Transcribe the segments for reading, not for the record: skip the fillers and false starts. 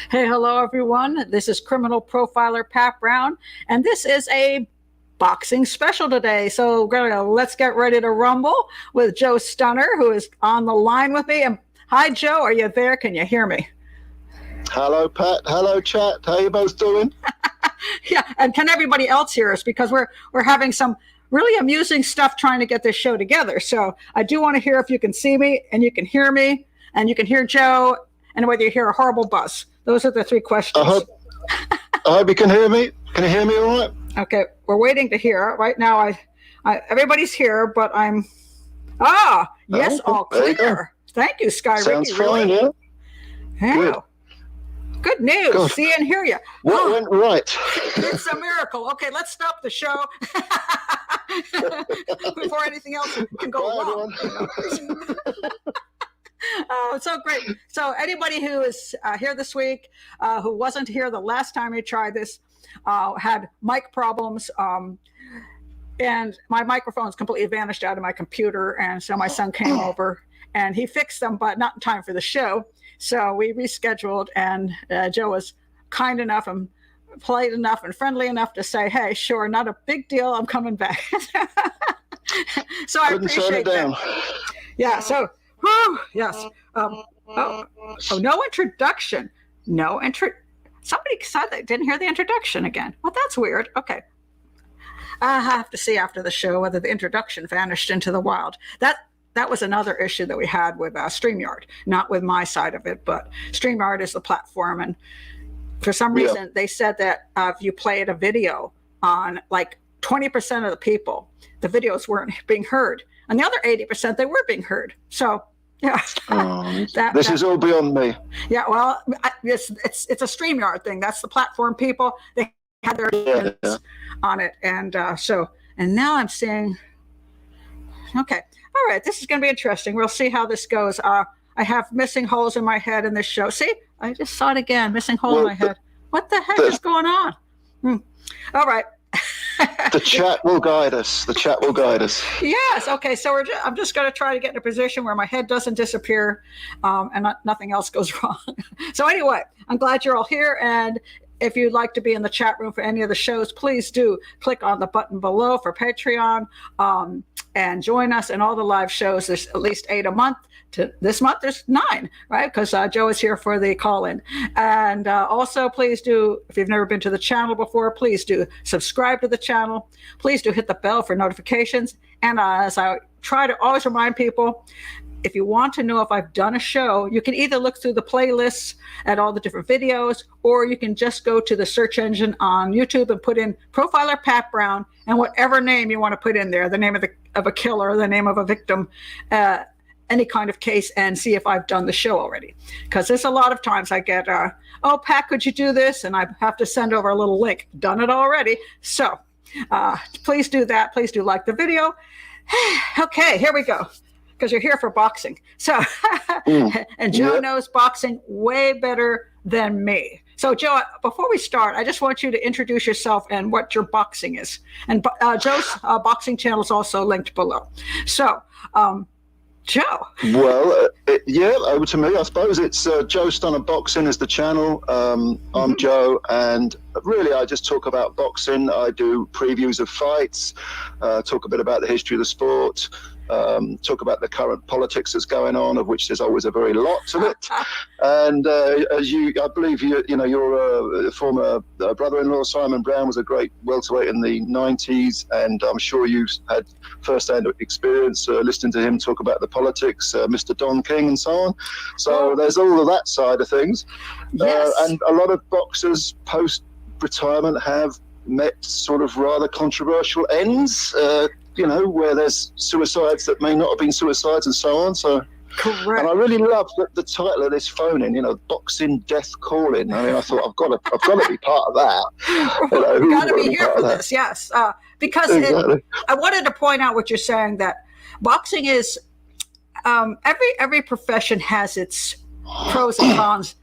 Hey, hello, everyone. This is criminal profiler Pat Brown, and this is a boxing special today. So let's get ready to rumble with Joe Stunner, who is on the line with me. And hi, Joe. Are you there? Can you hear me? Hello, Pat. Hello, chat. How you both doing? Yeah, and can everybody else hear us? Because we're having some really amusing stuff trying to get this show together. So I do want to hear if you can see me and you can hear me and you can hear Joe and whether you hear a horrible buzz. Those are the three questions. I hope you can hear me. Can you hear me all right? Okay, we're waiting to hear. Right now, everybody's here, but I'm... yes, all clear. Thank you, Sky Sounds Ricky. fine, really? Yeah. Good news. Good. See and hear you. What went right? It's a miracle. Okay, let's stop the show before anything else can go wrong. So great. So anybody who is here this week, who wasn't here the last time we tried this, had mic problems, and my microphones completely vanished out of my computer. And so my son came over and he fixed them, but not in time for the show. So we rescheduled, and Joe was kind enough and polite enough and friendly enough to say, hey, sure, not a big deal. I'm coming back. So I appreciate that. Yeah. So, yes. No introduction. Somebody said they didn't hear the introduction again. Well, that's weird. Okay. I have to see after the show whether the introduction vanished into the wild. That was another issue that we had with StreamYard, not with my side of it, but StreamYard is the platform. And for some reason, they said that if you played a video on like 20% of the people, the videos weren't being heard. And the other 80%, they were being heard. So, yeah. This is all beyond me. Yeah, well, it's a StreamYard thing. That's the platform people. They had their on it. And and now I'm seeing, okay. All right, this is going to be interesting. We'll see how this goes. I have missing holes in my head in this show. See, I just saw it again, missing hole in my head. What the heck is going on? All right. The chat will guide us. The chat will guide us. Yes. Okay. So I'm just going to try to get in a position where my head doesn't disappear and nothing else goes wrong. So anyway, I'm glad you're all here. And if you'd like to be in the chat room for any of the shows, please do click on the button below for Patreon and join us in all the live shows. There's at least 8 a month. This month there's 9, right? Because Joe is here for the call-in. And also, please do, if you've never been to the channel before, please do subscribe to the channel. Please do hit the bell for notifications. And as I try to always remind people, if you want to know if I've done a show, you can either look through the playlists at all the different videos, or you can just go to the search engine on YouTube and put in Profiler Pat Brown and whatever name you want to put in there, the name of a killer, the name of a victim, any kind of case, and see if I've done the show already. Because there's a lot of times I get, oh, Pat, could you do this? And I have to send over a little link. Done it already. So please do that. Please do like the video. Okay, here we go. Because you're here for boxing. So, and Joe knows boxing way better than me. So, Joe, before we start, I just want you to introduce yourself and what your boxing is. And Joe's boxing channel is also linked below. So, Joe. Well, over to me, I suppose. It's Joe Stunner Boxing is the channel. I'm Joe, and really I just talk about boxing. I do previews of fights, talk a bit about the history of the sport, talk about the current politics that's going on, of which there's always a very lot of it. And as I believe your former brother-in-law Simon Brown was a great welterweight in the 90s, and I'm sure you had first-hand experience listening to him talk about the politics, Mr. Don King and so on. So there's all of that side of things. Yes. And a lot of boxers post-retirement have met sort of rather controversial ends, where there's suicides that may not have been suicides and so on. So, correct. And I really love the title of this phone-in, Boxing Death Calling. I mean, I thought I've got to be part of that. You've got to be here for this, yes. Because exactly. I wanted to point out what you're saying, that boxing is, every profession has its pros and cons.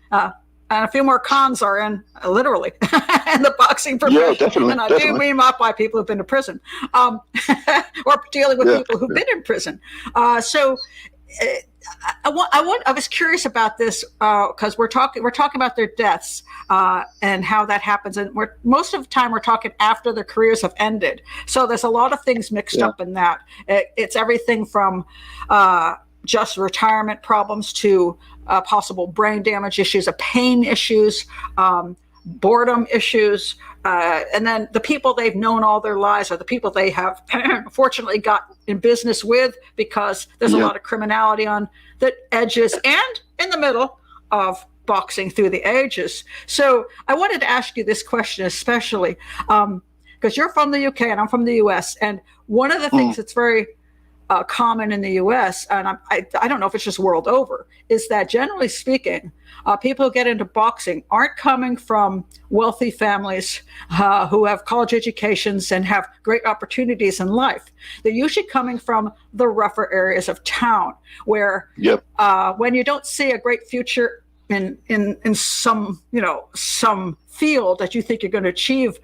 And a few more cons are in, literally, in the boxing profession. Yeah, definitely. And I do mean up by people who've been to prison, or dealing with people who've been in prison. So I was curious about this because we're talking about their deaths and how that happens, and most of the time we're talking after their careers have ended. So there's a lot of things mixed up in that. It's everything from just retirement problems to possible brain damage issues, pain issues, boredom issues, and then the people they've known all their lives are the people they have fortunately got in business with, because there's a lot of criminality on the edges and in the middle of boxing through the ages. So I wanted to ask you this question especially because you're from the UK and I'm from the US, and one of the things that's very common in the U.S., and I don't know if it's just world over, is that generally speaking, people who get into boxing aren't coming from wealthy families who have college educations and have great opportunities in life. They're usually coming from the rougher areas of town, where when you don't see a great future in some some field that you think you're going to achieve,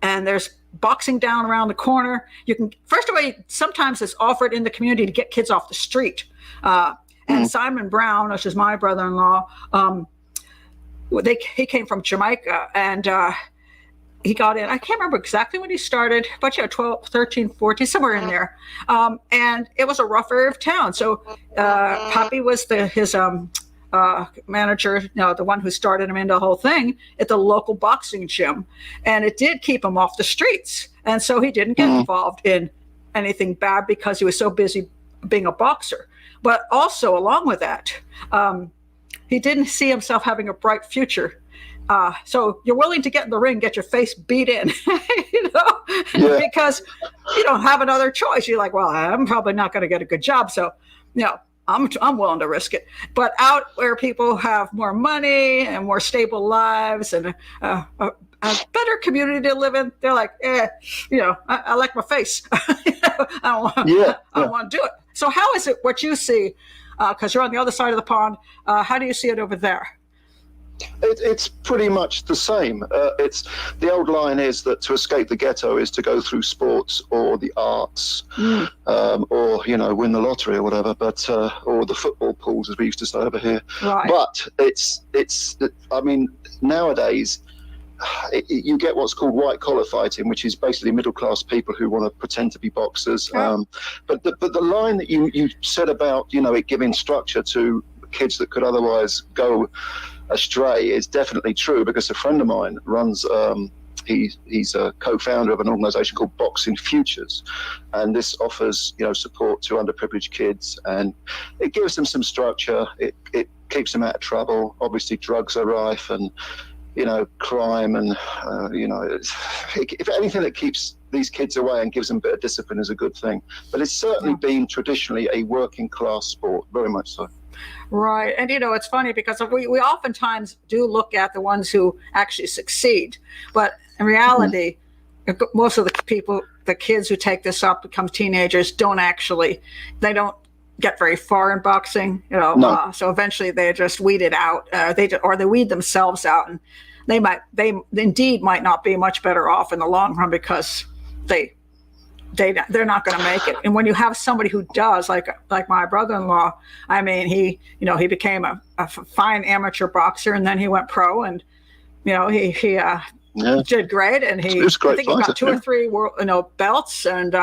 and there's boxing down around the corner. You can, first of all, sometimes it's offered in the community to get kids off the street. And Simon Brown, which is my brother-in-law, he came from Jamaica, and he got in. I can't remember exactly when he started, but 12, 13, 14, somewhere in there. And it was a rough area of town. So Pappy was his manager, the one who started him into the whole thing at the local boxing gym, and it did keep him off the streets. And so he didn't get involved in anything bad because he was so busy being a boxer. But also, along with that, he didn't see himself having a bright future. So you're willing to get in the ring, get your face beat in, because you don't have another choice. You're like, well, I'm probably not going to get a good job, so I'm willing to risk it. But out where people have more money and more stable lives and a better community to live in, they're like, I like my face. I don't want to do it. So how is it what you see? Because you're on the other side of the pond. How do you see it over there? It's pretty much the same. It's the old line is that to escape the ghetto is to go through sports or the arts, or win the lottery or whatever. But or the football pools, as we used to say over here. Right. But it's. I mean, nowadays you get what's called white collar fighting, which is basically middle class people who want to pretend to be boxers. Yeah. But the line that you said about it giving structure to kids that could otherwise go astray is definitely true, because a friend of mine runs he's a co-founder of an organization called Boxing Futures, and this offers support to underprivileged kids, and it gives them some structure. It keeps them out of trouble. Obviously drugs are rife, and crime, and if anything that keeps these kids away and gives them a bit of discipline is a good thing. But it's certainly been traditionally a working class sport, very much so. Right. And, it's funny because we oftentimes do look at the ones who actually succeed. But in reality, most of the kids who take this up, become teenagers, they don't get very far in boxing, so eventually they just weed it out. They weed themselves out, and they indeed might not be much better off in the long run, because they're not going to make it. And when you have somebody who does, like my brother-in-law, I mean, he became a fine amateur boxer, and then he went pro, and he did great, and I think he got 2 or 3 world, belts, and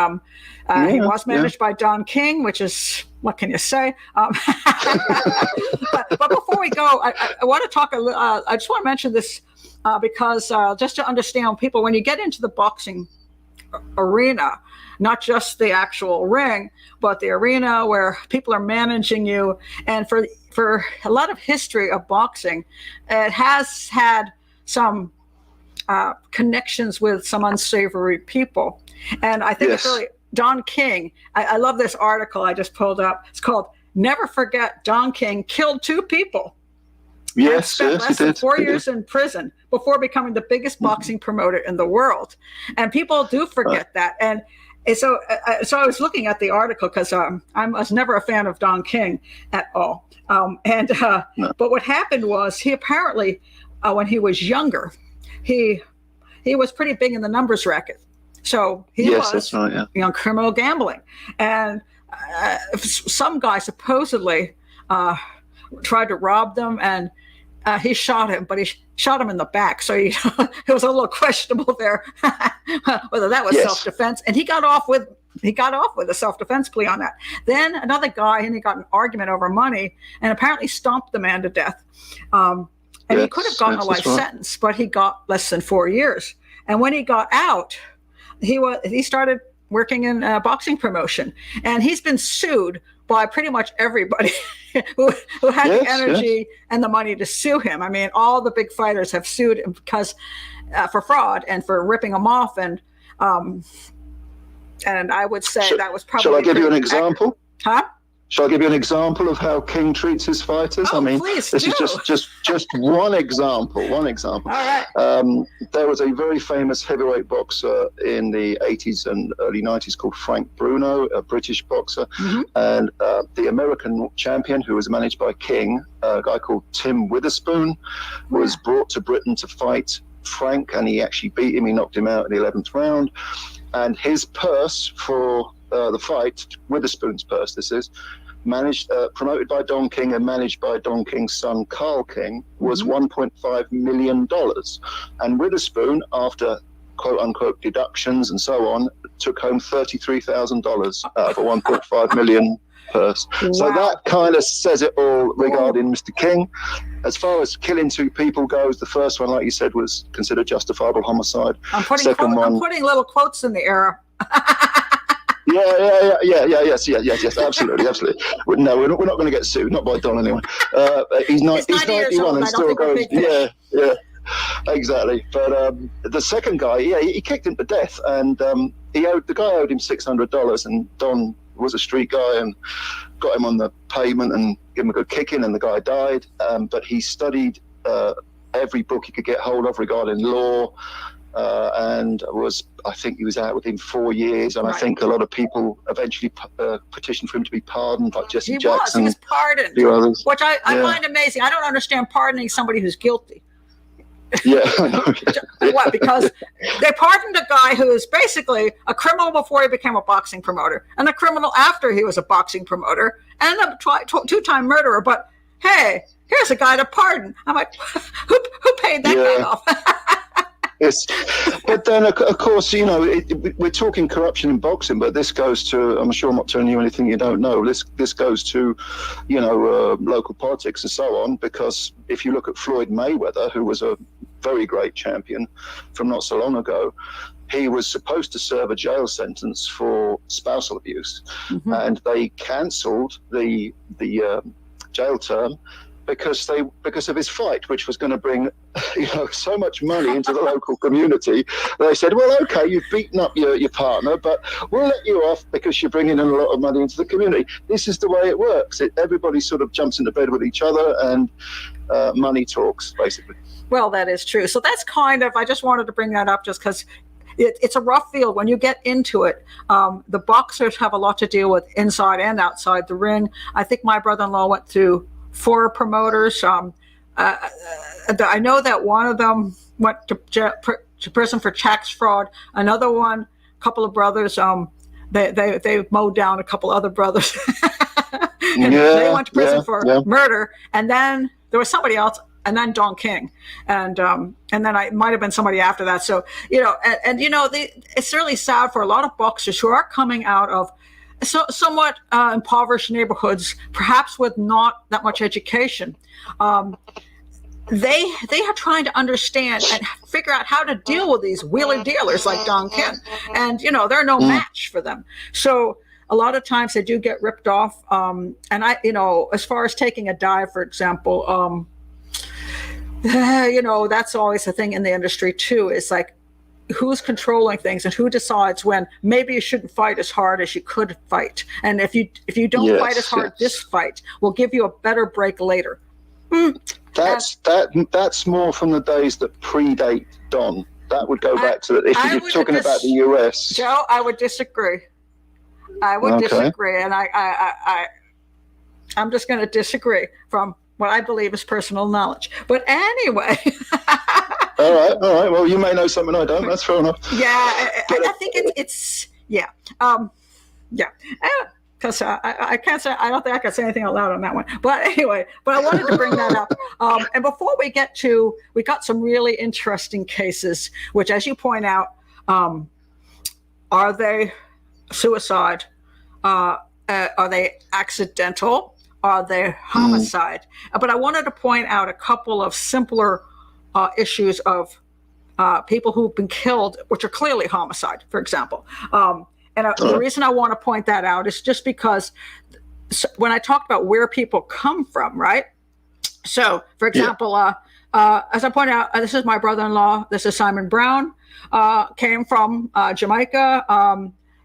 he was managed by Don King, which is, what can you say? But before we go, I want to talk I just want to mention this because just to understand people, when you get into the boxing arena, not just the actual ring, but the arena where people are managing you. And for a lot of history of boxing, it has had some connections with some unsavory people. And I think it's really Don King. I love this article I just pulled up. It's called "Never Forget Don King Killed 2 People." Yes, spent less than 4 years in prison before becoming the biggest boxing promoter in the world. And people do forget that. And So I was looking at the article because I was never a fan of Don King at all. No. But what happened was he apparently, when he was younger, he was pretty big in the numbers racket. So he was, that's right, yeah. Criminal gambling. And some guy supposedly tried to rob them, and he shot him, but he shot him in the back. So it was a little questionable there whether that was self-defense. And he got off with a self-defense plea on that. Then another guy, and he got an argument over money, and apparently stomped the man to death. And he could have gotten a life sentence, but he got less than 4 years. And when he got out, he started working in boxing promotion, and he's been sued by pretty much everybody who had the energy and the money to sue him. I mean, all the big fighters have sued him because for fraud and for ripping them off. And I would say that was probably. Shall I give you an example? Huh? Shall I give you an example of how King treats his fighters? Oh, I mean, please this do. is just one example. One example. All right. There was a very famous heavyweight boxer in the 80s and early 90s called Frank Bruno, a British boxer, and the American champion, who was managed by King, a guy called Tim Witherspoon, was brought to Britain to fight Frank, and he actually beat him. He knocked him out in the 11th round, and his purse for the fight, Witherspoon's purse, this is, promoted by Don King and managed by Don King's son Carl King, was $1.5 million. And Witherspoon, after quote unquote deductions and so on, took home $33,000 out of a $1.5 million purse. Wow. So that kind of says it all regarding Mr. King. As far as killing two people goes, the first one, like you said, was considered justifiable homicide. I'm putting little quotes in the air. Yes, absolutely. No, we're not going to get sued, not by Don anyway. He's 91 and still goes. Yeah, exactly. But the second guy, he kicked him to death, and the guy owed him $600, and Don was a street guy and got him on the pavement and gave him a good kicking, and the guy died. But he studied every book he could get hold of regarding law. And I think he was out within 4 years, and I think a lot of people eventually petitioned for him to be pardoned, like Jesse Jackson. He was pardoned, others. Which I find amazing. I don't understand pardoning somebody who's guilty. Yeah. What? Because they pardoned a guy who was basically a criminal before he became a boxing promoter, and a criminal after he was a boxing promoter, and a two-time murderer. But hey, here's a guy to pardon. I'm like, who paid that guy off? Yes, but then of course, we're talking corruption in boxing, but this goes to, I'm sure I'm not telling you anything you don't know, this goes to, local politics and so on, because if you look at Floyd Mayweather, who was a very great champion from not so long ago, he was supposed to serve a jail sentence for spousal abuse, and they cancelled the jail term because of his fight, which was going to bring, so much money into the local community. They said, well, okay, you've beaten up your partner, but we'll let you off because you're bringing in a lot of money into the community. This is the way it works. Everybody sort of jumps into bed with each other, and money talks, basically. Well, that is true. So that's I just wanted to bring that up just because it's a rough field when you get into it. The boxers have a lot to deal with inside and outside the ring. I think my brother-in-law went through 4 promoters. I know that one of them went to prison for tax fraud. Another one, a couple of brothers, they mowed down a couple other brothers. They went to prison for murder. And then there was somebody else, and then Don King, and then I might have been somebody after that. So it's really sad for a lot of boxers who are coming out of somewhat impoverished neighborhoods, perhaps with not that much education. They are trying to understand and figure out how to deal with these wheeler dealers like Don King, and they're no match for them. So a lot of times they do get ripped off. And as far as taking a dive, for example, that's always a thing in the industry too. It's like, who's controlling things and who decides when maybe you shouldn't fight as hard as you could fight, and if you don't fight as hard this fight, we'll give you a better break later. That's more from the days that predate Don. that would go back to if you're talking about the US. Joe, I would disagree. I would disagree, and I'm just going to disagree from what I believe is personal knowledge. But anyway. All right. Well, you may know something I don't. That's fair enough. Yeah, I think it's yeah. Because I can't say, I don't think I can say anything out loud on that one. But anyway, I wanted to bring that up. And before we got some really interesting cases, which, as you point out, are they suicide? Are they accidental? Are they homicide? But I wanted to point out a couple of simpler issues of people who've been killed, which are clearly homicide, for example. The reason I want to point that out is just because when I talked about where people come from, right? So, for example, as I pointed out, this is my brother-in-law. This is Simon Brown. Came from Jamaica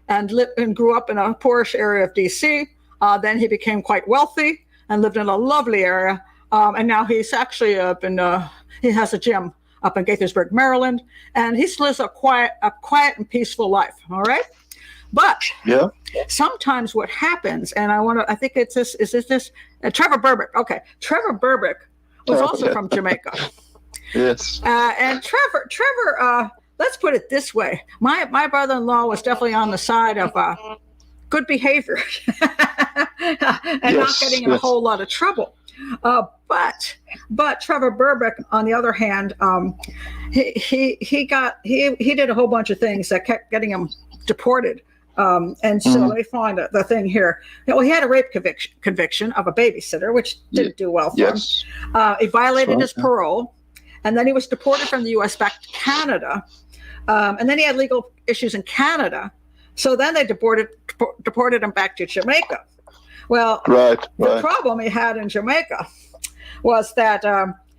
and grew up in a poorish area of D.C. Then he became quite wealthy and lived in a lovely area. And now he's actually he has a gym up in Gaithersburg, Maryland, and he lives a quiet and peaceful life. All right. But sometimes what happens, and I think it's this, Trevor Berbick. Okay. Trevor Berbick was also from Jamaica. Yes. And Trevor, let's put it this way. My brother-in-law was definitely on the side of good behavior and not getting in a whole lot of trouble. But Trevor Berbick, on the other hand, he did a whole bunch of things that kept getting him deported. And so let me find the thing here. He had a rape conviction of a babysitter, which didn't do well for him. He violated his parole, and then he was deported from the U.S. back to Canada. And then he had legal issues in Canada. So then they deported him back to Jamaica. Well, the problem he had in Jamaica was that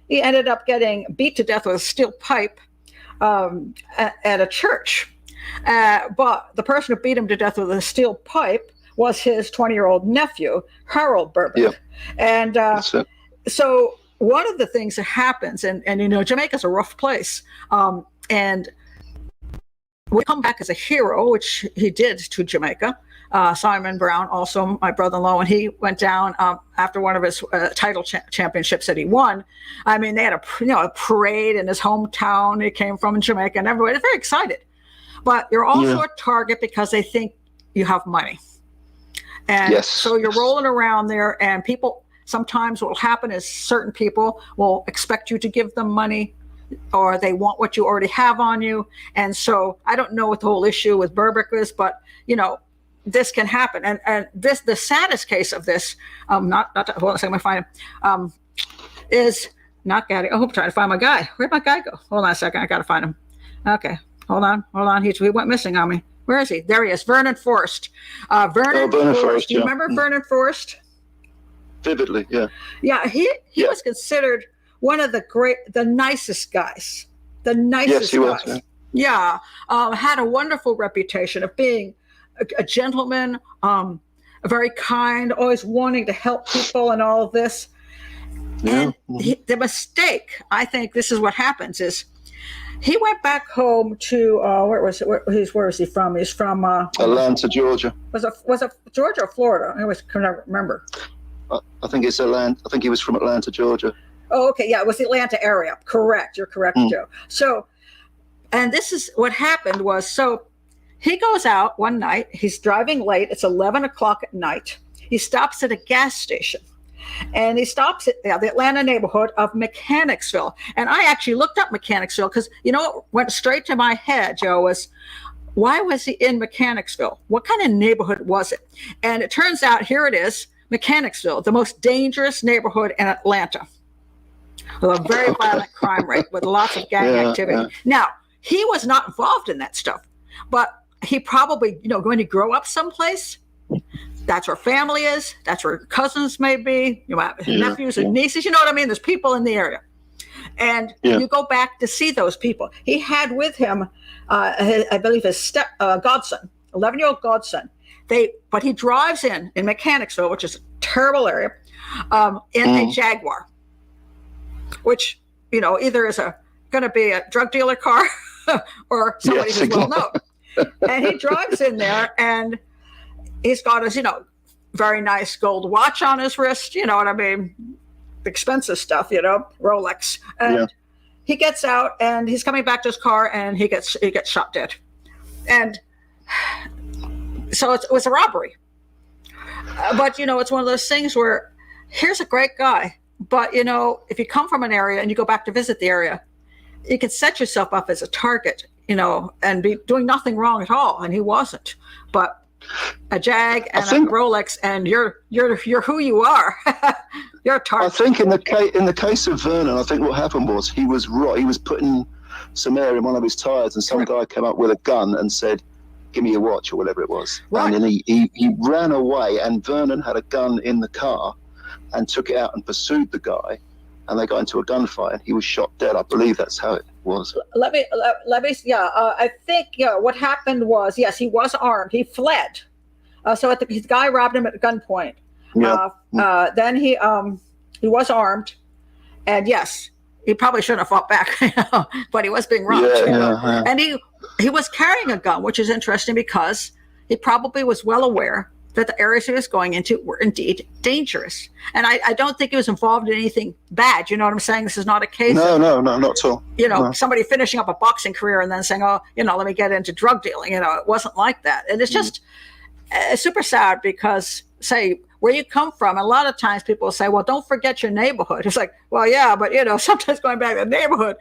he ended up getting beat to death with a steel pipe at a church. But the person who beat him to death with a steel pipe was his 20-year-old nephew, Harold Berbick. And so one of the things that happens, and Jamaica's a rough place, and we come back as a hero, which he did to Jamaica. Simon Brown, also my brother-in-law, when he went down after one of his title championships that he won. I mean, they had a parade in his hometown. He came from Jamaica, and everybody was very excited. But you're also a target because they think you have money. And so you're rolling around there, and people, sometimes what will happen is certain people will expect you to give them money, or they want what you already have on you. And so I don't know what the whole issue with Berbick is, but, this can happen. And the saddest case of this, hold on a second, let me find him, is not Gatti. Oh, I'm trying to find my guy. Where'd my guy go? Hold on a second. I got to find him. Okay. Hold on. He went missing on me. Where is he? There he is. Vernon Forrest. Vernon Forrest. Do you remember Vernon Forrest? Vividly, yeah. Yeah, he was considered one of the nicest guys. The nicest guys. Was, yeah. Had a wonderful reputation of being a gentleman, very kind, always wanting to help people and all of this. And the mistake, I think this is what happens, is he went back home to where is he from? He's from Atlanta, Georgia. Was it Georgia or Florida? I always can never remember. I think it's Atlanta. I think he was from Atlanta, Georgia. Oh, okay, yeah, it was the Atlanta area. Correct, you're correct, Joe. So, and this is what happened was, so he goes out one night. He's driving late. It's 11 o'clock at night. He stops at a gas station. And he stops at the Atlanta neighborhood of Mechanicsville. And I actually looked up Mechanicsville because, what went straight to my head, Joe, was why was he in Mechanicsville? What kind of neighborhood was it? And it turns out, here it is, Mechanicsville, the most dangerous neighborhood in Atlanta, with a very violent crime rate, with lots of gang activity. Yeah. Now, he was not involved in that stuff, but he probably, going to grow up someplace. That's where family is. That's where cousins may be. Nephews and nieces. You know what I mean? There's people in the area. And you go back to see those people. He had with him, I believe, his godson, 11-year-old godson. But he drives in Mechanicsville, which is a terrible area, in a Jaguar, which, either is going to be a drug dealer car or somebody Yes, who's well known. And he drives in there, and he's got his, very nice gold watch on his wrist. You know what I mean? Expensive stuff, Rolex. And he gets out, and he's coming back to his car, and he gets shot dead. And so it was a robbery. But, it's one of those things where here's a great guy. But, if you come from an area and you go back to visit the area, you can set yourself up as a target, and be doing nothing wrong at all. And he wasn't. But a Jag and a Rolex, and you're who you are. You're a target. I think in the case of Vernon, I think what happened was he was putting some air in one of his tires, and some guy came up with a gun and said, "Give me your watch," or whatever it was. Right. And then he ran away, and Vernon had a gun in the car and took it out and pursued the guy, and they got into a gunfight, and he was shot dead. I believe that's how it was. Let me I think what happened was, yes, he was armed. He fled. So his guy robbed him at gunpoint. Yeah. Then he was armed, and yes, he probably shouldn't have fought back, but he was being robbed. Yeah. And he was carrying a gun, which is interesting because he probably was well aware that the areas he was going into were indeed dangerous. And I don't think he was involved in anything bad. You know what I'm saying? This is not a case of, not at all. Somebody finishing up a boxing career and then saying, let me get into drug dealing. It wasn't like that. And it's just super sad because, say, where you come from, a lot of times people say, well, don't forget your neighborhood. It's like, well, yeah, but, sometimes going back to the neighborhood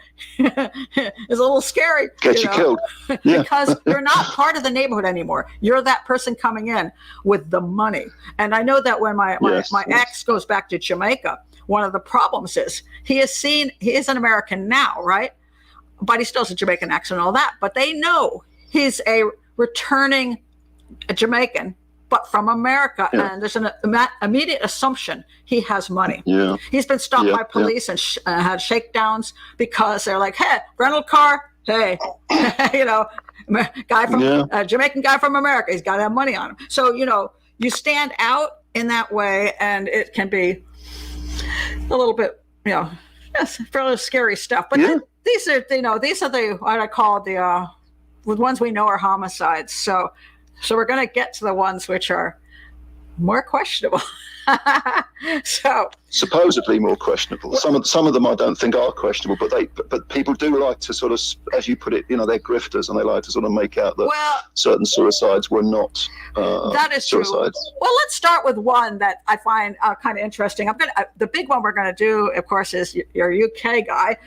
is a little scary. Get you killed. Yeah. Because you're not part of the neighborhood anymore. You're that person coming in with the money. And I know that when my ex goes back to Jamaica, one of the problems is he is an American now, right? But he still has a Jamaican accent and all that. But they know he's a returning Jamaican, but from America, and there's an immediate assumption he has money. Yeah. He's been stopped by police and had shakedowns because they're like, hey, rental car, hey, guy from Jamaican guy from America, he's got to have money on him. So, you stand out in that way, and it can be a little bit, fairly scary stuff. But these are the what I call the ones we know are homicides. So we're going to get to the ones which are more questionable. So supposedly more questionable. Some of them I don't think are questionable, but people do like to sort of, as you put it, they're grifters, and they like to sort of make out that certain suicides were not that is suicides. True. Well, let's start with one that I find kind of interesting. The big one we're going to do, of course, is your UK guy,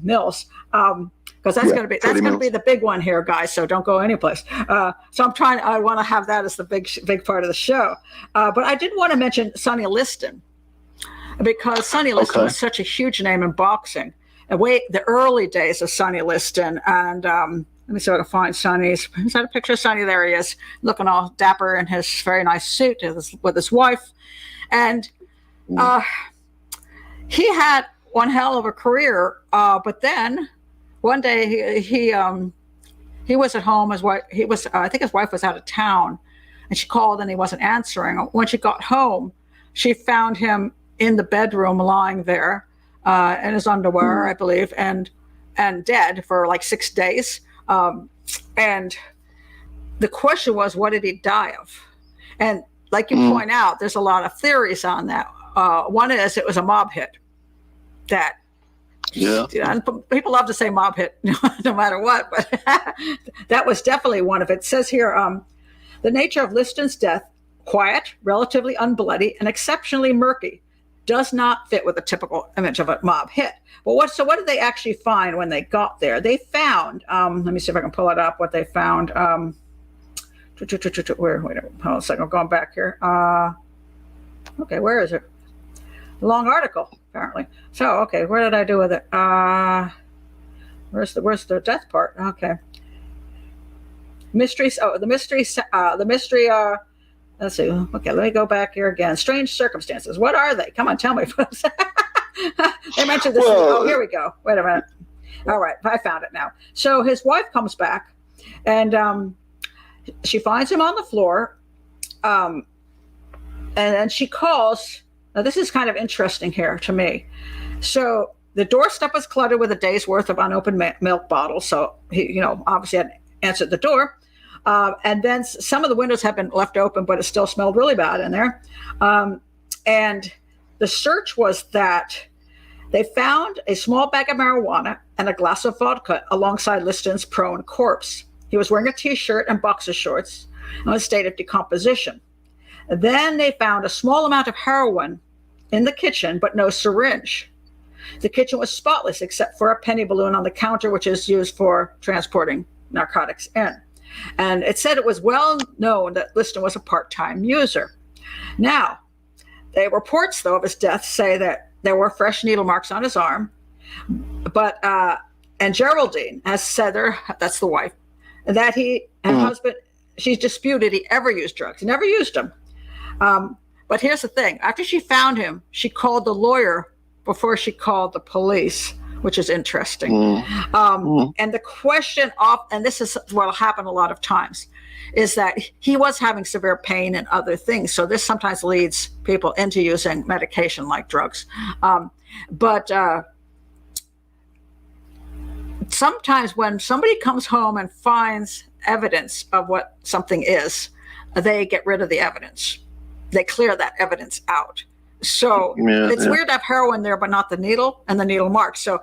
Mills. Because that's going to be the big one here, guys. So don't go anyplace. So I want to have that as the big part of the show. But I did want to mention Sonnie Liston, because Sonnie Liston was such a huge name in boxing. The early days of Sonnie Liston, and let me see if I can find Sonny's. Is that a picture of Sonny? There he is, looking all dapper in his very nice suit with his wife, and he had one hell of a career. But then one day he was at home. I think his wife was out of town, and she called and he wasn't answering. When she got home, she found him in the bedroom lying there in his underwear, I believe, and dead for like 6 days. And the question was, what did he die of? And like you point out, there's a lot of theories on that. One is it was a mob hit. And people love to say mob hit no matter what, but that was definitely one of it. It says here, the nature of Liston's death, quiet, relatively unbloody, and exceptionally murky, does not fit with the typical image of a mob hit. But what did they actually find when they got there? They found, let me see if I can pull it up, what they found. Wait hold on a second, I'm going back here. Okay, where is it? Long article, apparently. So, okay, where did I do with it? Where's the death part? Okay. Mysteries. Oh, the mystery. Let's see. Okay, let me go back here again. Strange circumstances. What are they? Come on, tell me. They mentioned this. Here we go. Wait a minute. All right, I found it now. So his wife comes back, and she finds him on the floor, and then she calls. Now, this is kind of interesting here to me. So The doorstep was cluttered with a day's worth of unopened milk bottles. So he, obviously had answered the door. And then some of the windows had been left open, but it still smelled really bad in there. And the search was that they found a small bag of marijuana and a glass of vodka alongside Liston's prone corpse. He was wearing a T-shirt and boxer shorts in a state of decomposition. And then they found a small amount of heroin in the kitchen, but no syringe. The kitchen was spotless except for a penny balloon on the counter, which is used for transporting narcotics in. And it said it was well known that Liston was a part-time user. Now, the reports, though, of his death say that there were fresh needle marks on his arm. But, and Geraldine has said, that's the wife, that her husband, she's disputed he ever used drugs. He never used them. But here's the thing. After she found him, she called the lawyer before she called the police, which is interesting. And the question and this is what will happen a lot of times, is that he was having severe pain and other things. So this sometimes leads people into using medication like drugs. But sometimes when somebody comes home and finds evidence of what something is, they get rid of the evidence. They clear that evidence out. So it's weird to have heroin there, but not the needle and the needle marks. So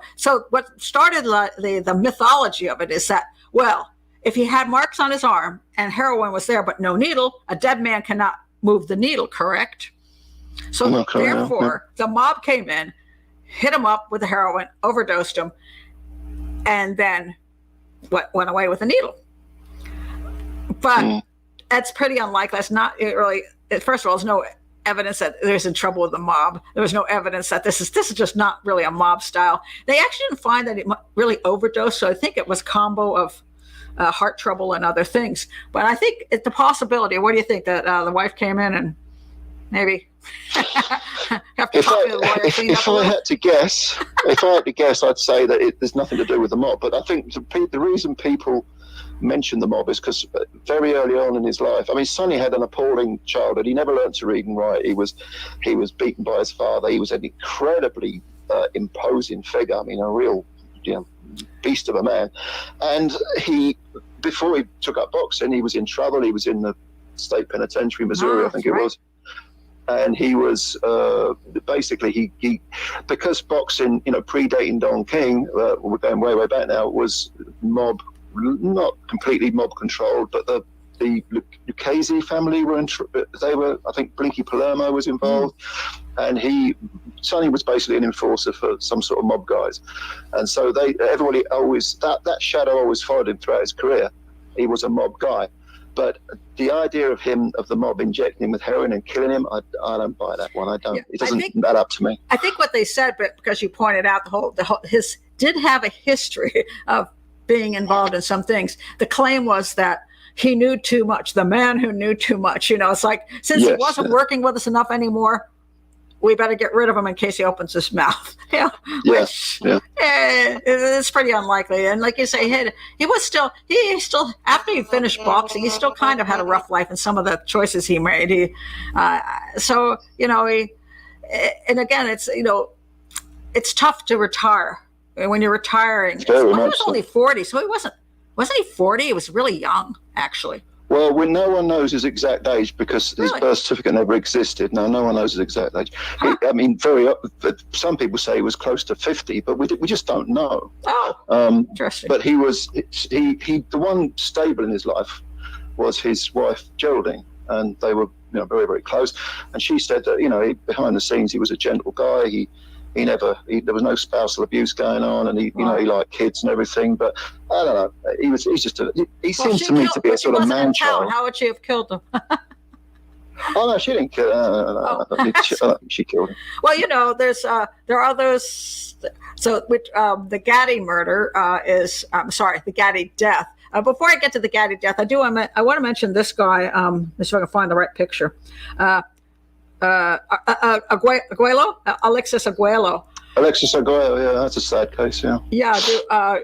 what started the mythology of it is that, well, if he had marks on his arm and heroin was there, but no needle, a dead man cannot move the needle, correct? So therefore, the mob came in, hit him up with the heroin, overdosed him, and then went away with the needle. But that's pretty unlikely. That's not really, first of all, there's no evidence that there's in trouble with the mob. There was no evidence that this is just not really a mob style. They actually didn't find that it really overdosed, so I think it was combo of heart trouble and other things. But I think it's the possibility. What do you think, that the wife came in and maybe have to talk to the lawyer? If I had to guess, I'd say that there's nothing to do with the mob. But I think the reason people mention the mob is because very early on in his life, I mean, Sonny had an appalling childhood. He never learned to read and write. He was beaten by his father. He was an incredibly imposing figure. I mean, a real beast of a man. And before he took up boxing, he was in trouble. He was in the state penitentiary, Missouri, I think it was. And he was basically he because boxing, predating Don King, we're going way back now, was mob. Not completely mob controlled, but the Lucchese family were I think Blinky Palermo was involved, and Sonny was basically an enforcer for some sort of mob guys, and so everybody always that shadow always followed him throughout his career. He was a mob guy, but the idea of the mob injecting him with heroin and killing him, I don't buy that one. I don't. It doesn't add up to me. I think what they said, but because you pointed out his did have a history of being involved in some things. The claim was that he knew too much, the man who knew too much. It's like, since he wasn't working with us enough anymore, we better get rid of him in case he opens his mouth. It's pretty unlikely. And like you say, he still after he finished boxing, he still kind of had a rough life in some of the choices he made. And again, it's tough to retire. When you're retiring, he was only 40, so wasn't he 40? He was really young, actually. Well, no one knows his exact age because his birth certificate never existed. No one knows his exact age. Some people say he was close to 50, but we just don't know. Oh, interesting. But he the one stable in his life was his wife Geraldine, and they were very, very close. And she said that behind the scenes he was a gentle guy. There was no spousal abuse going on, and he liked kids and everything. But I don't know. He seemed to me to be a sort of man child. How would she have killed him? Oh no, she didn't kill him. No, I don't think she killed him. Well, there are those. So the Gatti murder the Gatti death. Before I get to the Gatti death, I want to mention this guy. Let's see if I can find the right picture. Arguello, Alexis Arguello. Alexis Arguello, that's a sad case, yeah. Yeah,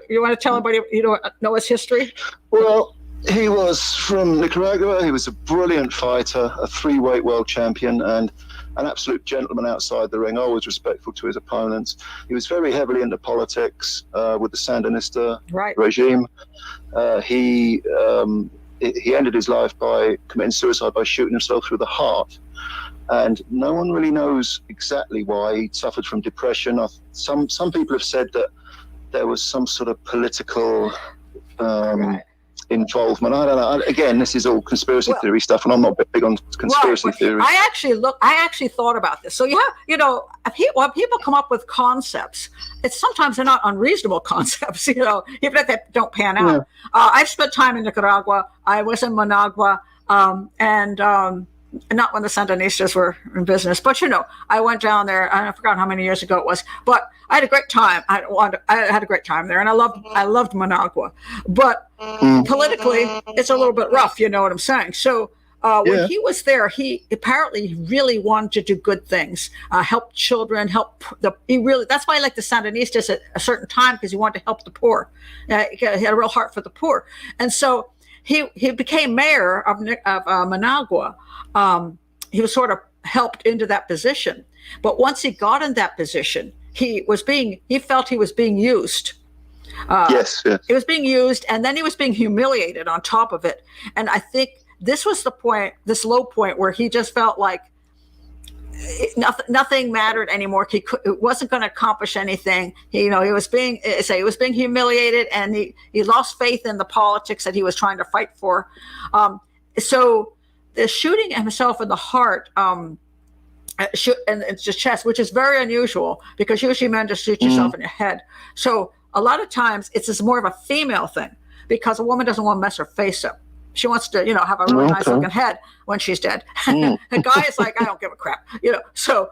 you want to tell anybody you don't know his history? Well, he was from Nicaragua. He was a brilliant fighter, a 3-weight world champion, and an absolute gentleman outside the ring, always respectful to his opponents. He was very heavily into politics with the Sandinista regime. He ended his life by committing suicide by shooting himself through the heart. And no one really knows exactly why. He suffered from depression. Some people have said that there was some sort of political involvement. I don't know. Again, this is all conspiracy theory stuff, and I'm not big on conspiracy theory. I actually thought about this. So when people come up with concepts, sometimes they're not unreasonable concepts, even if they don't pan out. Yeah. I've spent time in Nicaragua. I was in Managua, and not when the Sandinistas were in business, but I went down there. I forgot how many years ago it was, but I had a great time. I had a great time there, and I loved Managua. But politically, it's a little bit rough. You know what I'm saying? So when he was there, he apparently really wanted to do good things, help children, that's why I like the Sandinistas at a certain time, because he wanted to help the poor. He had a real heart for the poor, and so he became mayor of Managua. He was sort of helped into that position, but once he got in that position, he felt he was being used. Yes. He was being used, and then he was being humiliated on top of it. And I think this was this low point where he just felt like nothing mattered anymore. It wasn't going to accomplish anything. He was being humiliated, and he lost faith in the politics that he was trying to fight for. So the shooting himself in the heart, and it's just chest, which is very unusual, because usually men just shoot yourself in your head. So a lot of times it's more of a female thing, because a woman doesn't want to mess her face up. She wants to, have a really nice looking head when she's dead. The guy is like, I don't give a crap, So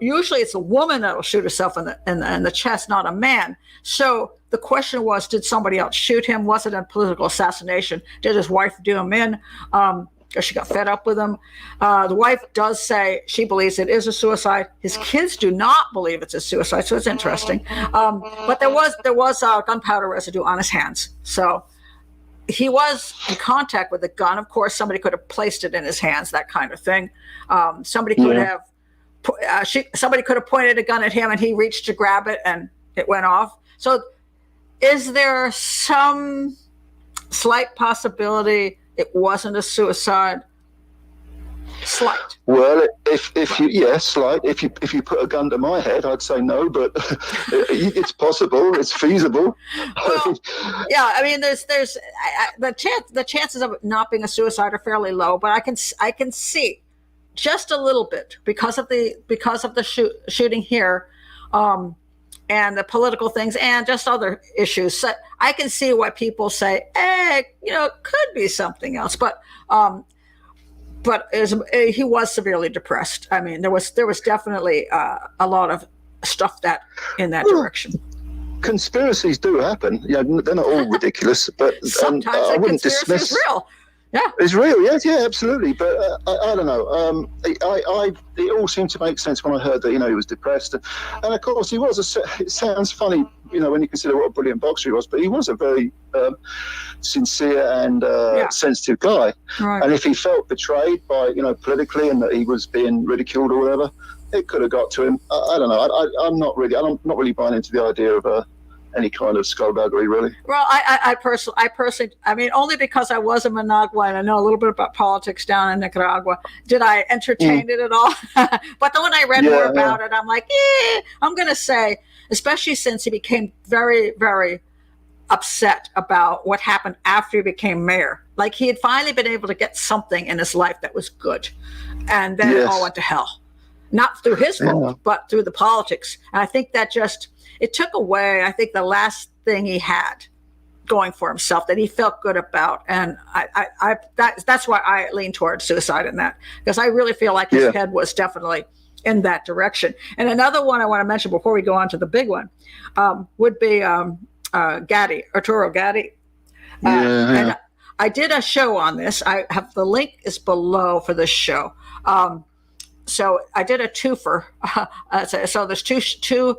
usually it's a woman that will shoot herself in the chest, not a man. So the question was, did somebody else shoot him? Was it a political assassination? Did his wife do him in? Or she got fed up with him. The wife does say she believes it is a suicide. His kids do not believe it's a suicide, so it's interesting. But there was gunpowder residue on his hands, so he was in contact with the gun. Of course, somebody could have placed it in his hands, that kind of thing. Somebody could have pointed a gun at him, and he reached to grab it, and it went off. So, is there some slight possibility it wasn't a suicide? Slight. Well, slight. If you put a gun to my head, I'd say no, but it's possible. It's feasible. Well, yeah. I mean, there's the chances of it not being a suicide are fairly low, but I can see just a little bit because of the shooting here, and the political things, and just other issues. So I can see why people say, it could be something else. But he was severely depressed. I mean, there was definitely a lot of stuff in that direction. Conspiracies do happen. They're not all ridiculous, but sometimes I wouldn't dismiss. Is real. Yeah, it's real. Yes, yeah, absolutely. But I don't know. It all seemed to make sense when I heard that he was depressed, and of course he was. It sounds funny, when you consider what a brilliant boxer he was, but he was a very sincere and sensitive guy. Right. And if he felt betrayed by politically, and that he was being ridiculed or whatever, it could have got to him. I don't know. I'm not really buying into the idea of any kind of skullduggery, really. Well, I personally, I mean, only because I was in Managua and I know a little bit about politics down in Nicaragua, did I entertain it at all. But then when I read more about it, I'm like, I'm going to say, especially since he became very, very upset about what happened after he became mayor. Like, he had finally been able to get something in his life that was good. And then it all went to hell. Not through his fault, but through the politics. And I think that it took away, I think, the last thing he had going for himself that he felt good about. And that's why I lean towards suicide in that, because I really feel like his head was definitely in that direction. And another one I want to mention before we go on to the big one would be Gatti, Arturo Gatti. And I did a show on this. I have the link is below for this show. So I did a twofer. So there's two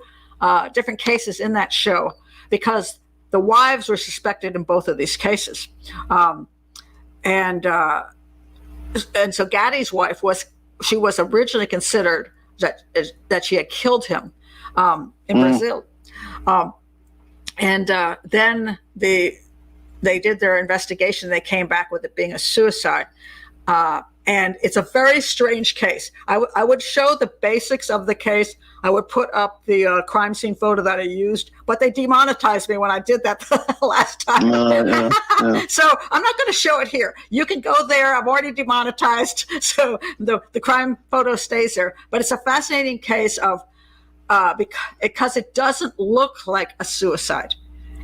different cases in that show, because the wives were suspected in both of these cases. And so Gatti's wife was she was originally considered that she had killed him in Brazil. And then they did their investigation. They came back with it being a suicide. And it's a very strange case. I would show the basics of the case. I would put up the crime scene photo that I used, but they demonetized me when I did that the last time. Yeah. So I'm not going to show it here. You can go there. I'm already demonetized. So the crime photo stays there. But it's a fascinating case of because it doesn't look like a suicide.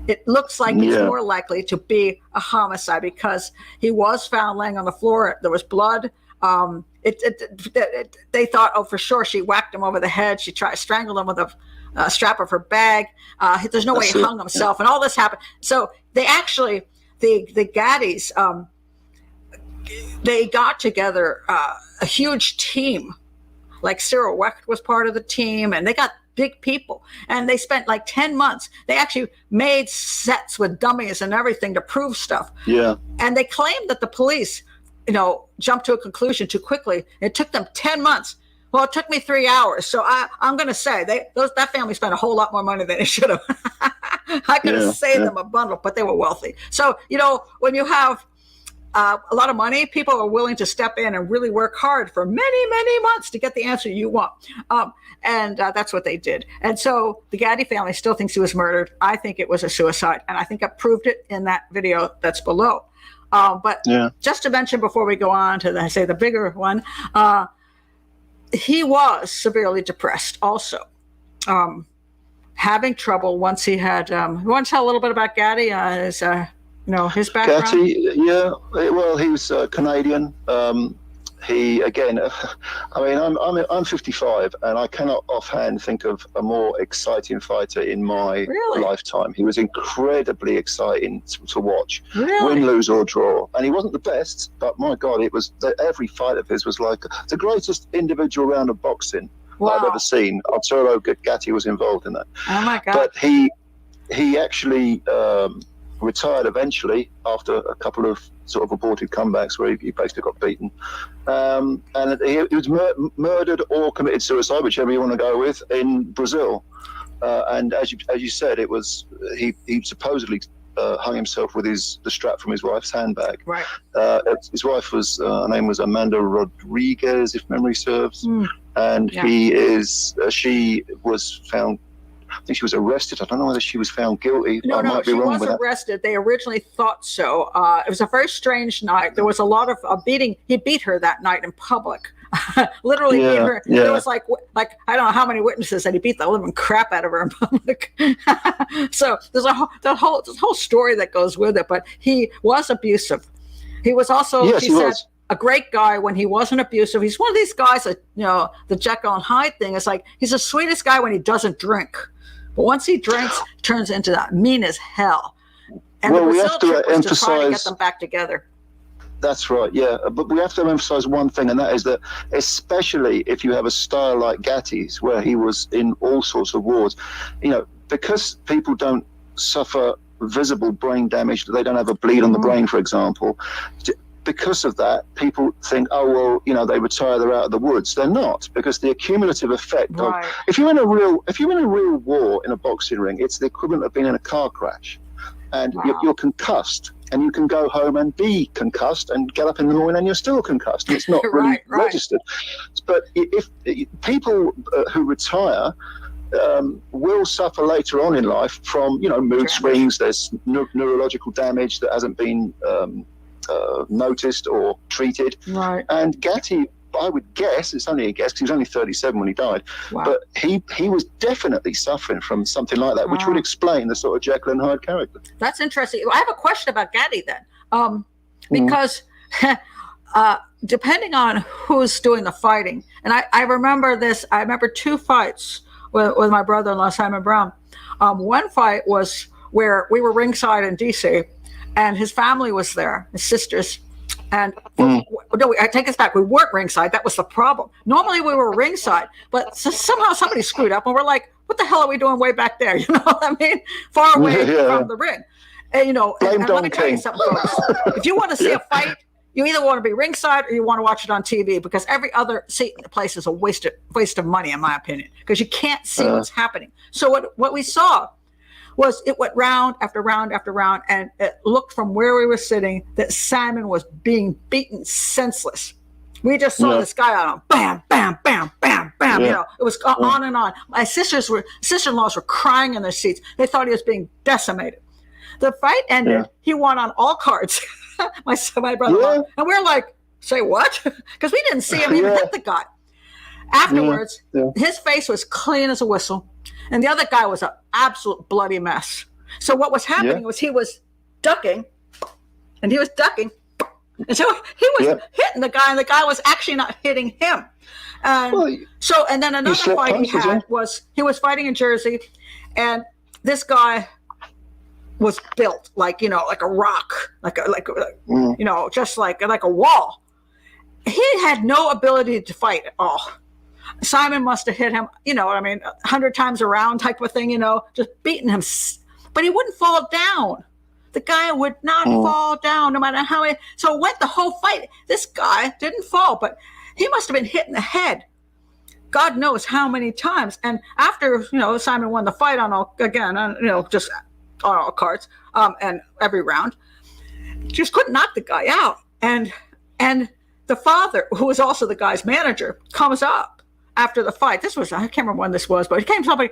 It looks like it's more likely to be a homicide because he was found laying on the floor. There was blood. They thought, oh, for sure, she whacked him over the head. She tried to strangle him with a strap of her bag. There's no way he hung himself, and all this happened. So they actually, the Gattis, they got together a huge team. Like Cyril Wecht was part of the team, and they got big people, and they spent like 10 months. They actually made sets with dummies and everything to prove stuff. Yeah. And they claimed that the police, jumped to a conclusion too quickly. It took them 10 months. Well, it took me 3 hours. So I'm going to say that family spent a whole lot more money than it should have. I could have saved them a bundle, but they were wealthy. So, when you have a lot of money, people are willing to step in and really work hard for many, many months to get the answer you want. And that's what they did. And so the Gatti family still thinks he was murdered. I think it was a suicide. And I think I proved it in that video that's below. But just to mention before we go on to the bigger one, he was severely depressed also. Having trouble once he had, you want to tell a little bit about Gatti, his background? Gatti, well, he was Canadian. He, again, I'm 55, and I cannot offhand think of a more exciting fighter in my lifetime. He was incredibly exciting to watch, win, lose, or draw. And he wasn't the best, but my God, it was every fight of his was like the greatest individual round of boxing I've ever seen. Arturo Gatti was involved in that. Oh my God! But he actually retired eventually after a couple of sort of aborted comebacks where he basically got beaten, and he was murdered or committed suicide, whichever you want to go with, in Brazil. And as you said, it was he supposedly hung himself with the strap from his wife's handbag. Right. His wife was her name was Amanda Rodriguez, if memory serves, and she was found. I think she was arrested. I don't know whether she was found guilty. No, she was arrested. They originally thought so. It was a very strange night. There was a lot of beating. He beat her that night in public. Literally beat her. Yeah. There was like I don't know how many witnesses that he beat the living crap out of her in public. So there's this whole story that goes with it. But he was abusive. He was also, a great guy when he wasn't abusive. He's one of these guys that, the Jekyll and Hyde thing. It's like he's the sweetest guy when he doesn't drink. But once he drinks, turns into that mean as hell. And the Brazil trip was to try to get them back together. That's right, yeah. But we have to emphasize one thing, and that is that especially if you have a style like Gatti's, where he was in all sorts of wars, because people don't suffer visible brain damage, they don't have a bleed on the brain, for example. Because of that, people think, they retire, they're out of the woods. They're not, because the accumulative effect of if you're in a real war in a boxing ring, it's the equivalent of being in a car crash, and you're concussed, and you can go home and be concussed and get up in the morning and you're still concussed. It's not really registered. But if people who retire will suffer later on in life from mood swings, there's neurological damage that hasn't been noticed or treated. Right. And Gatti, I would guess, it's only a guess because he was only 37 when he died, but he was definitely suffering from something like that, which would explain the sort of Jekyll and Hyde character. That's interesting. I have a question about Gatti then, because depending on who's doing the fighting, and I remember this, I remember two fights with my brother-in-law, Simon Brown. One fight was where we were ringside in D.C., and his family was there, his sisters. And no, I take this back. We weren't ringside. That was the problem. Normally we were ringside, but somehow somebody screwed up, and we're like, "What the hell are we doing way back there?" You know what I mean? Far away from the ring. And, and let me tell you something, folks. If you want to see a fight, you either want to be ringside or you want to watch it on TV, because every other seat in the place is a waste of money, in my opinion, because you can't see what's happening. So what we saw was it went round after round after round, and it looked from where we were sitting that Simon was being beaten senseless. We just saw this guy on him, bam, bam, bam, bam, bam. You know, it was on and on. My sister-in-laws were crying in their seats. They thought he was being decimated. The fight ended. He won on all cards. my brother-in-law, and we're like, say what? Because we didn't see him even hit the guy. Afterwards, his face was clean as a whistle, and the other guy was an absolute bloody mess. So what was happening was he was ducking, and he was ducking. And so he was hitting the guy, and the guy was actually not hitting him. And and then another fight he had was, he was fighting in Jersey, and this guy was built like, like a rock, just like a wall. He had no ability to fight at all. Simon must have hit him, 100 times around type of thing, just beating him. But he wouldn't fall down. The guy would not fall down no matter how he. So it went the whole fight. This guy didn't fall, but he must have been hit in the head, God knows how many times. And after, Simon won the fight just on all cards, and every round, just couldn't knock the guy out. And the father, who was also the guy's manager, comes up after the fight. This was, I can't remember when this was, but he came to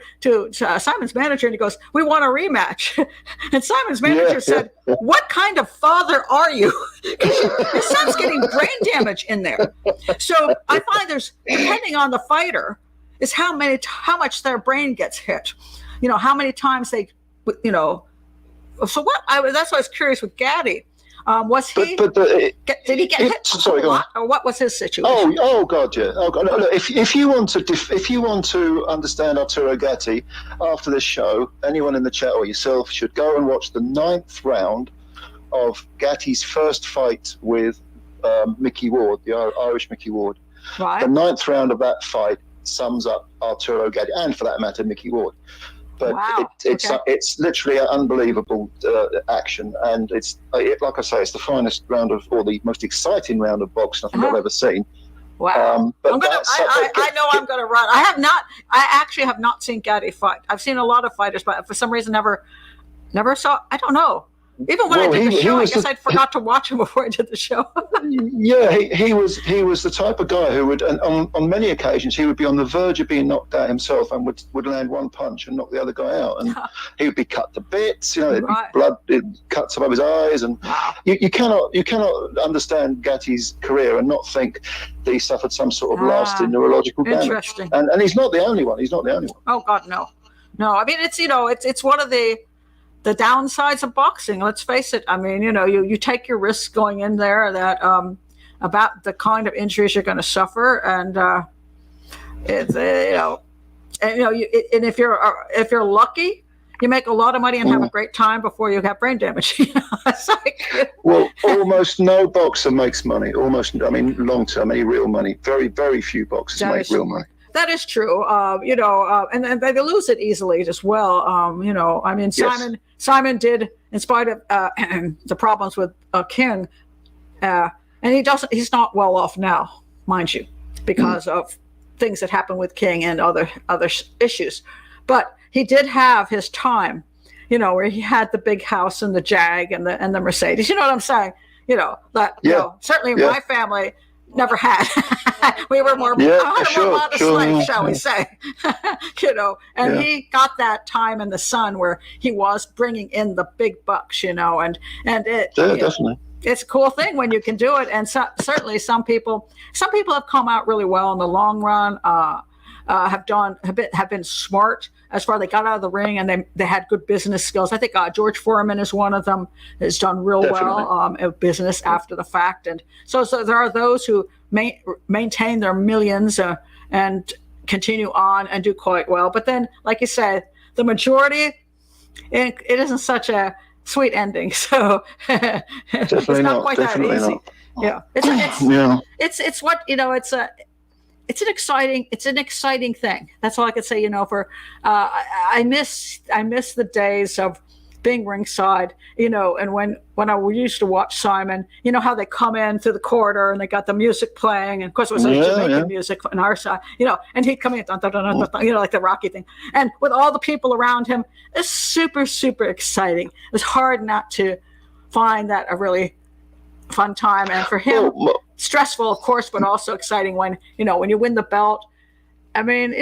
Simon's manager and he goes, "We want a rematch." And Simon's manager said, "What kind of father are you?" His son's getting brain damage in there. So I find there's, depending on the fighter, is how much their brain gets hit. How many times they, So that's why I was curious with Gatti. Was he? Did he get hit a lot, or what was his situation? Oh God, yeah. Oh God. Look, if you want to understand Arturo Gatti after this show, anyone in the chat or yourself should go and watch the 9th round of Gatti's first fight with Mickey Ward, the Irish Mickey Ward. Right. The 9th round of that fight sums up Arturo Gatti, and for that matter, Mickey Ward. But it's literally an unbelievable action, and it's like I say, it's the finest round of, or the most exciting round of boxing I think I've ever seen. Wow! I know I'm going to run. I actually have not seen Gatti fight. I've seen a lot of fighters, but for some reason never saw. I don't know. Even when I did the show, I guess I forgot to watch him before I did the show. Yeah, he was the type of guy who would, and on many occasions, he would be on the verge of being knocked out himself, and would land one punch and knock the other guy out, and he would be cut to bits. There'd be blood, cuts above his eyes, and you cannot understand Gatti's career and not think that he suffered some sort of lasting neurological damage. Interesting. And he's not the only one. Oh God, no. I mean, it's one of the downsides of boxing. Let's face it. I mean, you take your risks going in there that about the kind of injuries you're going to suffer, and if you're lucky, you make a lot of money and have a great time before you have brain damage. It's like, well, almost no boxer makes money. Long term, any real money. Very, very few boxers make real money. That is true. And they lose it easily as well. Simon did, in spite of the problems with King, and he's not well off now, mind you, because of things that happened with King and other issues. But he did have his time, where he had the big house and the Jag and the Mercedes. You know what I'm saying? Certainly in my family, never had. We were more slaves, shall we say? He got that time in the sun where he was bringing in the big bucks, and it. Definitely. It's a cool thing when you can do it, and certainly some people have come out really well in the long run. Have been smart as far as they got out of the ring, and they had good business skills. I think George Foreman is one of them. Has done real well of business after the fact, and so there are those who maintain their millions and continue on and do quite well. But then, like you said, the majority, it isn't such a sweet ending. So it's not quite that easy. Yeah, it's what It's an exciting thing. That's all I could say. I miss the days of being ringside, and when I used to watch Simon, how they come in through the corridor and they got the music playing, and of course it was Jamaican music on our side, and he'd come in, dun, dun, dun, dun, dun, dun, like the Rocky thing, and with all the people around him, it's super, super exciting. It's hard not to find that a really fun time, and for him, stressful, of course, but also exciting when you win the belt. I mean,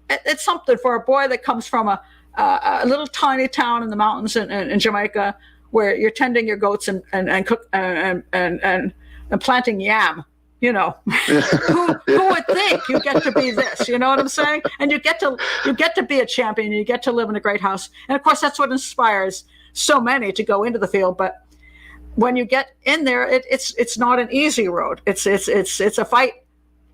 it's something for a boy that comes from a little tiny town in the mountains in Jamaica, where you're tending your goats and cook and planting yam. Who would think you get to be this? You know what I'm saying? And you get to be a champion. You get to live in a great house, and of course that's what inspires so many to go into the field. But when you get in there, it's not an easy road. It's a fight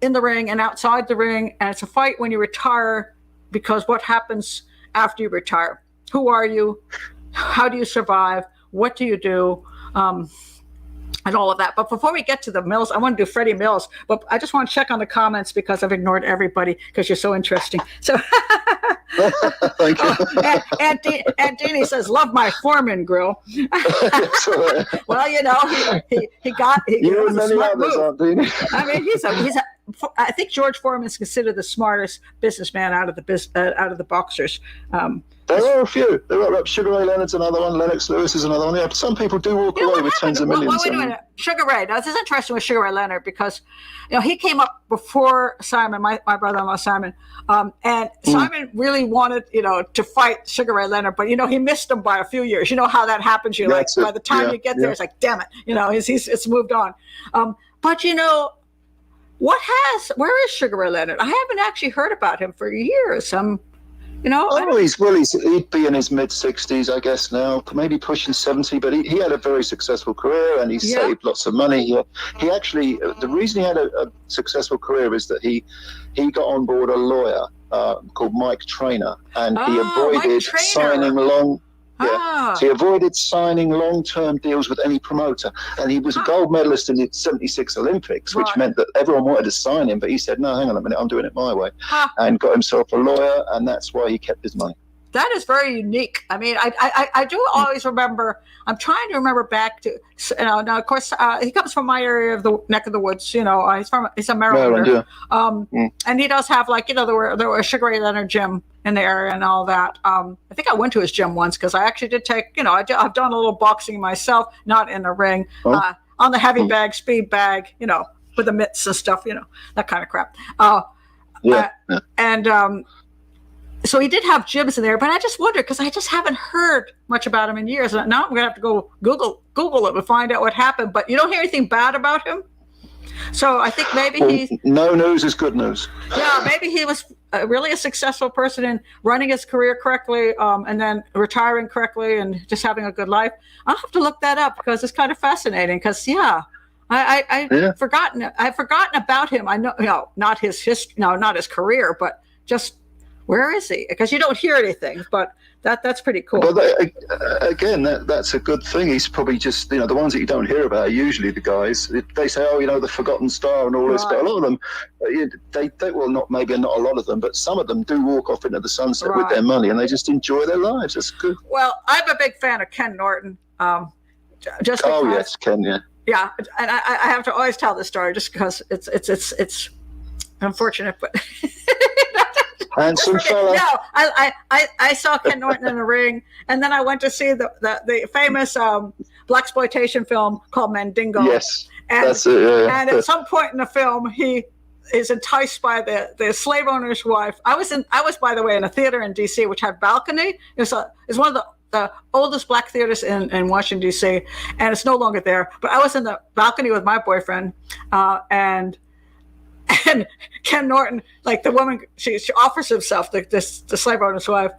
in the ring and outside the ring, and it's a fight when you retire, because what happens after you retire? Who are you? How do you survive? What do you do? And all of that. But before we get to the Mills, I want to do Freddie Mills, but I just want to check on the comments because I've ignored everybody because you're so interesting. So thank you. Aunt Deanie says, love my Foreman grill. Well, he got you and many others, Aunt Deanie. I mean, I think George Foreman is considered the smartest businessman out of the boxers. There are a few. There are Sugar Ray Leonard's another one. Lennox Lewis is another one. Yeah, some people do walk away with tens of millions. Wait a minute. Sugar Ray. Now, this is interesting with Sugar Ray Leonard because, he came up before Simon, my brother-in-law Simon, and Simon really wanted, to fight Sugar Ray Leonard, but he missed him by a few years. You know how that happens. By the time you get there, it's like, damn it, it's moved on. But where is Sugar Ray Leonard? I haven't actually heard about him for years. He'd be in his mid-60s, I guess now, maybe pushing 70. But he had a very successful career, and he saved lots of money. He actually, the reason he had a successful career is that he got on board a lawyer called Mike Trainer, and he avoided signing so he avoided signing long-term deals with any promoter. And he was a gold medalist in the 76 Olympics, which meant that everyone wanted to sign him. But he said, no, hang on a minute, I'm doing it my way. And got himself a lawyer, and that's why he kept his money. That is very unique. I mean, I do always remember, I'm trying to remember back to, now, of course, he comes from my area of the neck of the woods, he's a Marylander. And he does have there were a Sugar Ray Leonard gym in the area and all that. I think I went to his gym once because I actually did take, I've done a little boxing myself, not in the ring, on the heavy bag, speed bag, with the mitts and stuff, that kind of crap. So he did have gyms in there, but I just wondered because I just haven't heard much about him in years. And now I'm going to have to go Google it and find out what happened. But you don't hear anything bad about him. So I think maybe no news is good news. Yeah, maybe he was really a successful person in running his career correctly, and then retiring correctly and just having a good life. I'll have to look that up because it's kind of fascinating. Because I've forgotten about him. I know, not his history, not his career, but just. Where is he? Because you don't hear anything, but that's pretty cool. Well, again, that's a good thing. He's probably just, the ones that you don't hear about are usually the guys. They say, the forgotten star and all this, but a lot of them, maybe not a lot of them, but some of them do walk off into the sunset with their money, and they just enjoy their lives. That's good. Well, I'm a big fan of Ken Norton. Just because, yes, Ken, yeah. Yeah, and I have to always tell this story just because it's unfortunate, but. Handsome fella. No, I saw Ken Norton in the ring, and then I went to see the famous blaxploitation film called Mandingo. Yes, and, that's it. Yeah. And at some point in the film, he is enticed by the slave owner's wife. I was by the way in a theater in D.C. which had balcony. It's one of the oldest black theaters in Washington D.C. and it's no longer there. But I was in the balcony with my boyfriend, and Ken Norton, like the woman, she offers himself, the slave owner's wife,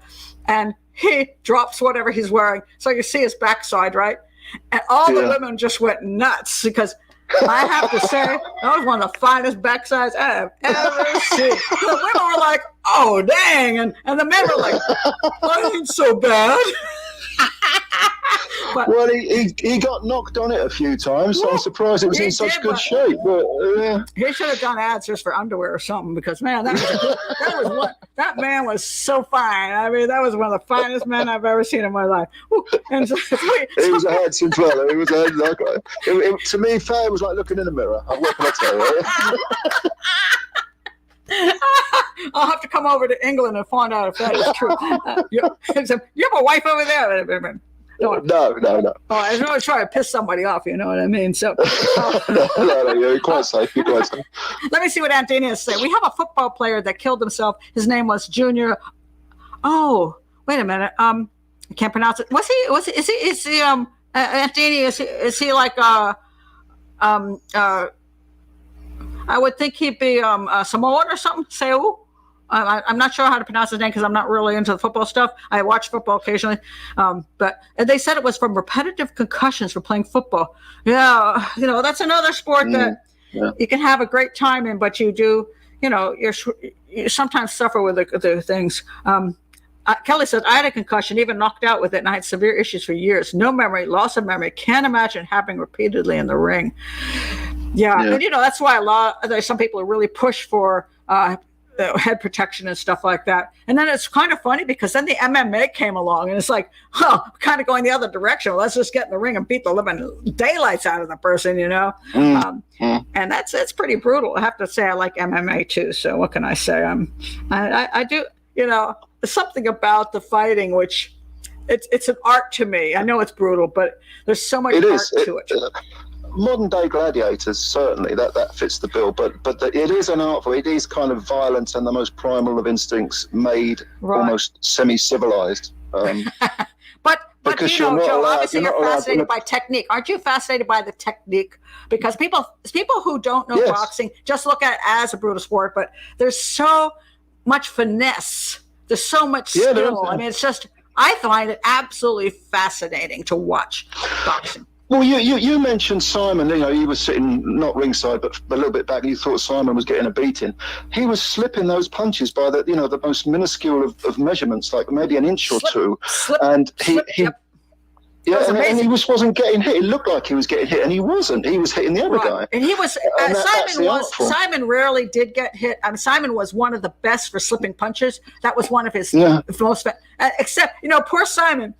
and he drops whatever he's wearing. So you see his backside, right? And all the women just went nuts because I have to say, that was one of the finest backsides I have ever seen. The women were like, oh, dang. And the men were like, that ain't so bad. But well, he got knocked on it a few times, so I'm surprised it was in such good shape. But he should have done ads just for underwear or something, because man, that man was so fine. I mean, that was one of the finest men I've ever seen in my life. And so, he was a handsome fella. He was to me, Faye was like looking in the mirror. What can I tell you? I'll have to come over to England and find out if that is true. You have a wife over there? No. Oh, I was always trying to piss somebody off, you know what I mean? So, no, you're quite safe. You're quite safe. Let me see what Aunt Dana has to say. We have a football player that killed himself. His name was Junior. Oh, wait a minute. I can't pronounce it. Is he Aunt Dana, is he like I would think he'd be Samoan or something. Seu. I'm not sure how to pronounce his name because I'm not really into the football stuff. I watch football occasionally, but they said it was from repetitive concussions from playing football. Yeah, that's another sport that you can have a great time in, but you do, you sometimes suffer with the things. Kelly said, I had a concussion, even knocked out with it, and I had severe issues for years. No memory, loss of memory. Can't imagine happening repeatedly in the ring. Yeah. And that's why there's some people who really push for head protection and stuff like that. And then it's kind of funny because then the MMA came along and it's like, kind of going the other direction. Well, let's just get in the ring and beat the living daylights out of the person, And it's pretty brutal. I have to say I like MMA too. So what can I say? I do, there's something about the fighting which it's an art to me. I know it's brutal, but there's so much art to it. Modern day gladiators, certainly that fits the bill, but it is an art form. It is kind of violence and the most primal of instincts made almost semi-civilized. But Joe, obviously you're fascinated by technique. Aren't you fascinated by the technique? Because people who don't know boxing just look at it as a brutal sport, but there's so much finesse. There's so much skill. I mean, it's just, I find it absolutely fascinating to watch boxing. Well, you mentioned Simon. He was sitting not ringside, but a little bit back. And you thought Simon was getting a beating. He was slipping those punches by the most minuscule of measurements, like maybe an inch or two. And he he wasn't getting hit. It looked like he was getting hit, and he wasn't. He was hitting the other guy. And he was Simon rarely did get hit. Simon was one of the best for slipping punches. That was one of his most. Except poor Simon.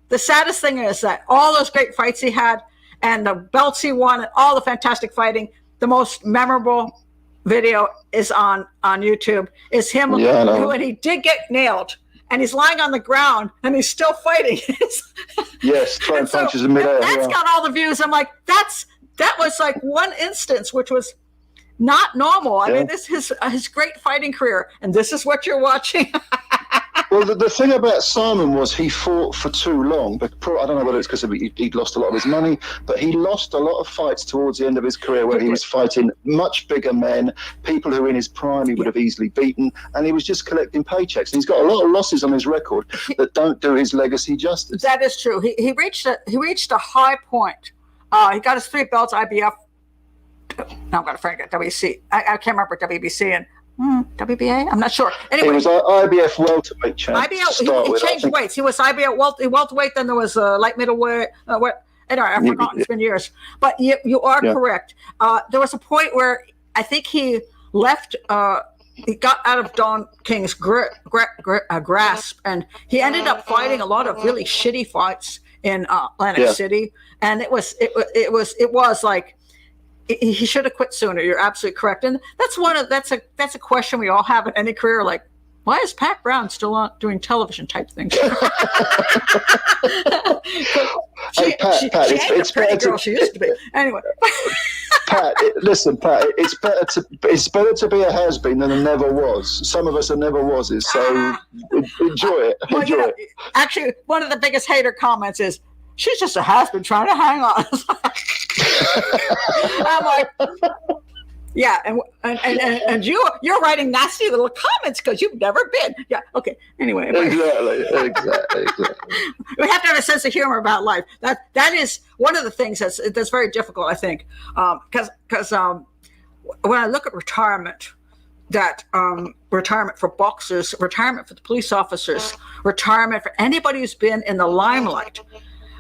The saddest thing is that all those great fights he had and the belts he won and all the fantastic fighting, the most memorable video is on YouTube, is him when he did get nailed and he's lying on the ground and he's still fighting. Yes, throwing punches in midair. That's got all the views. I'm like, that was like one instance which was not normal. I mean, this is his great fighting career, and this is what you're watching. Well, the thing about Simon was he fought for too long. But I don't know whether it's because he'd lost a lot of his money, but he lost a lot of fights towards the end of his career where he was fighting much bigger men, people who in his prime he would have easily beaten, and he was just collecting paychecks. And he's got a lot of losses on his record that don't do his legacy justice. That is true. He reached a high point. He got his 3 belts, IBF. No, I'm going to forget WC. I can't remember WBC and WBA. I'm not sure. Anyway, he was IBF welterweight champ. IBF. He changed weights. He was IBF welterweight. Then there was light middleweight. Anyway, I've forgotten. It's been years. But you are correct. There was a point where I think he left. He got out of Don King's grasp, and he ended up fighting a lot of really shitty fights in Atlantic City. And it was like. He should have quit sooner. You're absolutely correct, and that's a question we all have in any career. Like, why is Pat Brown still on doing television type things? She ain't a pretty girl she used to be. Anyway, Pat, listen, Pat. It's better to be a has-been than a never was. Some of us are never was's, so enjoy it. Enjoy it. Actually, one of the biggest hater comments is, she's just a has-been trying to hang on. I'm like, yeah, and you're writing nasty little comments because you've never been. Yeah, okay. Anyway, exactly. We have to have a sense of humor about life. That is one of the things that's very difficult, I think, because when I look at retirement, that retirement for boxers, retirement for the police officers, retirement for anybody who's been in the limelight.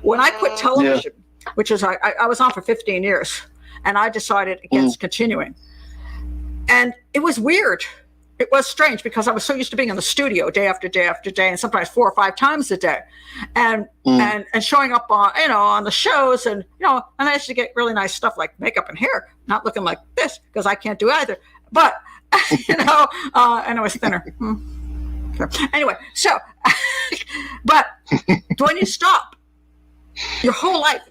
When I quit television, which is I was on for 15 years, and I decided against continuing. And it was weird. It was strange because I was so used to being in the studio day after day after day, and sometimes 4 or 5 times a day, and showing up on on the shows, and and I used to get really nice stuff like makeup and hair, not looking like this because I can't do either. But and I was thinner. Anyway, so but when you stop, your whole life,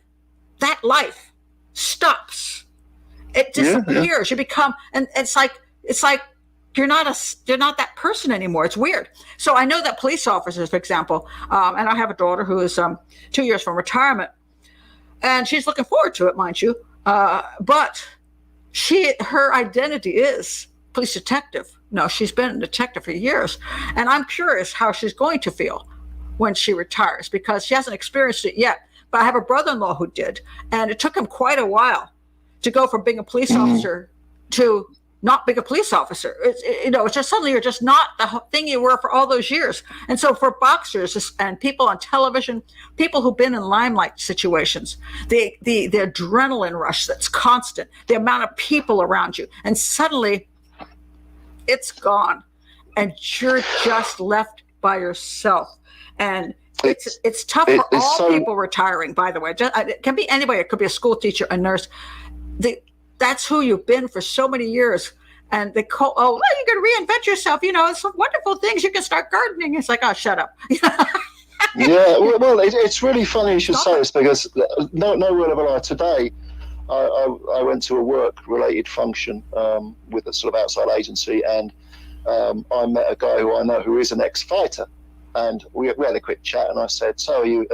that life stops. It disappears. You become, and it's like you're not that person anymore. It's weird. So I know that police officers, for example, and I have a daughter who is 2 years from retirement, and she's looking forward to it, mind you. But her identity is police detective. No, she's been a detective for years, and I'm curious how she's going to feel when she retires because she hasn't experienced it yet. But I have a brother-in-law who did, and it took him quite a while to go from being a police officer to not being a police officer. It's just suddenly you're just not the thing you were for all those years. And so for boxers and people on television, people who've been in limelight situations, the adrenaline rush that's constant, the amount of people around you, and suddenly it's gone, and you're just left by yourself. And it's tough for all people retiring, by the way. It can be anybody. It could be a school teacher, a nurse. That's who you've been for so many years. And they call, you're going to reinvent yourself. Some wonderful things. You can start gardening. It's like, oh, shut up. Yeah, well, it's really funny you should say this because no word of a lie. Today, I went to a work-related function with a sort of outside agency, and I met a guy who I know who is an ex-fighter. And we had a quick chat, and I said, "So are you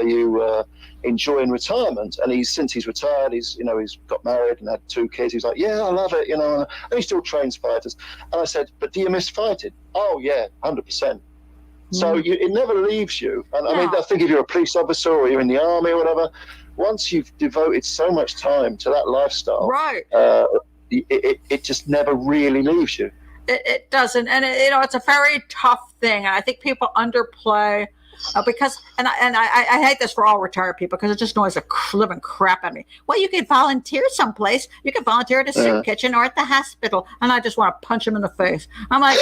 enjoying retirement?" And since he's retired, he's got married and had 2 kids. He's like, "Yeah, I love it," and he still trains fighters. And I said, "But do you miss fighting?" "Oh yeah, 100%." So it never leaves you. And I mean, I think if you're a police officer or you're in the army or whatever, once you've devoted so much time to that lifestyle, right? It just never really leaves you. It doesn't, and it's a very tough thing, and I think people underplay because, and I hate this for all retired people because it just annoys the living crap out of me. Well, you can volunteer someplace. You can volunteer at a soup kitchen or at the hospital, and I just want to punch them in the face. I'm like,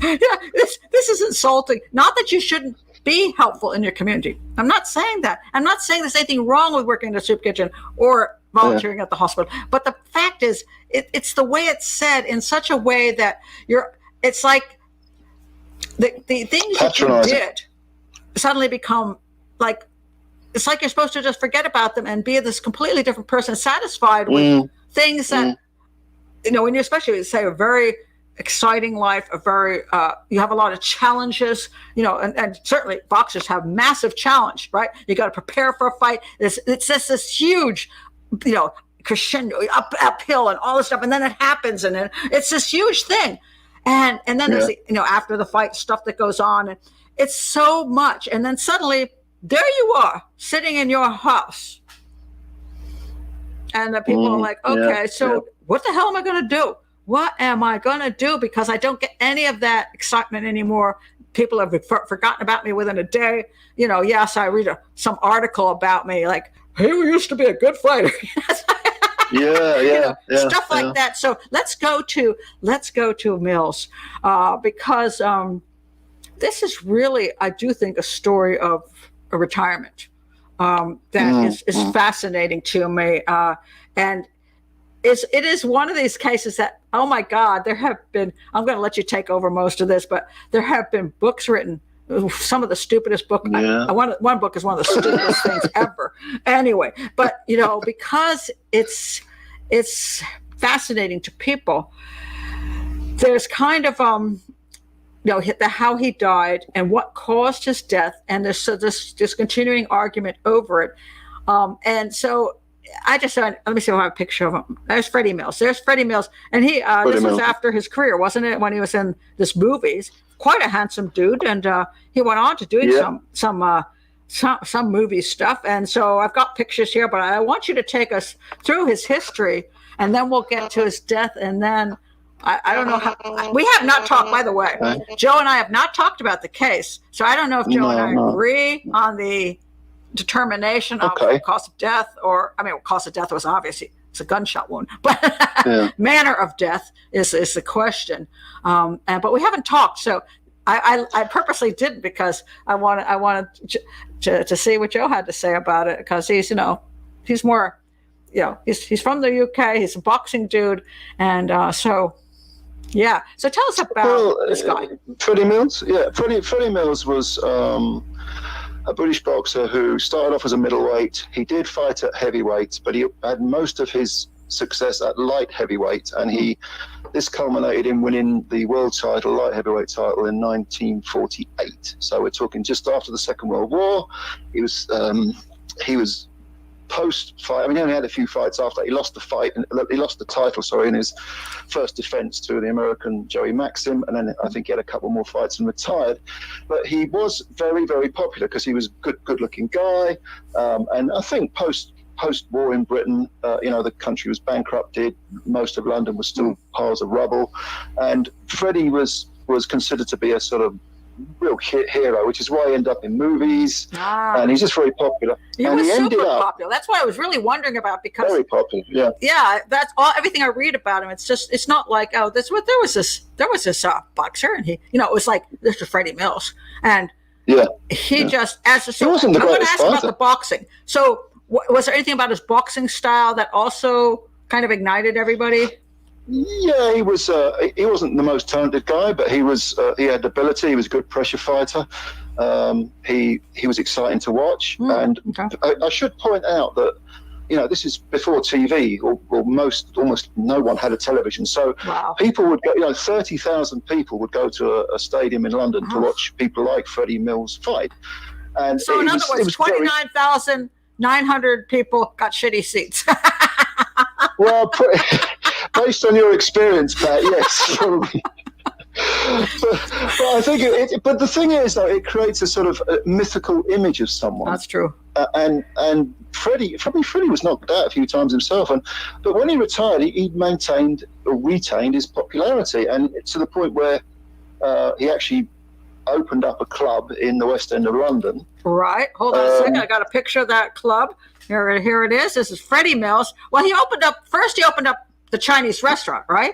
this is insulting. Not that you shouldn't be helpful in your community. I'm not saying that. I'm not saying there's anything wrong with working in a soup kitchen or volunteering at the hospital. But the fact is, it's the way it's said in such a way that it's like the things that you did suddenly become like, it's like you're supposed to just forget about them and be this completely different person, satisfied with things that, when you especially say a very exciting life, you have a lot of challenges, and certainly boxers have massive challenge, right? You got to prepare for a fight. It's just this huge, crescendo uphill and all this stuff, and then it happens, and then it's this huge thing, and then there's the, after the fight stuff that goes on, and it's so much, and then suddenly there you are sitting in your house, and the people are like, okay, so what the hell am I going to do? What am I going to do? Because I don't get any of that excitement anymore. People have forgotten about me within a day. Yes, I read some article about me, like, hey, we used to be a good fighter. Stuff like that. So let's go to Mills, because this is really, I do think, a story of a retirement that is fascinating to me, and it is one of these cases that, oh my God, there have been, I'm going to let you take over most of this, but there have been books written, some of the stupidest books. One book is one of the stupidest things ever. Anyway, but because it's fascinating to people, there's kind of how he died and what caused his death, and there's this continuing argument over it, and so I just said, let me see if I have a picture of him. There's Freddie Mills. And he this was after his career, wasn't it? When he was in this movies, quite a handsome dude, and he went on to doing some movie stuff. And so I've got pictures here, but I want you to take us through his history, and then we'll get to his death, and then I don't know how. We have not talked, by the way. Joe and I have not talked about the case, so I don't know if Joe and I agree on the determination of cause of death, or cause of death was obviously it's a gunshot wound, but manner of death is the question. But we haven't talked, so I purposely didn't, because I wanted to see what Joe had to say about it, because he's more, he's from the UK, he's a boxing dude, and so. Yeah. So tell us about this guy. Freddie Mills. Yeah. Freddie Mills was a British boxer who started off as a middleweight. He did fight at heavyweight, but he had most of his success at light heavyweight. And this culminated in winning the world title, light heavyweight title, in 1948. So we're talking just after the Second World War. He was post-fight, he only had a few fights after. He lost the title, in his first defense to the American Joey Maxim, and then I think he had a couple more fights and retired. But he was very, very popular because he was a good-looking guy, and I think post-war in Britain, the country was bankrupted. Most of London was still piles of rubble, and Freddie was considered to be a sort of real hero, which is why he ended up in movies, and he's just very popular. He was super popular. That's what I was really wondering about, because very popular. Yeah, that's all. Everything I read about him, it's not like, there was this boxer, and he, it was like, this was Freddie Mills, and he just he wasn't the greatest. I want to ask about the boxing. So was there anything about his boxing style that also kind of ignited everybody? Yeah, he wasn't the most talented guy, but he had ability. He was a good pressure fighter. He was exciting to watch, and I should point out that this is before TV, or almost no one had a television. So people would go, 30,000 people would go to a stadium in London to watch people like Freddie Mills fight. And so in other words, 29,900 people got shitty seats. Well, based on your experience, Pat, yes, probably. But I think but the thing is, though, it creates a sort of mythical image of someone. That's true. And Freddie was knocked out a few times himself, but when he retired, he maintained or retained his popularity, and to the point where he actually opened up a club in the West End of London. Right. Hold on a second. I got a picture of that club. Here it is. This is Freddie Mills. Well, he opened up the Chinese restaurant, right?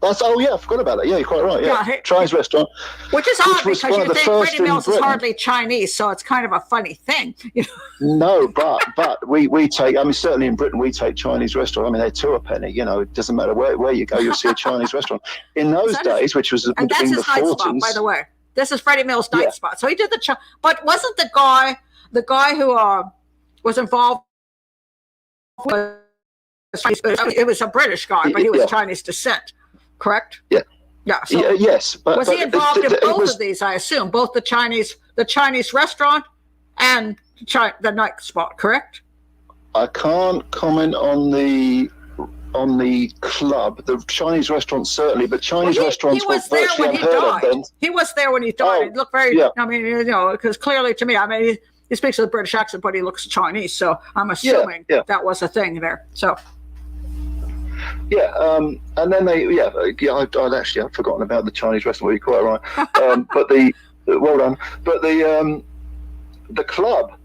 I forgot about that. Yeah, you're quite right. Yeah, Chinese restaurant. Which is odd, because you think Freddie Mills is hardly Chinese, so it's kind of a funny thing. No, but we take, certainly in Britain, we take Chinese restaurant. They're two a penny. It doesn't matter where you go, you'll see a Chinese restaurant. In those days, which was and that's his night spot, by the way. This is Freddie Mills' night spot. So he did but wasn't the guy who was involved with it was a British guy, but he was Chinese descent, correct? Yeah. Yeah. So yes. But was he involved in both of these? I assume both the Chinese restaurant and the night spot, correct? I can't comment on the club. The Chinese restaurant certainly, but Chinese restaurants were virtually unheard of then. He was there when he died. He looked very. Yeah. Because clearly to me, he speaks with a British accent, but he looks Chinese. So I'm assuming that was a thing there. So. Yeah, and then I'd forgotten about the Chinese restaurant. You're quite right. Well done. But the club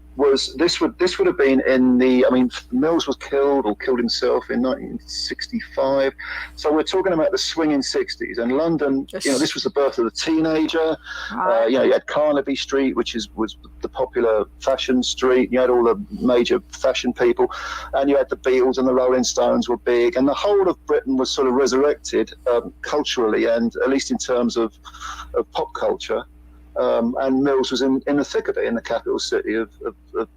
this would have been in the. Mills was killed himself in 1965. So we're talking about the swinging 60s, and London. This was the birth of the teenager. You had Carnaby Street, which was the popular fashion street. You had all the major fashion people, and you had the Beatles and the Rolling Stones were big, and the whole of Britain was sort of resurrected culturally, and at least in terms of pop culture. And Mills was in the thick of it, in the capital city of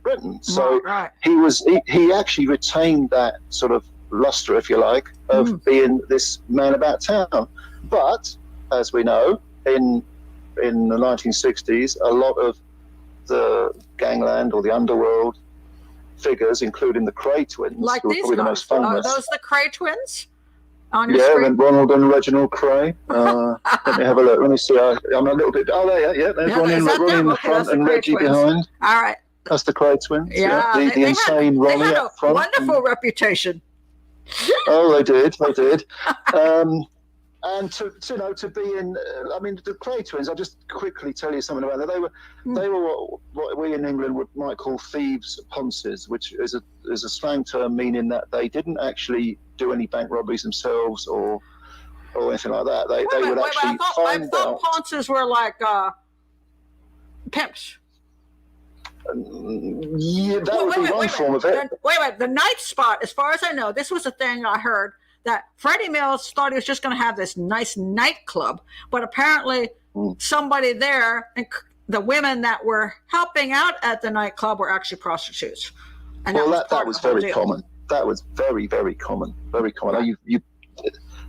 Britain. So he actually retained that sort of luster, if you like, of being this man about town. But as we know, in the 1960s, a lot of the gangland or the underworld figures, including the Kray twins, like who were these probably guys. the most famous. Are those the Kray twins? On your screen? And Ronald and Reginald Kray. Let me have a look. Let me see. I'm a little bit. Oh, there. Yeah, there's Ronnie in the front and Reggie behind. All right. That's the Kray twins. Yeah, the insane Ronnie up front. Wonderful reputation. Oh, they did. And to be in, I mean, the Clay twins. I'll just quickly tell you something about them. They were what we in England might call thieves ponces, which is a slang term meaning that they didn't actually do any bank robberies themselves or anything like that. They would actually find out. I thought ponces were like pimps. Yeah, that would be one form of it. Wait a minute. The night spot, as far as I know, this was a thing I heard, that Freddie Mills thought he was just going to have this nice nightclub, but apparently somebody there, and the women that were helping out at the nightclub were actually prostitutes. And that was very common. That was very, very common. Very common. Right.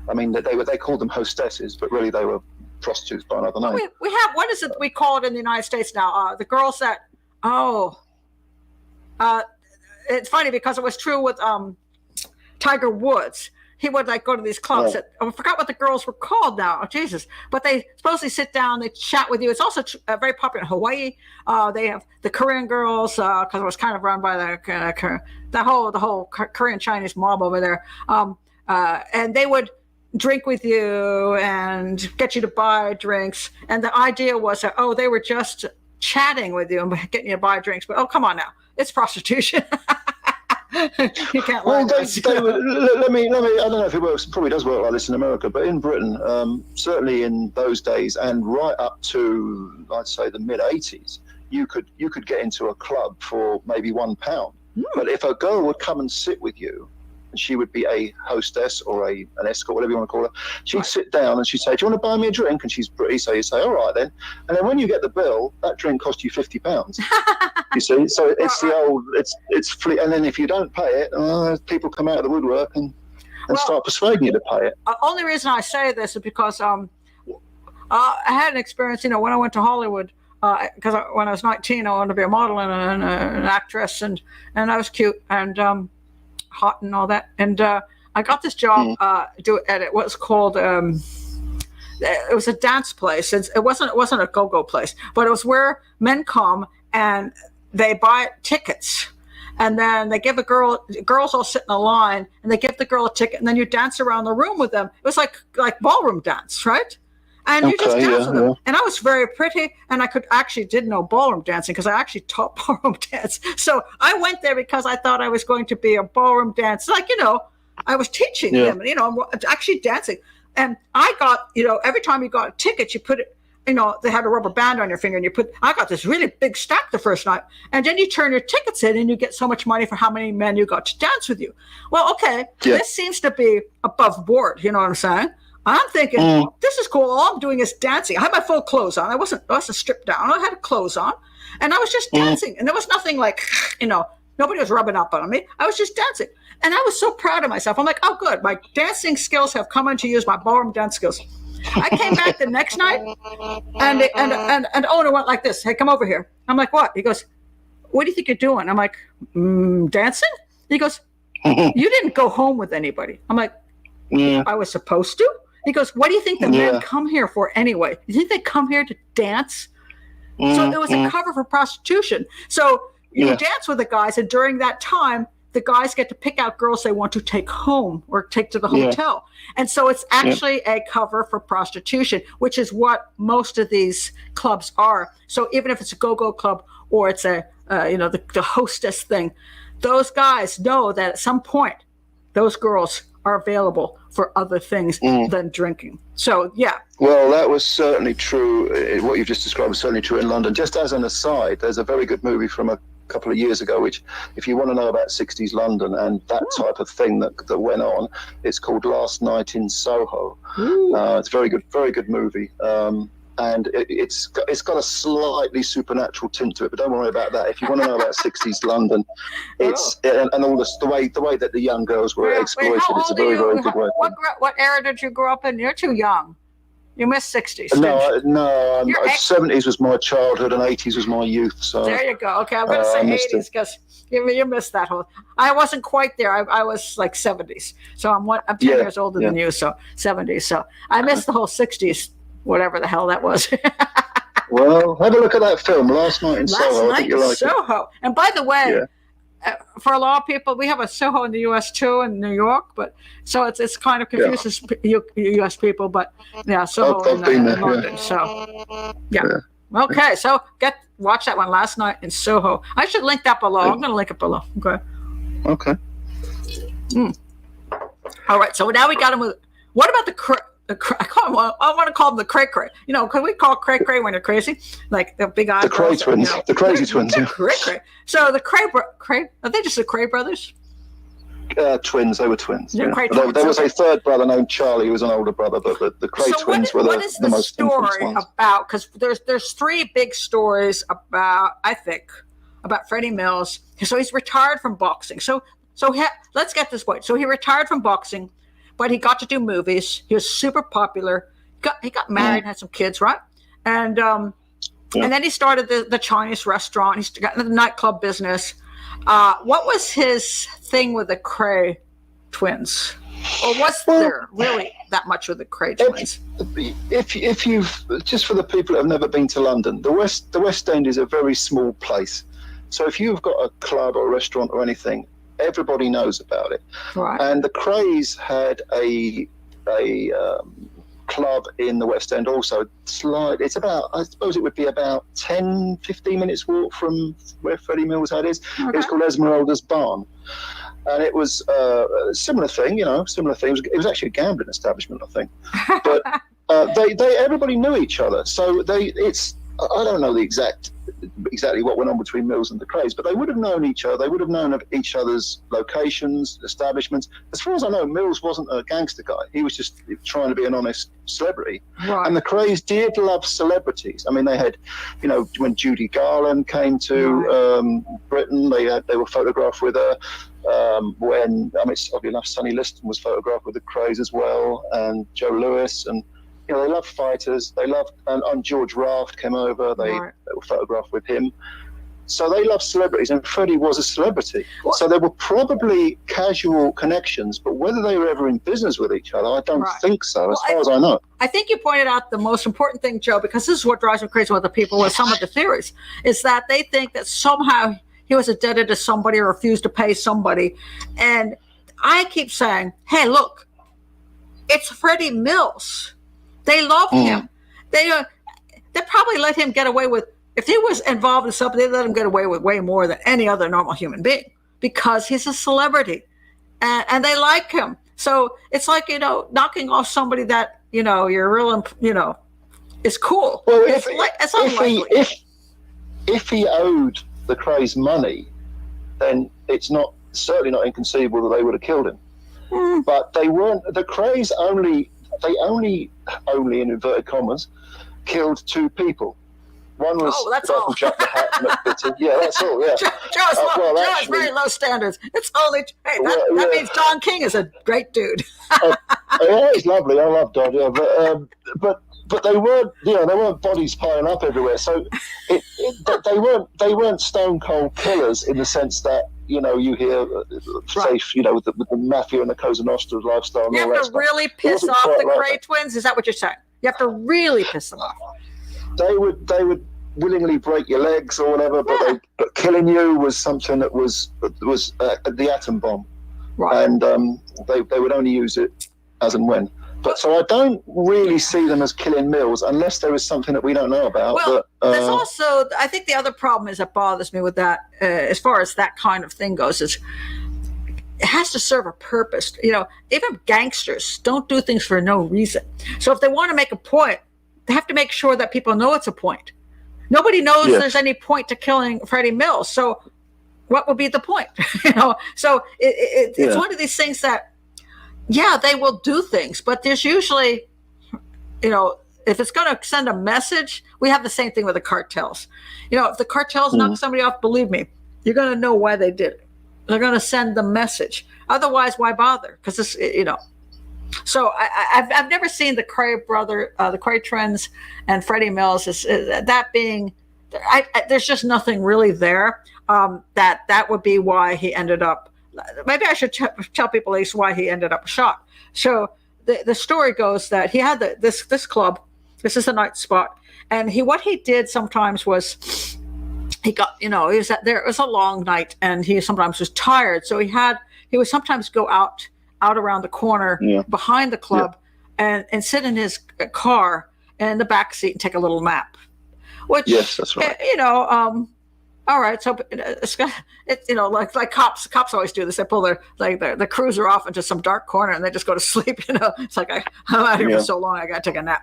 I mean, they called them hostesses, but really they were prostitutes by another name. We have, what is it we call it in the United States now? The girls that, it's funny because it was true with Tiger Woods. He would like go to these clubs. I forgot what the girls were called now. Oh, Jesus. But they supposedly sit down, they chat with you. It's also very popular in Hawaii. They have the Korean girls, because it was kind of run by the whole Korean Chinese mob over there. And they would drink with you and get you to buy drinks. And the idea was that, they were just chatting with you and getting you to buy drinks. But, come on now. It's prostitution. You can't lie. Let me. I don't know if it works. Probably does work like this in America, but in Britain, certainly in those days, and right up to I'd say the mid '80s, you could get into a club for maybe £1. But if a girl would come and sit with you, and she would be a hostess or an escort, whatever you want to call her, she'd sit down and she'd say, "Do you want to buy me a drink?" And she's pretty, so you say, "All right then." And then when you get the bill, that drink cost you £50. You see, so it's the old, it's free. And then if you don't pay it, people come out of the woodwork and start persuading you to pay it. The only reason I say this is because I had an experience, when I went to Hollywood, because when I was 19, I wanted to be a model and an actress, and I was cute and hot and all that. And I got this job at what was called, it was a dance place. It wasn't a go-go place, but it was where men come and they buy tickets, and then they give girls all sit in a line, and they give the girl a ticket, and then you dance around the room with them. It was like ballroom dance, right? And you just dance with them. Yeah. And I was very pretty, and I did know ballroom dancing because I actually taught ballroom dance. So I went there because I thought I was going to be a ballroom dancer. I was teaching them, actually dancing. And I got, every time you got a ticket, you put it, they had a rubber band on your finger, and I got this really big stack the first night. And then you turn your tickets in and you get so much money for how many men you got to dance with you. Well, okay, this seems to be above board. You know what I'm saying? I'm thinking, this is cool. All I'm doing is dancing. I had my full clothes on. I wasn't stripped down. I had clothes on, and I was just dancing. And there was nothing like, nobody was rubbing up on me. I was just dancing. And I was so proud of myself. I'm like, oh, good. My dancing skills have come into use, my ballroom dance skills. I came back the next night, and the owner went like this. "Hey, come over here." I'm like, "What?" He goes, "What do you think you're doing?" I'm like, "Dancing?" He goes, "You didn't go home with anybody." I'm like, "I was supposed to?" He goes, "What do you think the men come here for anyway? You think they come here to dance?" So it was a cover for prostitution. So you dance with the guys, and during that time, the guys get to pick out girls they want to take home or take to the hotel. And so it's actually a cover for prostitution, which is what most of these clubs are. So even if it's a go-go club or it's the hostess thing, those guys know that at some point those girls are available for other things than drinking. So, yeah. Well, that was certainly true. What you've just described was certainly true in London. Just as an aside, there's a very good movie from a couple of years ago, which, if you want to know about 60s London and that type of thing that went on, it's called Last Night in Soho. It's a very good movie. And it's got a slightly supernatural tint to it, but don't worry about that. If you want to know about 60s London, it's and all the way that the young girls were exploited. It's a very, very good way. What era did you grow up in? You're too young. You missed 60s. No. 70s was my childhood and 80s was my youth. So there you go. Okay, I'm going to say 80s because you missed that whole. I wasn't quite there. I was like 70s. So I'm 10 years older than you. So 70s. So I missed the whole 60s. Whatever the hell that was. Well, have a look at that film, Last Night in Soho. I think you'll like it. And by the way, for a lot of people, we have a Soho in the U.S. too, in New York, but so it's kind of confuses U.S. people, but yeah, Soho I've been there, in London. So yeah. Okay, so watch that one last night in Soho. I should link that below. I'm going to link it below. Okay. All right, so now we got him with. What about I want to call them the cray cray. Can we call cray cray when they're crazy, like the big eyes? The cray twins, the crazy twins. Yeah. Cray cray. So the cray are they just the Cray brothers? Twins. They were twins. Yeah. There was a third brother named Charlie, who was an older brother, but the Cray twins were the most infamous ones. What is the story about? Because there's three big stories about Freddie Mills. So he's retired from boxing. So let's get this point. So he retired from boxing, but he got to do movies. He was super popular. He got married and had some kids, right? And then he started the Chinese restaurant. He's got into the nightclub business. What was his thing with the Cray twins? Or was there really that much with the Cray twins? If you've, just for the people that have never been to London, the West End is a very small place. So if you've got a club or a restaurant or anything, everybody knows about it. Right. And the Crays had a club in the West End also. It's about, I suppose it would be about 10, 15 minutes walk from where Freddie Mills had his. Okay. It was called Esmeralda's Barn. And it was a similar thing, similar thing. It was actually a gambling establishment, I think. But everybody knew each other. So I don't know exactly what went on between Mills and the Crays, but they would have known each other. They would have known of each other's locations, establishments. As far as I know, Mills wasn't a gangster guy. He was just trying to be an honest celebrity. Right. And the Crays did love celebrities. I mean, they had, when Judy Garland came to Britain, they were photographed with her. Oddly enough, Sonnie Liston was photographed with the Crays as well, and Joe Louis, and they loved fighters. They loved, and George Raft came over. They were photographed with him. So they loved celebrities, and Freddie was a celebrity. Well, so there were probably casual connections, but whether they were ever in business with each other, I don't think so, as far as I know. I think you pointed out the most important thing, Joe, because this is what drives me crazy with the people with some of the theories, is that they think that somehow he was indebted to somebody or refused to pay somebody. And I keep saying, hey, look, it's Freddie Mills. They love him. They probably let him get away with, if he was involved in something, they let him get away with way more than any other normal human being because he's a celebrity and they like him. So it's like, knocking off somebody that, you're real, is cool. Well, if he owed the Crays money, then it's certainly not inconceivable that they would have killed him. But they weren't, the Crays only in inverted commas, killed two people. One was all. Jack the Hat McBitty. Yeah, that's all. Yeah. Joe has very low standards. It's only that means Don King is a great dude. He's lovely. I love Don. Yeah, but they weren't. There weren't bodies piling up everywhere. So they weren't stone cold killers in the sense that you hear safe, with the mafia and the Cosa Nostra lifestyle. And you have to really piss off the Cray twins. Is that what you're saying? You have to really piss them off. They would willingly break your legs or whatever, but killing you was something that was the atom bomb, right? And they would only use it as and when. But so I don't really see them as killing Mills unless there is something that we don't know about. Well, there's also, I think the other problem is that bothers me with that, as far as that kind of thing goes, is it has to serve a purpose. Even gangsters don't do things for no reason. So if they want to make a point, they have to make sure that people know it's a point. Nobody knows there's any point to killing Freddie Mills. So what would be the point? So it's one of these things that, they will do things, but there's usually, if it's going to send a message, we have the same thing with the cartels. If the cartels knock somebody off, believe me, you're going to know why they did it. They're going to send the message. Otherwise, why bother? Because this, So I've never seen the Cray the Cray twins and Freddie Mills. That being, there's just nothing really there. That would be why he ended up. Maybe I should tell people at least why he ended up shot. So the story goes that he had this club. This is a night spot, and what he did sometimes was, he got, he was there. It was a long night, and he sometimes was tired. So he would sometimes go out around the corner behind the club and sit in his car in the back seat and take a little nap. Which, yes, that's right. All right, so it's like cops always do this. They pull their cruiser off into some dark corner and they just go to sleep. It's like I'm out here for so long, I got to take a nap.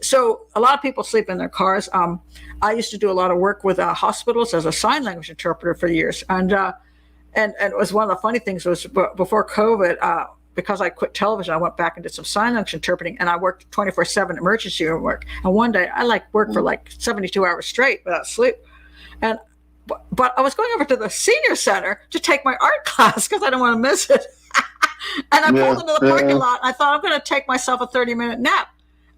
So a lot of people sleep in their cars. I used to do a lot of work with hospitals as a sign language interpreter for years, and it was one of the funny things was before COVID. Because I quit television, I went back and did some sign language interpreting, and I worked 24/7 emergency room work. And one day I worked for 72 hours straight without sleep. But I was going over to the senior center to take my art class because I didn't want to miss it. And I pulled into the parking lot. And I thought, I'm going to take myself a 30-minute nap.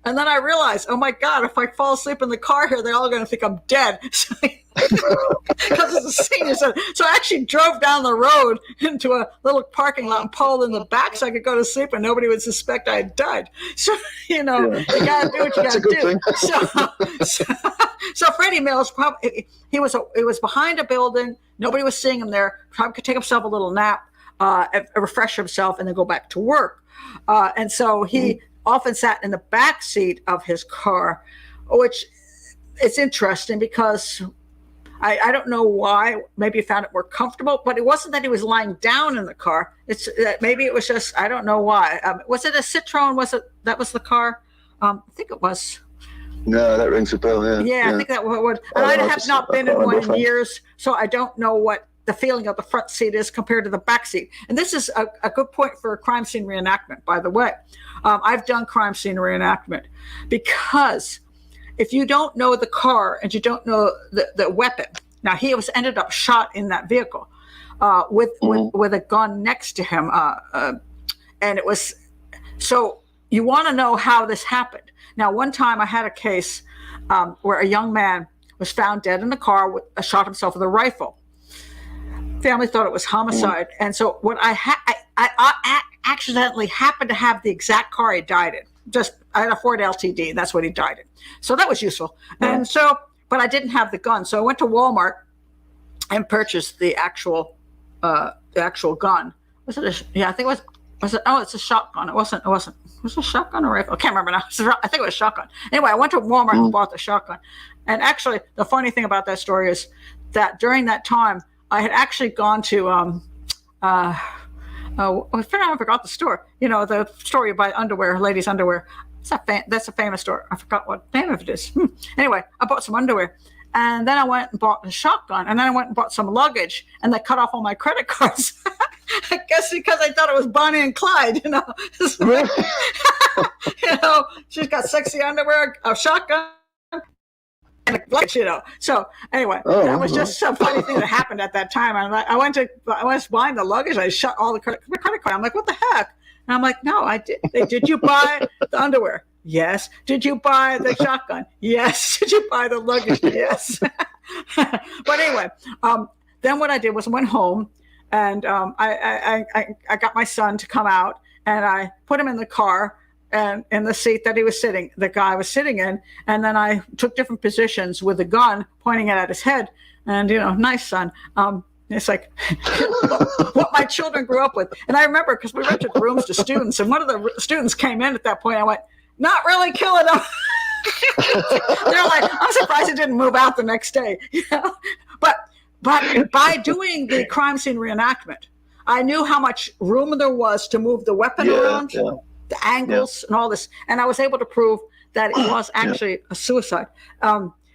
And then I realized, oh my God, if I fall asleep in the car here, they're all going to think I'm dead. Because it's a senior center. So I actually drove down the road into a little parking lot and pulled in the back so I could go to sleep and nobody would suspect I had died. So, you got to do what you got to do. So Freddie Mills, probably he was behind a building. Nobody was seeing him there. Probably could take himself a little nap, refresh himself, and then go back to work. And so he often sat in the back seat of his car, which is interesting because I don't know why. Maybe he found it more comfortable, but it wasn't that he was lying down in the car. It's maybe it was just, I don't know why. Was it a Citroen? That was the car? I think it was. No, that rings a bell. Yeah. I think that would. And I have not been in one in years, so I don't know what the feeling of the front seat is compared to the back seat. And this is a good point for a crime scene reenactment, by the way. I've done crime scene reenactment because if you don't know the car and you don't know the weapon, now he ended up shot in that vehicle with a gun next to him. And it was, so you want to know how this happened. Now, one time I had a case where a young man was found dead in the car, shot himself with a rifle. Family thought it was homicide. And so what I accidentally happened to have the exact car he died in. I had a Ford LTD. That's what he died in. So that was useful. And so, but I didn't have the gun. So I went to Walmart and purchased the actual gun. Was it I think it was it? Oh, it's a shotgun. It wasn't. Was it a shotgun or a rifle? I can't remember now. I think it was a shotgun. Anyway, I went to Walmart and bought the shotgun. And actually, the funny thing about that story is that during that time, I had actually gone to, I forgot the store. The store you buy underwear, ladies' underwear. That's a famous store. I forgot what name of it is. Anyway, I bought some underwear. And then I went and bought a shotgun. And then I went and bought some luggage. And they cut off all my credit cards. I guess because I thought it was Bonnie and Clyde, Really? She's got sexy underwear, a shotgun. And so anyway, that was just some funny thing that happened at that time. I was buying the luggage. I shut all the credit card. I'm like, what the heck? And I'm like, no, I did. Did you buy the underwear? Yes. Did you buy the shotgun? Yes. Did you buy the luggage? Yes. But anyway, then what I did was I went home and I got my son to come out and I put him in the car. And in the seat that the guy was sitting in, and then I took different positions with the gun, pointing it at his head, and nice son. It's like what my children grew up with. And I remember because we rented rooms to students, and one of the students came in at that point. I went, not really killing them. They're like, I'm surprised it didn't move out the next day. But by doing the crime scene reenactment, I knew how much room there was to move the weapon around. Yeah. The angles and all this, and I was able to prove that it was actually a suicide.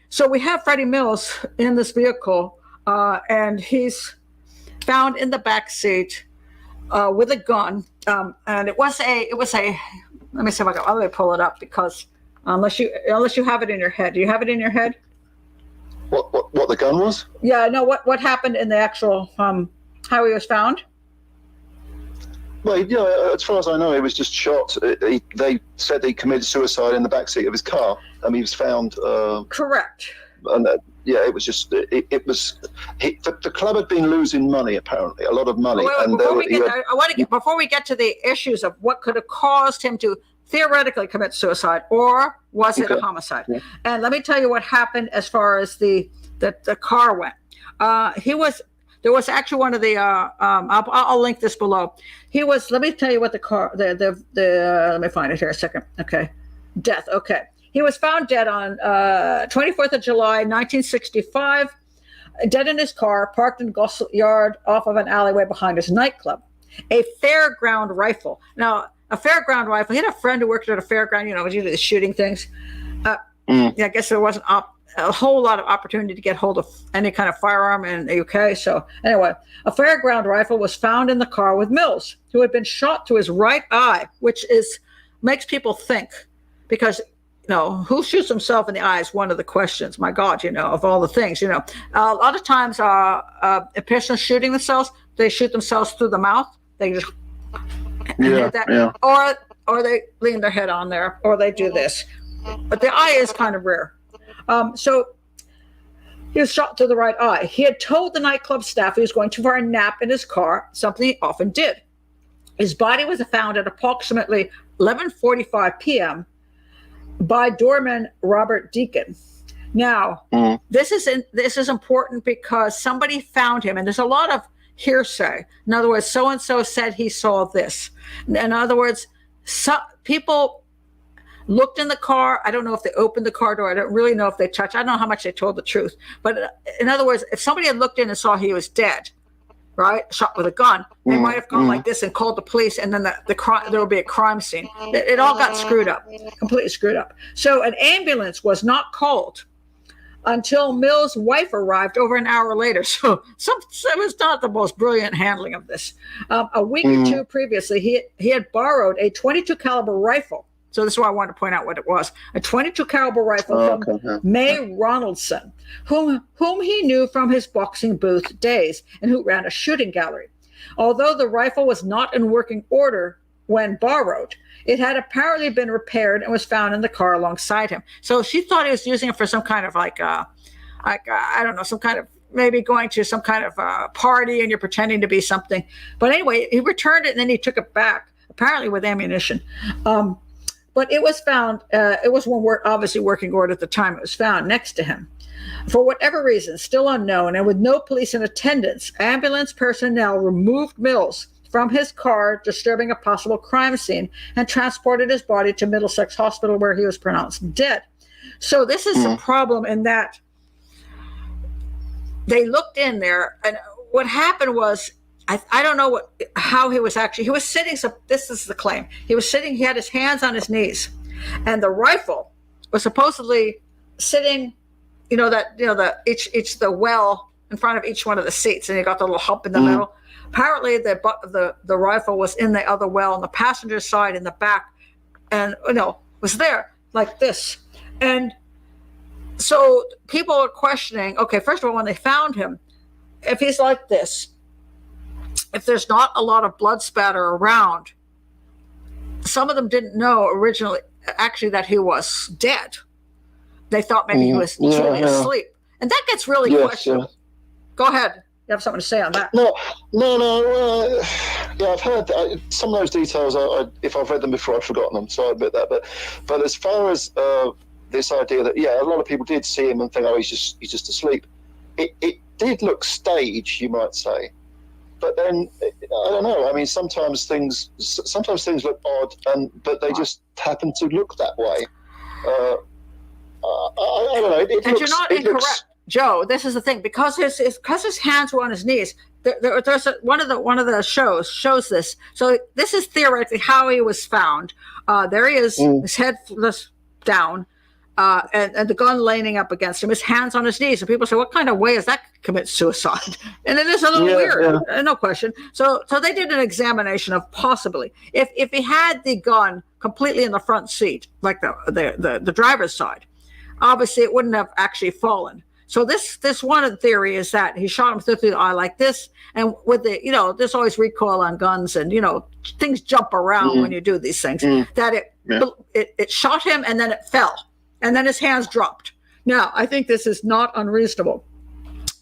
So we have Freddie Mills in this vehicle, and he's found in the back seat with a gun, and it was a. Let me see if I can. Let me pull it up because unless you have it in your head, do you have it in your head? What the gun was? Yeah, no. What happened in the actual how he was found? Well, as far as I know, he was just shot. They said he committed suicide in the backseat of his car. He was found. Correct. And it was just. It was. The club had been losing money, apparently, a lot of money. Before we get to the issues of what could have caused him to theoretically commit suicide, or was it a homicide? Yeah. And let me tell you what happened as far as the car went. There was actually one of the I'll link this below. Let me tell you what the car let me find it here a second. Okay. Death. Okay. He was found dead on 24th of July 1965, dead in his car, parked in Gossett Yard off of an alleyway behind his nightclub. A fairground rifle. Now, a fairground rifle. He had a friend who worked at a fairground, was usually the shooting things. Yeah, I guess there wasn't a whole lot of opportunity to get hold of any kind of firearm in the UK. So anyway, a fairground rifle was found in the car with Mills, who had been shot to his right eye, which makes people think, because who shoots himself in the eye is one of the questions. My God, of all the things, a lot of times a person shooting themselves, they shoot themselves through the mouth. They just hit that, or they lean their head on there, or they do this. But the eye is kind of rare. So he was shot through the right eye. He had told the nightclub staff he was going to for a nap in his car, something he often did. His body was found at approximately 11:45 p.m. by doorman Robert Deacon. Now, this is important because somebody found him, and there's a lot of hearsay. In other words, so-and-so said he saw this. In other words, people looked in the car. I don't know if they opened the car door. I don't really know if they touched. I don't know how much they told the truth. But in other words, if somebody had looked in and saw he was dead, right, shot with a gun, they might have gone like this and called the police, and then there would be a crime scene. It all got screwed up, completely screwed up. So an ambulance was not called until Mills' wife arrived over an hour later. So it was not the most brilliant handling of this. A week or two previously, he had borrowed a .22 caliber rifle. So this is why I wanted to point out what it was. A .22 caliber rifle from May Ronaldson, whom he knew from his boxing booth days and who ran a shooting gallery. Although the rifle was not in working order when borrowed, it had apparently been repaired and was found in the car alongside him. So she thought he was using it for some kind of I don't know, some kind of, maybe going to some kind of party and you're pretending to be something. But anyway, he returned it and then he took it back, apparently with ammunition. But it was found, it was obviously working order at the time it was found next to him. For whatever reason, still unknown, and with no police in attendance, ambulance personnel removed Mills from his car, disturbing a possible crime scene, and transported his body to Middlesex Hospital, where he was pronounced dead. So this is the problem in that they looked in there, and what happened was, I don't know how he was sitting. So this is the claim. He was sitting, he had his hands on his knees, and the rifle was supposedly sitting, the well in front of each one of the seats, and you got the little hump in the middle. Apparently the rifle was in the other well on the passenger side in the back, and was there like this. And so people are questioning, okay, first of all, when they found him, if he's like this, if there's not a lot of blood spatter around, some of them didn't know originally, actually, that he was dead. They thought maybe he was truly asleep. And that gets really questionable. Go ahead. You have something to say on that? No. I've heard some of those details. If I've read them before, I've forgotten them. So I admit that. But as far as this idea that a lot of people did see him and think, he's just asleep. It did look staged, you might say. But then I don't know. I mean, sometimes things look odd, but they just happen to look that way. I don't know. You're not incorrect, Joe. This is the thing, because his hands were on his knees. There's one of the shows this. So this is theoretically how he was found. There he is, his head down, and the gun leaning up against him, his hands on his knees. And people say, what kind of way is that to commit suicide? And it is a little weird, no question. So they did an examination of possibly, if he had the gun completely in the front seat, like the driver's side, obviously it wouldn't have actually fallen. So this one theory is that he shot him through the eye like this, and with there's always recoil on guns, and things jump around when you do these things. That it shot him and then it fell. And then his hands dropped. Now, I think this is not unreasonable.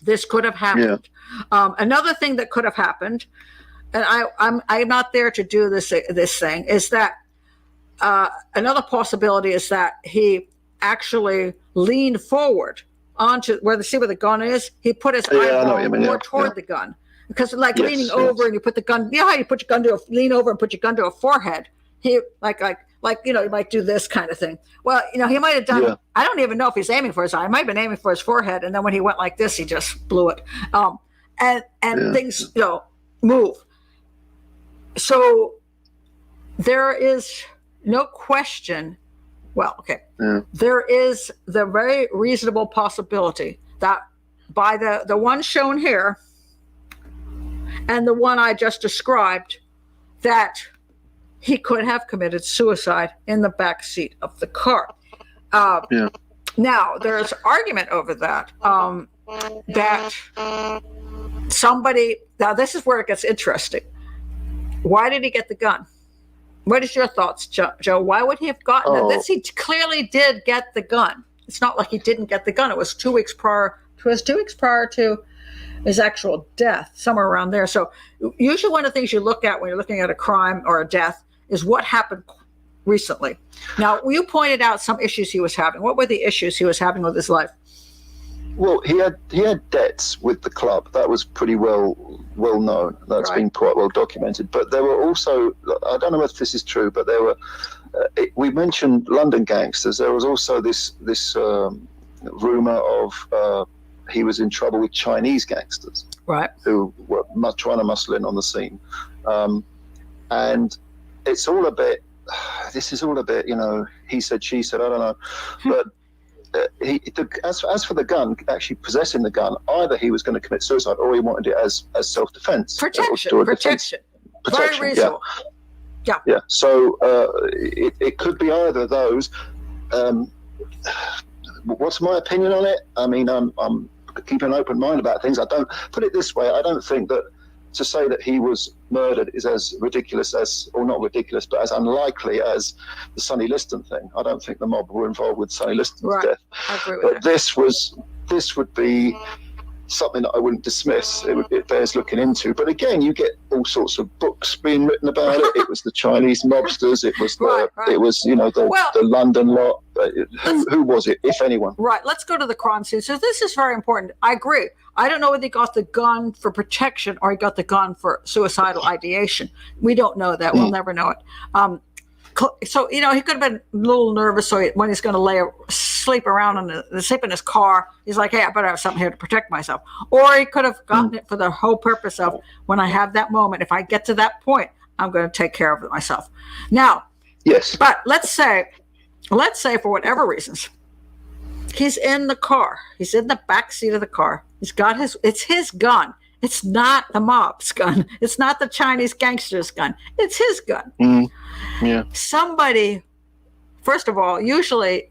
This could have happened. Another thing that could have happened, and I'm not there to do this thing, is that another possibility is that he actually leaned forward onto where the gun is. He put his eyeball more toward the gun, because leaning over and you put the gun. You know how you put your gun to lean over and put your gun to a forehead. He you might do this kind of thing. Well, he might have done. Yeah. I don't even know if he's aiming for his eye. He might have been aiming for his forehead, and then when he went like this, he just blew it. And things move. So there is no question. Well, okay. Yeah. There is the very reasonable possibility that by the one shown here and the one I just described, that he could have committed suicide in the back seat of the car. Now, there's argument over that, that somebody, now this is where it gets interesting. Why did he get the gun? What is your thoughts, Joe? Why would he have gotten it? He clearly did get the gun. It's not like he didn't get the gun. It was 2 weeks prior. It was 2 weeks prior to his actual death, somewhere around there. So usually one of the things you look at when you're looking at a crime or a death is what happened recently. Now, you pointed out some issues he was having. What were the issues he was having with his life? Well, he had debts with the club. That was pretty well known. That's been quite well documented. But there were also, I don't know if this is true, but there were. We mentioned London gangsters. There was also this rumor of he was in trouble with Chinese gangsters, who were trying to muscle in on the scene, and it's all a bit. This is all a bit, he said, she said. I don't know, but. As for the gun, actually possessing the gun, either he was going to commit suicide or he wanted it as self-defense. Protection. Very reasonable. Yeah. So it could be either of those. What's my opinion on it? I mean, I'm keeping an open mind about things. I don't put it this way. I don't think that to say that he was murdered is as ridiculous as, or not ridiculous, but as unlikely as the Sonnie Liston thing. I don't think the mob were involved with Sonnie Liston's death. I agree with that. This would be something that I wouldn't dismiss. It bears looking into. But again, you get all sorts of books being written about it. It was the Chinese mobsters. It was the London lot. Who was it, if anyone? Right. Let's go to the crime scene. So this is very important. I agree. I don't know whether he got the gun for protection or he got the gun for suicidal ideation. We don't know that. We'll never know it. So, he could have been a little nervous. So when he's going to sleep around sleep in his car, he's like, hey, I better have something here to protect myself. Or he could have gotten it for the whole purpose of, when I have that moment, if I get to that point, I'm going to take care of it myself. Now, yes. But let's say for whatever reasons, he's in the car. He's in the back seat of the car. It's his gun. It's not the mob's gun. It's not the Chinese gangster's gun. It's his gun. Yeah. Somebody, first of all, usually,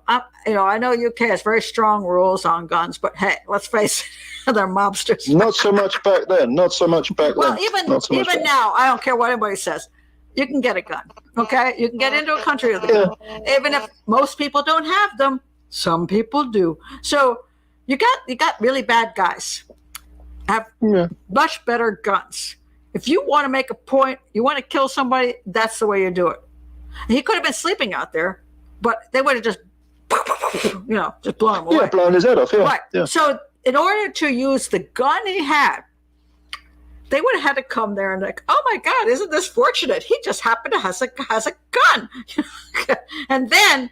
I know UK has very strong rules on guns, but hey, let's face it, they're mobsters. Not so much back then. Well, even now, I don't care what anybody says. You can get a gun, okay? You can get into a country with a gun. Even if most people don't have them, some people do. So you got really bad guys have much better guns. If you want to make a point, you want to kill somebody, that's the way you do it. He could have been sleeping out there, but they would have just blown him away. Yeah, blown his head off, Right. Yeah. So in order to use the gun he had, they would have had to come there and like, oh my God, isn't this fortunate? He just happened to has a gun. And then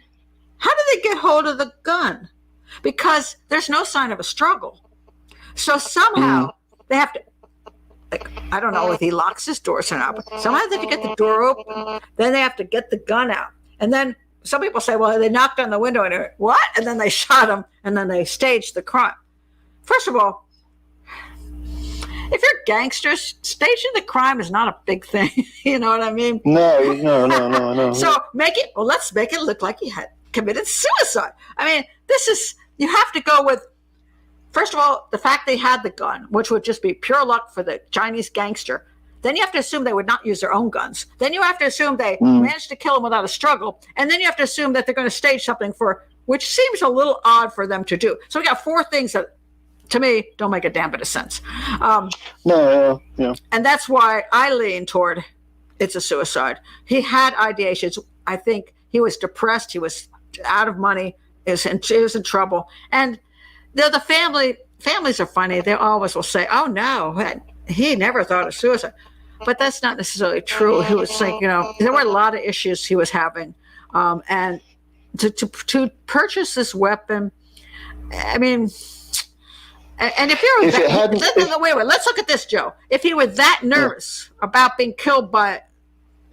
how do they get hold of the gun? Because there's no sign of a struggle. So somehow they have to, I don't know if he locks his doors or not, but somehow they have to get the door open. Then they have to get the gun out. And then some people say, well, they knocked on the window and what? And then they shot him and then they staged the crime. First of all, if you're gangsters, staging the crime is not a big thing. You know what I mean? No. So let's make it look like he had committed suicide. I mean, you have to go with, first of all, the fact they had the gun, which would just be pure luck for the Chinese gangster. Then you have to assume they would not use their own guns. Then you have to assume they managed to kill him without a struggle. And then you have to assume that they're going to stage something which seems a little odd for them to do. So we got four things that, to me, don't make a damn bit of sense. No. And that's why I lean toward it's a suicide. He had ideations. I think he was depressed. He was out of money. He was in trouble. And the families are funny. They always will say, "Oh no, he never thought of suicide," but that's not necessarily true. He was like, there were a lot of issues he was having, and to purchase this weapon, I mean. And if you're wait, let's look at this, Joe. If he were that nervous about being killed by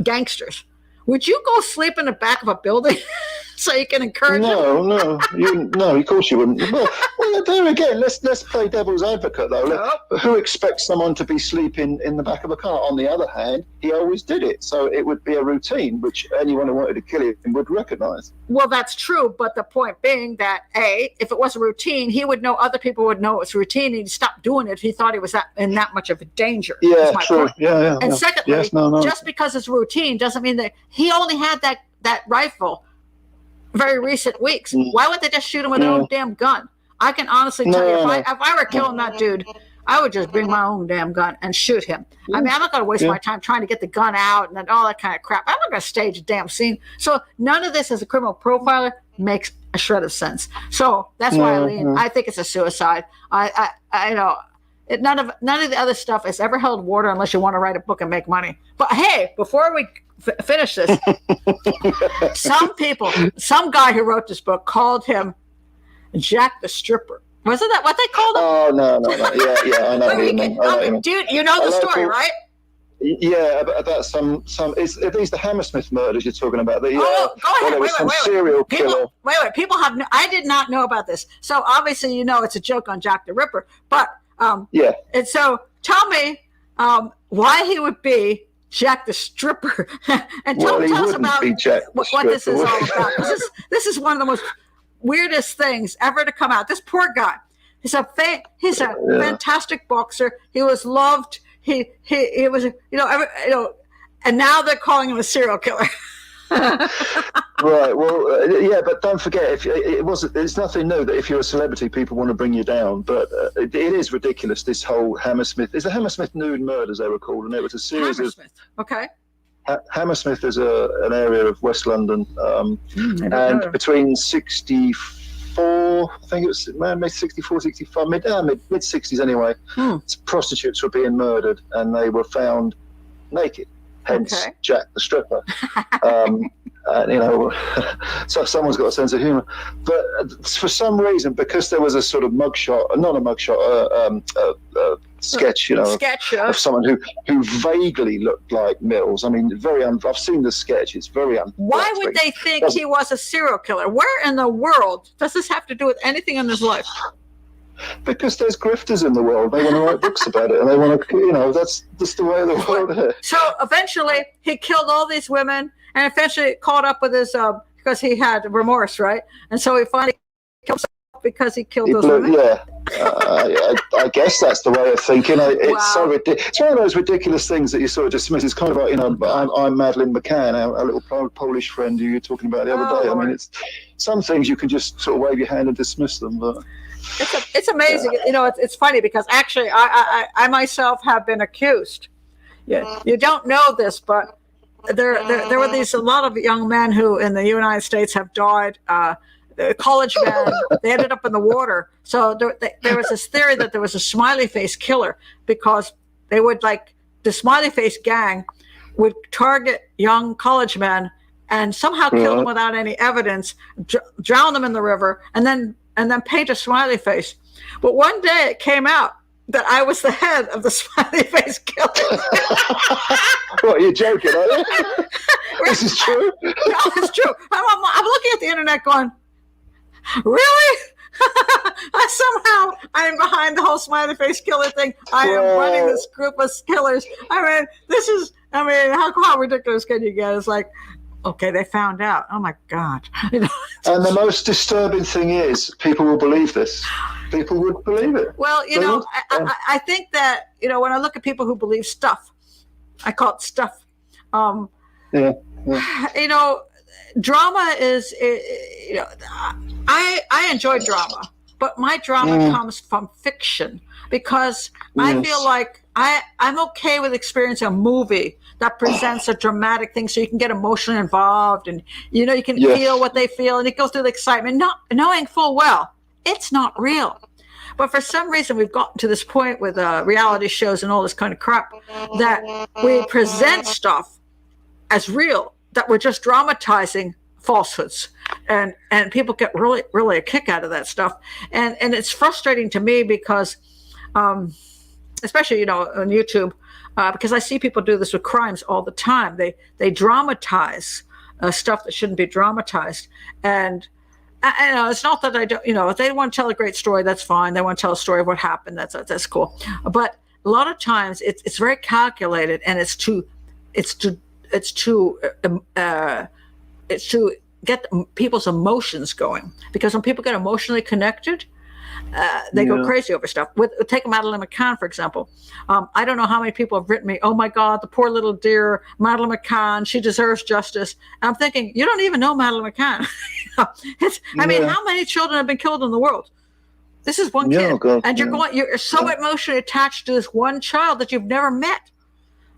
gangsters, would you go sleep in the back of a building so you can encourage him? No, of course you wouldn't. Well, there again, let's play devil's advocate though. But who expects someone to be sleeping in the back of a car? On the other hand, he always did it, so it would be a routine which anyone who wanted to kill him would recognize. Well, that's true, but the point being that if it was a routine, he would know, other people would know it's routine, and he'd stop doing it if he thought he was in that much of a danger. Yeah, true. Point. Yeah. And secondly, just because it's routine doesn't mean that he only had that rifle very recent weeks. Why would they just shoot him with their own damn gun? I can honestly tell you, if I were killing that dude, I would just bring my own damn gun and shoot him. I mean, I'm not going to waste my time trying to get the gun out and all that kind of crap. I'm not going to stage a damn scene. So none of this as a criminal profiler makes a shred of sense. So that's why I think it's a suicide. I know none of the other stuff has ever held water unless you want to write a book and make money. But hey, before we finish this, some guy who wrote this book called him Jack the Stripper. Wasn't that what they called him? Oh, no. Yeah, I know what you mean. Dude, you know the story, right? Yeah, about some. Are these the Hammersmith murders you're talking about? Go ahead. Wait. Serial killer. People have. I did not know about this. So obviously, it's a joke on Jack the Ripper. But And so tell me why he would be Jack the Stripper, and tell us about what this is all about. This is one of the most weirdest things ever to come out. This poor guy. He's a fantastic boxer. He was loved. He was and now they're calling him a serial killer. Right. Well, but don't forget, it's nothing new that if you're a celebrity, people want to bring you down. But it is ridiculous. This whole Hammersmith. It's the Hammersmith nude murders they were called, and it was a series of. Okay. Hammersmith is an area of West London, and between 64, I think it was maybe 64, 65, mid 60s anyway. Prostitutes were being murdered, and they were found naked. Hence, Jack the Stripper. So someone's got a sense of humor. But for some reason, because there was a sort of sketch, of someone who vaguely looked like Mills. I mean, I've seen the sketch. It's very Why would they think he was a serial killer? Where in the world does this have to do with anything in his life? Because there's grifters in the world. They want to write books about it, and they want to, that's just the way of the world is. So eventually, he killed all these women, and eventually caught up with his, because he had remorse, right? And so he finally killed himself because he killed those women. Yeah, I guess that's the way of thinking. It's so ridiculous. It's one of those ridiculous things that you sort of dismiss. It's kind of like, I'm Madeleine McCann, our little Polish friend who you were talking about the other day. I mean, it's some things you can just sort of wave your hand and dismiss them, but. It's amazing. It's funny because actually I myself have been accused. You don't know this, but there were a lot of young men who in the United States have died. College men, they ended up in the water. So there was this theory that there was a smiley face killer because they would the smiley face gang would target young college men and somehow kill them without any evidence, drown them in the river, and then paint a smiley face. But one day it came out that I was the head of the smiley face killers. What, you're joking, are you? This is true? No, it's true. I'm looking at the internet going, really? Somehow I'm behind the whole smiley face killer thing. I am running this group of killers. I mean, how ridiculous can you get? It's like, okay, they found out. Oh my God. And the most disturbing thing is people will believe this. People would believe it. Well, I think that, when I look at people who believe stuff, I call it stuff. Drama is, I enjoy drama, but my drama comes from fiction because I feel like I'm okay with experiencing a movie that presents a dramatic thing so you can get emotionally involved and, you can feel what they feel and it goes through the excitement, not knowing full well it's not real. But for some reason, we've gotten to this point with reality shows and all this kind of crap that we present stuff as real, that we're just dramatizing falsehoods. And people get really, really a kick out of that stuff. And it's frustrating to me because, especially, on YouTube, because I see people do this with crimes all the time. They dramatize stuff that shouldn't be dramatized. And it's not that I don't, if they want to tell a great story, that's fine. They want to tell a story of what happened. That's cool. But a lot of times it's very calculated, and it's to get people's emotions going. Because when people get emotionally connected, they go crazy over stuff. Take Madeleine McCann, for example. I don't know how many people have written me, oh my God, the poor little dear Madeleine McCann, she deserves justice. And I'm thinking, you don't even know Madeleine McCann. I mean, how many children have been killed in the world? This is one kid. God, and you're so emotionally attached to this one child that you've never met.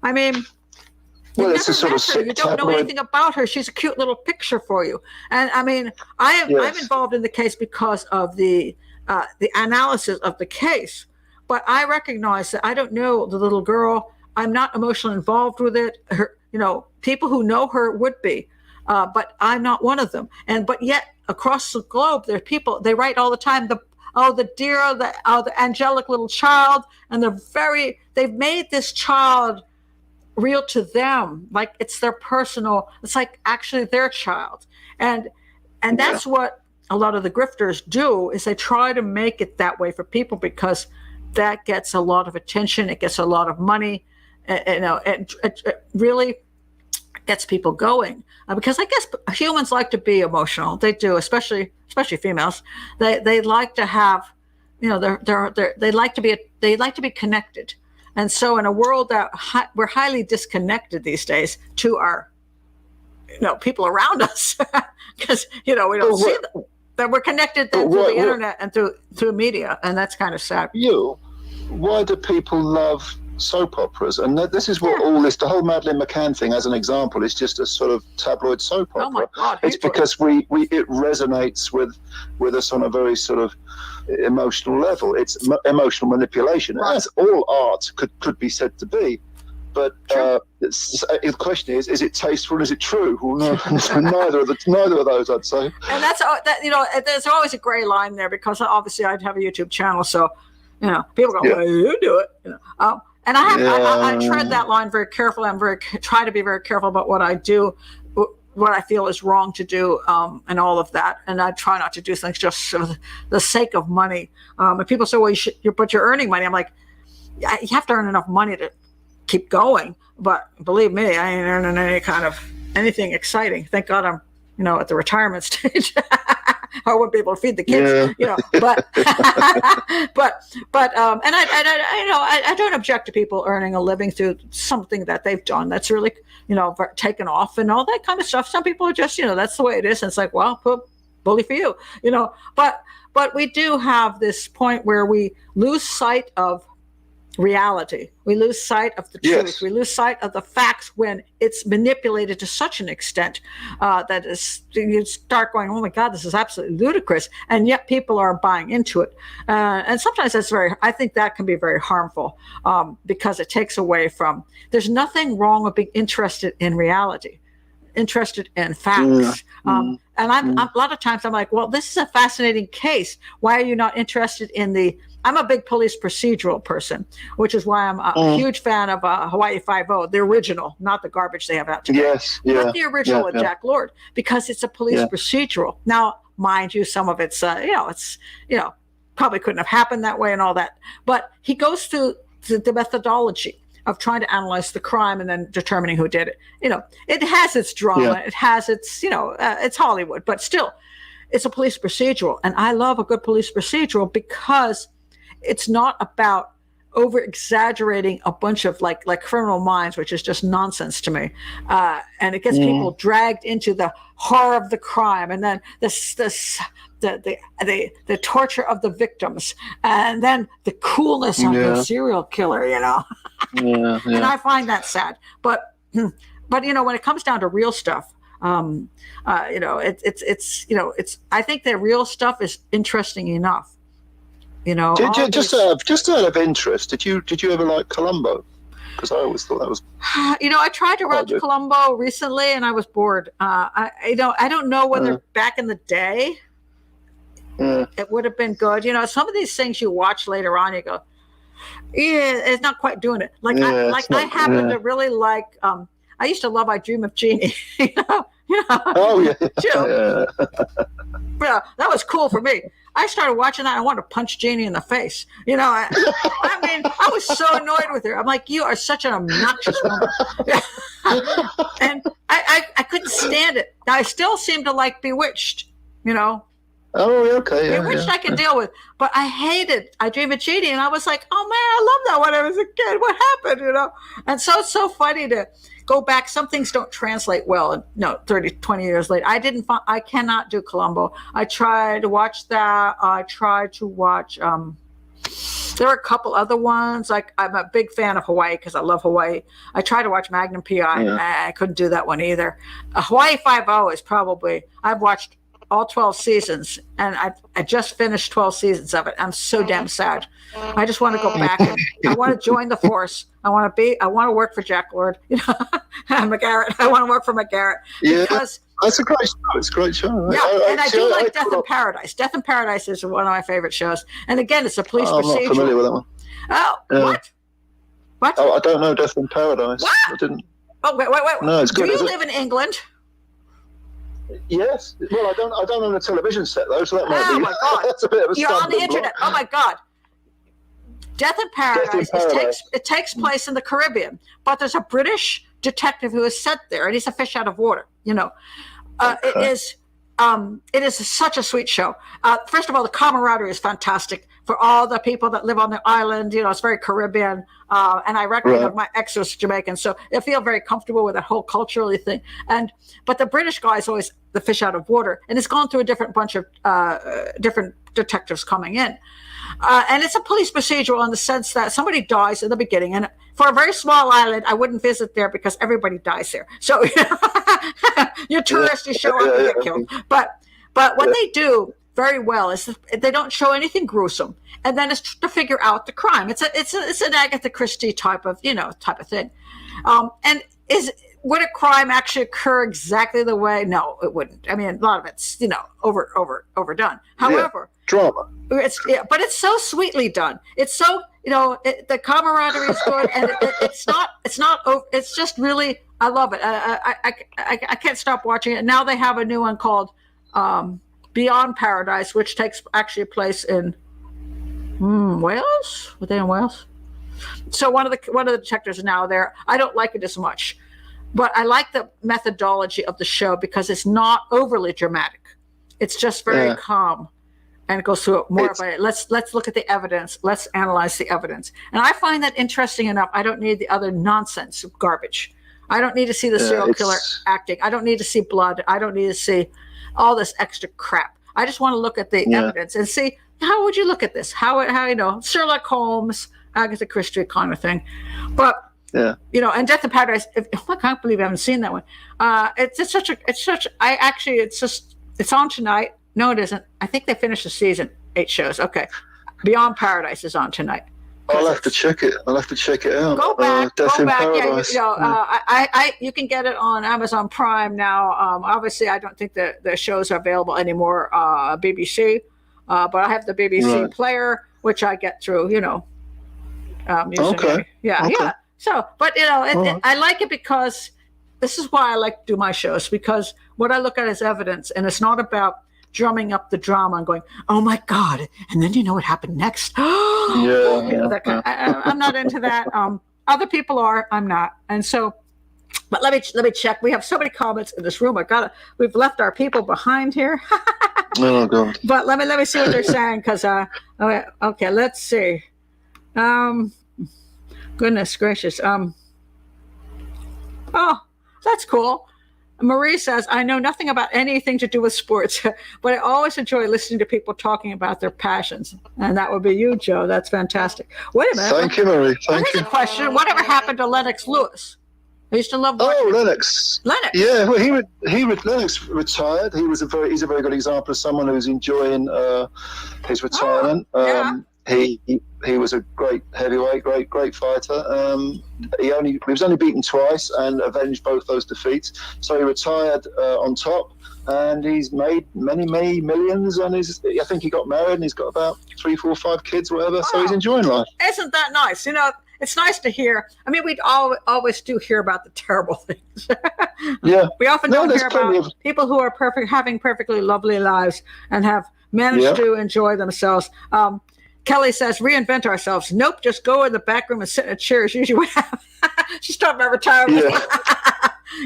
I mean, it's a sort of you don't know anything about her. She's a cute little picture for you. And I mean, I'm involved in the case because of the analysis of the case, but I recognize that I don't know the little girl. I'm not emotionally involved with it. Her, people who know her would be, but I'm not one of them. But yet across the globe, there are people, they write all the time, the angelic little child, and they've made this child real to them, like it's their personal, it's like actually their child. And that's what a lot of the grifters do, is they try to make it that way for people because that gets a lot of attention. It gets a lot of money. It really gets people going. Because I guess humans like to be emotional. They do, especially females. They like to have, they like to be connected. And so in a world that we're highly disconnected these days to our, people around us, because, we don't see them. That we're connected through the internet and through media, and that's kind of sad. Why do people love soap operas? And this is what the whole Madeleine McCann thing, as an example, is just a sort of tabloid soap opera. Oh my God! It's because it resonates with us on a very sort of emotional level. It's emotional manipulation, as all art could be said to be. But the question is it tasteful and is it true? Well, no, neither of those, I'd say. And that's there's always a gray line there, because obviously I'd have a YouTube channel, so people go, well, you do it, and I tread that line very carefully. Try to be very careful about what I do, what I feel is wrong to do, and all of that. And I try not to do things just for the sake of money. And people say, well, but you're earning money. I'm like, you have to earn enough money to keep going, but believe me, I ain't earning anything exciting. Thank God I'm at the retirement stage. I wouldn't be able to feed the kids, but and I don't object to people earning a living through something that they've done that's really taken off and all that kind of stuff. Some people are just that's the way it is, and it's like, well, bully for you, but we do have this point where we lose sight of reality. We lose sight of the truth. We lose sight of the facts when it's manipulated to such an extent that you start going, oh my God, this is absolutely ludicrous. And yet people are buying into it. And sometimes I think that can be very harmful because it takes away from, there's nothing wrong with being interested in reality, interested in facts. And a lot of times I'm like, well, this is a fascinating case. Why are you not interested in I'm a big police procedural person, which is why I'm a huge fan of Hawaii Five-0, the original, not the garbage they have out today. But the original with Jack Lord, because it's a police procedural. Now, mind you, some of it's, probably couldn't have happened that way and all that. But he goes through the methodology of trying to analyze the crime and then determining who did it. It has its drama. It has its, it's Hollywood, but still, it's a police procedural. And I love a good police procedural because it's not about over exaggerating a bunch of like Criminal Minds, which is just nonsense to me. And it gets people dragged into the horror of the crime, and then the torture of the victims, and then the coolness of the serial killer, Yeah, And I find that sad. But when it comes down to real stuff, it's I think the real stuff is interesting enough. Just out of interest, did you ever like Columbo? Because I always thought that was. I tried to watch Columbo recently, and I was bored. I don't know whether back in the day it would have been good. Some of these things you watch later on, you go, yeah, it's not quite doing it. I happen to really like. I used to love I Dream of Jeannie. Oh yeah. Yeah, that was cool for me. I started watching that. I wanted to punch Jeannie in the face. I was so annoyed with her. I'm like, you are such an obnoxious woman. And I couldn't stand it. I still seem to like Bewitched, Oh, okay. Yeah, Bewitched I can deal with. But I hated I Dream of Jeannie. And I was like, oh, man, I love that when I was a kid. What happened, And so it's so funny to go back. Some things don't translate well. 30, 20 years later. I cannot do Columbo. I tried to watch that. I tried to watch, there were a couple other ones. Like I'm a big fan of Hawaii because I love Hawaii. I tried to watch Magnum PI. I couldn't do that one either. Hawaii Five-0 is probably, I've watched all 12 seasons, and I just finished 12 seasons of it. I'm so damn sad. I just want to go back. I want to join the force. I want to work for Jack Lord, McGarrett. I want to work for McGarrett. Because that's a great show. It's a great show. Yeah, I do like Death in Paradise. Death in Paradise is one of my favorite shows. And again, it's a police procedural. I'm not familiar with that one. Oh, what? What? Oh, I don't know Death in Paradise. What? I didn't. Oh, wait. No, it's good. Do you live in England? Yes. Well, I don't own a television set though, so that might be. Oh my God! That's a bit of a. You're on the internet. block. Oh my God! Death in Paradise. It takes place in the Caribbean, but there's a British detective who is sent there, and he's a fish out of water. Okay. It is such a sweet show. First of all, the camaraderie is fantastic for all the people that live on the island. It's very Caribbean. And I reckon my ex was Jamaican, so I feel very comfortable with that whole culturally thing. But the British guy is always the fish out of water, and it's gone through a different bunch of different detectives coming in. And it's a police procedural in the sense that somebody dies in the beginning. And for a very small island, I wouldn't visit there because everybody dies there. So you're tourists, you show up, you get killed. But what they do very well is they don't show anything gruesome. And then it's to figure out the crime. It's an Agatha Christie type of thing. And would a crime actually occur exactly the way? No, it wouldn't. I mean, a lot of it's, overdone. However, drama. But it's so sweetly done. It's so, the camaraderie is good, and it's just really, I love it. I can't stop watching it. Now they have a new one called Beyond Paradise, which takes actually place in Wales. Were they in Wales? So one of the detectives is now there. I don't like it as much, but I like the methodology of the show because it's not overly dramatic. It's just very calm, and it goes through more of a let's look at the evidence, let's analyze the evidence. And I find that interesting enough. I don't need the other nonsense garbage. I don't need to see the serial killer acting. I don't need to see blood. I don't need to see all this extra crap. I just want to look at the evidence and see, how would you look at this? How Sherlock Holmes, Agatha Christie kind of thing. But and Death in Paradise, I can't believe I haven't seen that one. It's on tonight. No, it isn't. I think they finished the season, 8 shows. Okay. Beyond Paradise is on tonight. I'll have to check it. out. Go back. Death in Paradise. You can get it on Amazon Prime now. Obviously, I don't think the shows are available anymore. BBC, but I have the BBC player, which I get through. Okay. Yeah. So, but I like it because this is why I like to do my shows, because what I look at is evidence, and it's not about drumming up the drama and going, oh my God, and then what happened next? I'm not into that. Other people are. I'm not. And so, but let me check. We have so many comments in this room. We've left our people behind here. Oh God. But let me see what they're saying, because okay, let's see. Goodness gracious. Oh, that's cool. Marie says, I know nothing about anything to do with sports, but I always enjoy listening to people talking about their passions. And that would be you, Joe. That's fantastic. Wait a minute. Thank you, Marie. Thank you. Here's a question. Whatever happened to Lennox Lewis? I used to love watching. Lennox. Yeah, well, Lennox retired. He's a very good example of someone who's enjoying his retirement. He was a great heavyweight, great fighter. He was only beaten twice and avenged both those defeats. So he retired on top, and he's made many millions. And I think he got married, and he's got about 3, 4, 5 kids, whatever. So he's enjoying life. Isn't that nice? It's nice to hear. I mean, we always do hear about the terrible things. Yeah. We often don't hear about people who are having perfectly lovely lives and have managed to enjoy themselves. Kelly says, reinvent ourselves. Nope, just go in the back room and sit in a chair is usually what happens. She's talking about retirement.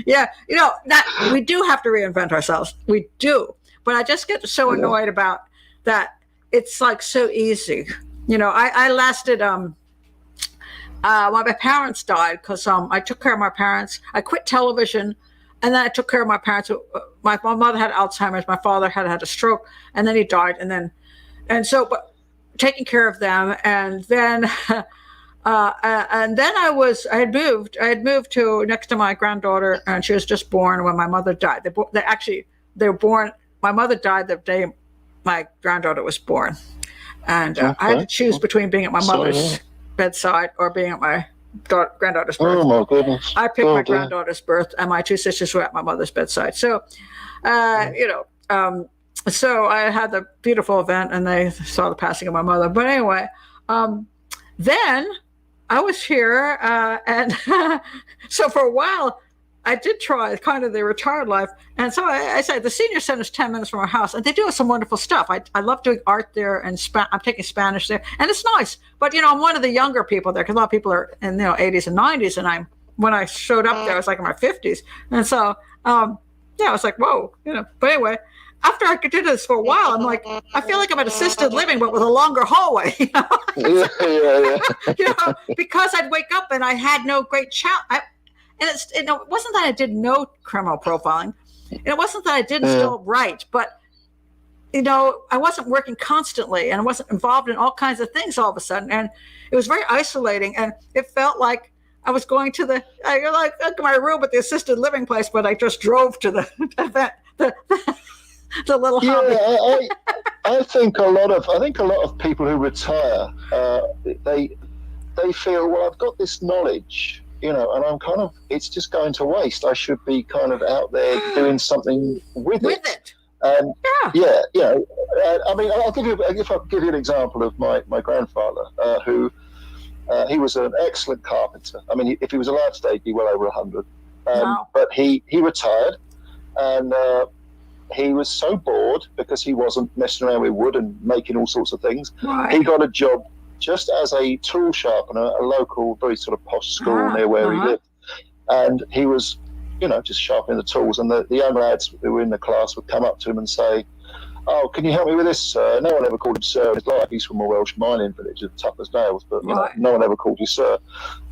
Yeah. That we do have to reinvent ourselves. We do. But I just get so annoyed about that. It's like so easy. I lasted when my parents died, because I took care of my parents. I quit television, and then I took care of my parents. My mother had Alzheimer's. My father had a stroke, and then he died. But taking care of them, and then I had moved to next to my granddaughter, and she was just born when my mother died. They were born. My mother died the day my granddaughter was born, and I had to choose between being at my mother's bedside or being at my granddaughter's birth. Oh my goodness! I picked my granddaughter's birth, and my 2 sisters were at my mother's bedside. So, so I had the beautiful event, and they saw the passing of my mother. But anyway, then I was here, and so for a while, I did try kind of the retired life. And so I said, the senior center is 10 minutes from our house, and they do some wonderful stuff. I love doing art there, and I'm taking Spanish there, and it's nice. But, I'm one of the younger people there, because a lot of people are in 80s and 90s, and when I showed up there, I was like in my 50s. And so, I was like, whoa, But anyway, after I did this for a while, I'm like, I feel like I'm at assisted living, but with a longer hallway. Yeah. Because I'd wake up and I had no great chat. It wasn't that I did no criminal profiling. And it wasn't that I didn't still write, but, I wasn't working constantly, and I wasn't involved in all kinds of things all of a sudden. And it was very isolating, and it felt like I was going to my room at the assisted living place, but I just drove to the event, the little hobby. I think a lot of people who retire, they feel, well, I've got this knowledge, and I'm kind of, it's just going to waste. I should be kind of out there doing something with it. I mean, I'll give you an example of my grandfather, who he was an excellent carpenter. I mean, if he was alive today, he'd be well over 100. Wow. But he retired, and he was so bored because he wasn't messing around with wood and making all sorts of things. Right. He got a job just as a tool sharpener at a local, very sort of posh school near where he lived. And he was, just sharpening the tools. And the young lads who were in the class would come up to him and say, "Oh, can you help me with this, sir?" No one ever called him sir in his life. He's from a Welsh mining village, as tough as nails, but no one ever called you sir.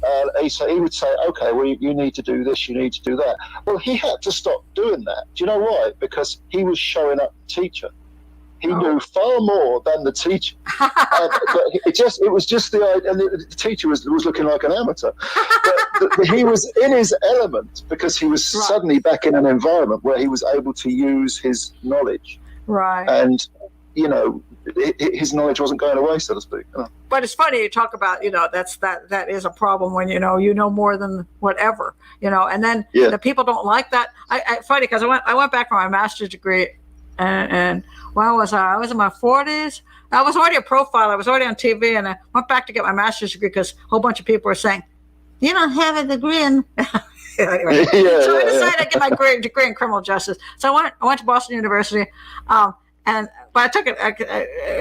And he would say, "Okay, well, you need to do this, you need to do that." Well, he had to stop doing that. Do you know why? Because he was showing up the teacher. He knew far more than the teacher. But it was just the idea, and the teacher was looking like an amateur. But he was in his element because he was suddenly back in an environment where he was able to use his knowledge. Right. And, his knowledge wasn't going away, so to speak. But it's funny you talk about, that is a problem when, you know more than whatever, and then the people don't like that. Funny, because I went back for my master's degree, and when was I? I was in my 40s. I was already a profile. I was already on TV, and I went back to get my master's degree because a whole bunch of people were saying, "You don't have a degree in." Anyway, so I decided to get my degree in criminal justice. So I went to Boston University, but I took it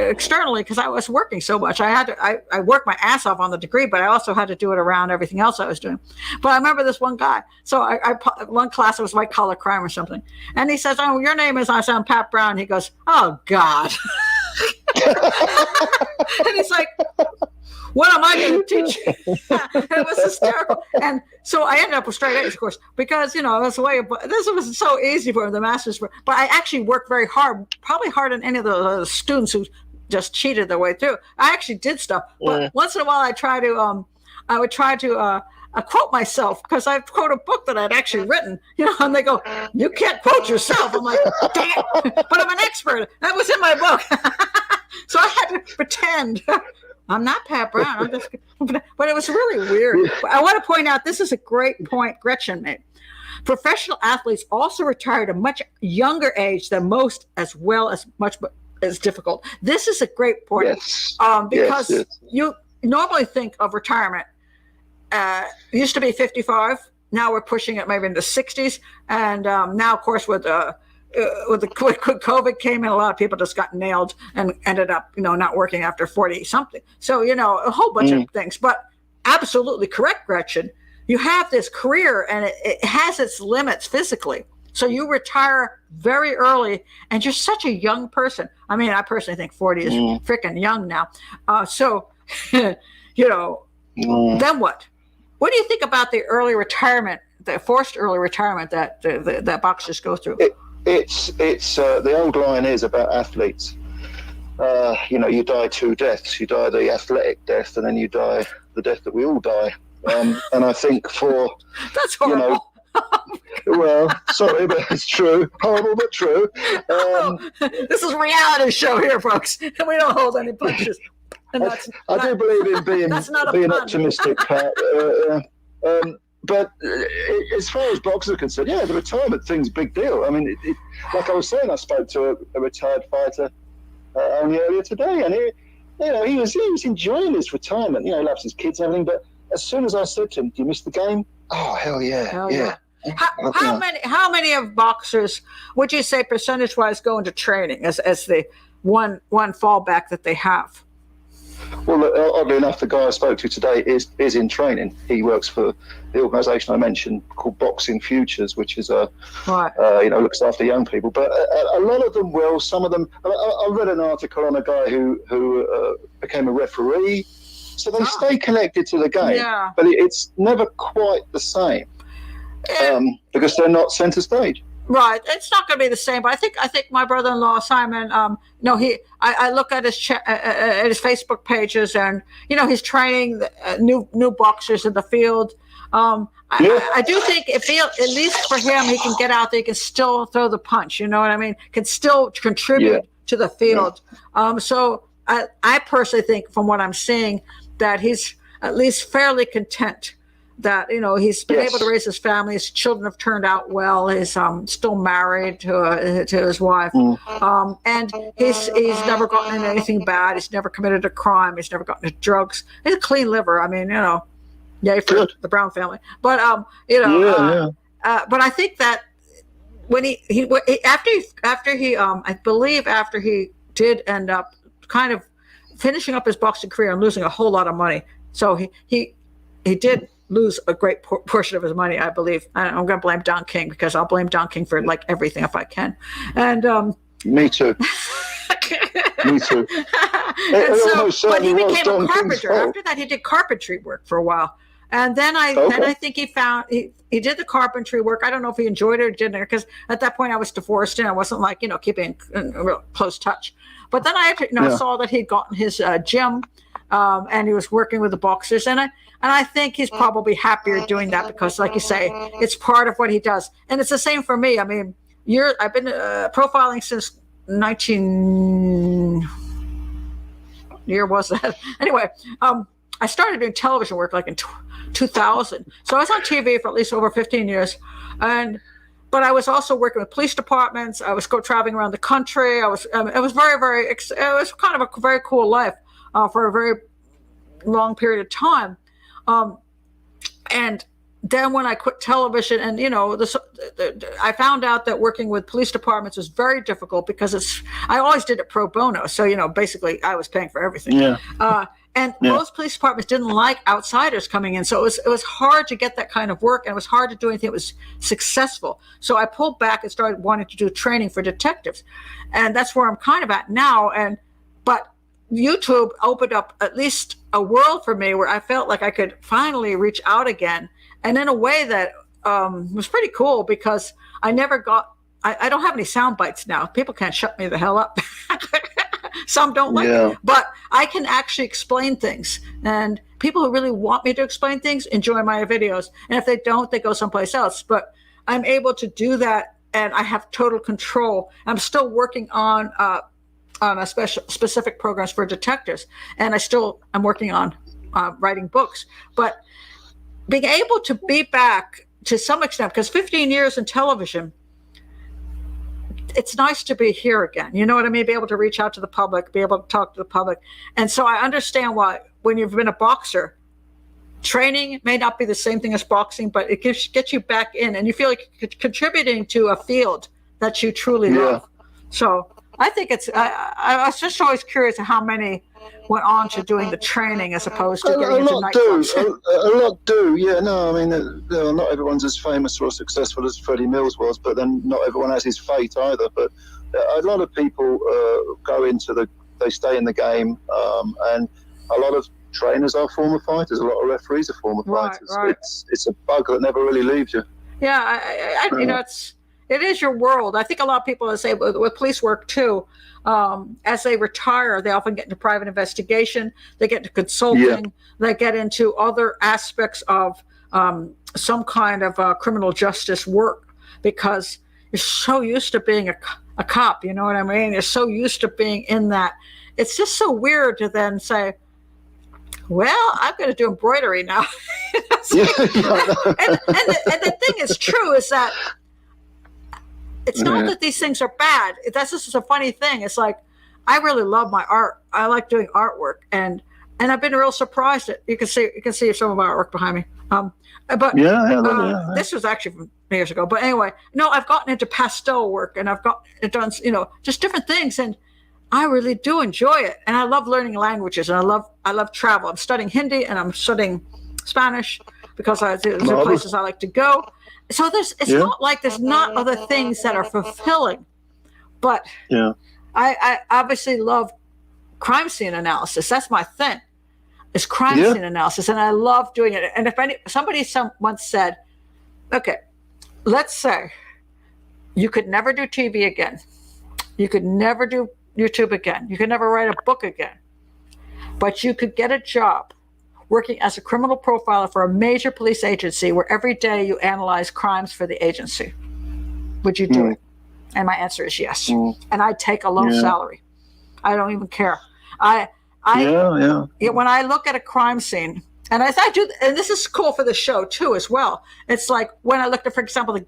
externally because I was working so much. I worked my ass off on the degree, but I also had to do it around everything else I was doing. But I remember this one guy. So one class, it was white collar crime or something. And he says, "Oh, your name is," I said, "I'm Pat Brown." He goes, "Oh, God." And he's like, What am I going to teach you? It was hysterical. And so I ended up with straight A's, of course, because, you know, that's the way, this was so easy for the master's. But I actually worked very hard, probably harder than any of the students who just cheated their way through. I actually did stuff. But once in a while I would try to quote myself, because I quote a book that I'd actually written, you know, and they go, you can't quote yourself. I'm like, dang it, but I'm an expert. That was in my book. So I had to pretend. I'm not Pat Brown. But it was really weird. I want to point out, this is a great point Gretchen made. Professional athletes also retire at a much younger age than most, as well as much as difficult. This is a great point. Yes. Because you normally think of retirement. It used to be 55. Now we're pushing it maybe into 60s. And now, of course, with COVID came in, a lot of people just got nailed and ended up, you know, not working after 40 something. So, you know, a whole bunch of things. But absolutely correct, Gretchen. You have this career and it has its limits physically. So you retire very early and you're such a young person. I mean, I personally think 40 is freaking young now. So, you know, then what? What do you think about the early retirement, the forced early retirement that that boxers go through? It's the old line is about athletes. You know, you die two deaths. You die the athletic death, and then you die the death that we all die. And I think for that's horrible. You know, well, sorry, but it's true. Horrible, but true. This is a reality show here, folks, and we don't hold any punches. And I do believe in being optimistic, Pat. But as far as boxers are concerned, the retirement thing's a big deal. I mean, like I was saying, I spoke to a retired fighter only earlier today, and he was enjoying his retirement. You know, he loves his kids and everything. But as soon as I said to him, "Do you miss the game?" Oh, hell yeah. How many of boxers would you say percentage-wise go into training as the one fallback that they have? Well, oddly enough, the guy I spoke to today is in training. He works for the organisation I mentioned called Boxing Futures, which is looks after young people. But a lot of them will. Some of them. I read an article on a guy who became a referee, so they stay connected to the game. Yeah. But it's never quite the same because they're not centre stage. Right, it's not going to be the same. But I think my brother-in-law Simon. I look at his Facebook pages, and you know he's training new boxers in the field. I do think at least for him, he can get out there. He can still throw the punch. You know what I mean? Can still contribute to the field. So I personally think, from what I'm seeing, that he's at least fairly content. That, you know, he's been able to raise his family. His children have turned out well. He's still married to his wife, and he's never gotten into anything bad. He's never committed a crime. He's never gotten into drugs. He's a clean liver. I mean, you know, yay for the Brown family. But but I think that when after he did end up kind of finishing up his boxing career and losing a whole lot of money, so he did lose a great portion of his money, I believe. I'm going to blame Don King, because I'll blame Don King for like everything if I can. And me too. Me too. But he became a carpenter. After that, he did carpentry work for a while, and then I think he did the carpentry work. I don't know if he enjoyed it or didn't, because at that point I was divorced and I wasn't like, you know, keeping in real close touch. But then I saw that he'd gotten his gym, and he was working with the boxers, and I think he's probably happier doing that, because, like you say, it's part of what he does. And it's the same for me. I mean, I've been profiling since 19 year was that? Anyway, I started doing television work like in 2000. So I was on TV for at least over 15 years, but I was also working with police departments. I was traveling around the country. It was it was kind of a very cool life for a very long period of time. And then when I quit television, and you know, I found out that working with police departments was very difficult, because I always did it pro bono. So, you know, basically I was paying for everything. And most police departments didn't like outsiders coming in. So it was hard to get that kind of work, and it was hard to do anything that was successful. So I pulled back and started wanting to do training for detectives. And that's where I'm kind of at now. But YouTube opened up at least a world for me where I felt like I could finally reach out again, and in a way that was pretty cool, because I never got. I don't have any sound bites now. People can't shut me the hell up. Some don't like it, but I can actually explain things, and people who really want me to explain things enjoy my videos, and if they don't, they go someplace else. But I'm able to do that, and I have total control. I'm still working on a specific programs for detectives, and I'm working on writing books. But being able to be back to some extent, because 15 years in television, it's nice to be here again. You know what I mean? Be able to reach out to the public, be able to talk to the public. And so I understand why, when you've been a boxer, training may not be the same thing as boxing, but it gets you back in, and you feel like you're contributing to a field that you truly love. So I think I was just always curious how many went on to doing the training as opposed to getting into nightclubs. A lot do, yeah. No, I mean, not everyone's as famous or as successful as Freddie Mills was, but then not everyone has his fate either. But a lot of people they stay in the game, and a lot of trainers are former fighters. A lot of referees are former fighters. Right. It's a bug that never really leaves you. Yeah, it is your world. I think a lot of people say with police work too, as they retire, they often get into private investigation, they get into consulting, they get into other aspects of some kind of criminal justice work, because you're so used to being a cop, you know what I mean? You're so used to being in that. It's just so weird to then say, well, I'm going to do embroidery now. And the thing is true is that it's not that these things are bad. That's just a funny thing. It's like, I really love my art. I like doing artwork, and I've been real surprised that you can see some of my artwork behind me. But this was actually from years ago. But anyway, no, I've gotten into pastel work, and I've done just different things, and I really do enjoy it. And I love learning languages, and I love travel. I'm studying Hindi, and I'm studying Spanish because those are places I like to go. So it's not like there's not other things that are fulfilling, but I obviously love crime scene analysis. That's my thing, is crime scene analysis, and I love doing it. And if somebody once said, okay, let's say you could never do TV again, you could never do YouTube again, you could never write a book again, but you could get a job working as a criminal profiler for a major police agency where every day you analyze crimes for the agency. Would you do it? And my answer is yes. And I'd take a low salary. I don't even care. When I look at a crime scene, and as I do, and this is cool for the show too as well. It's like when I looked at, for example, the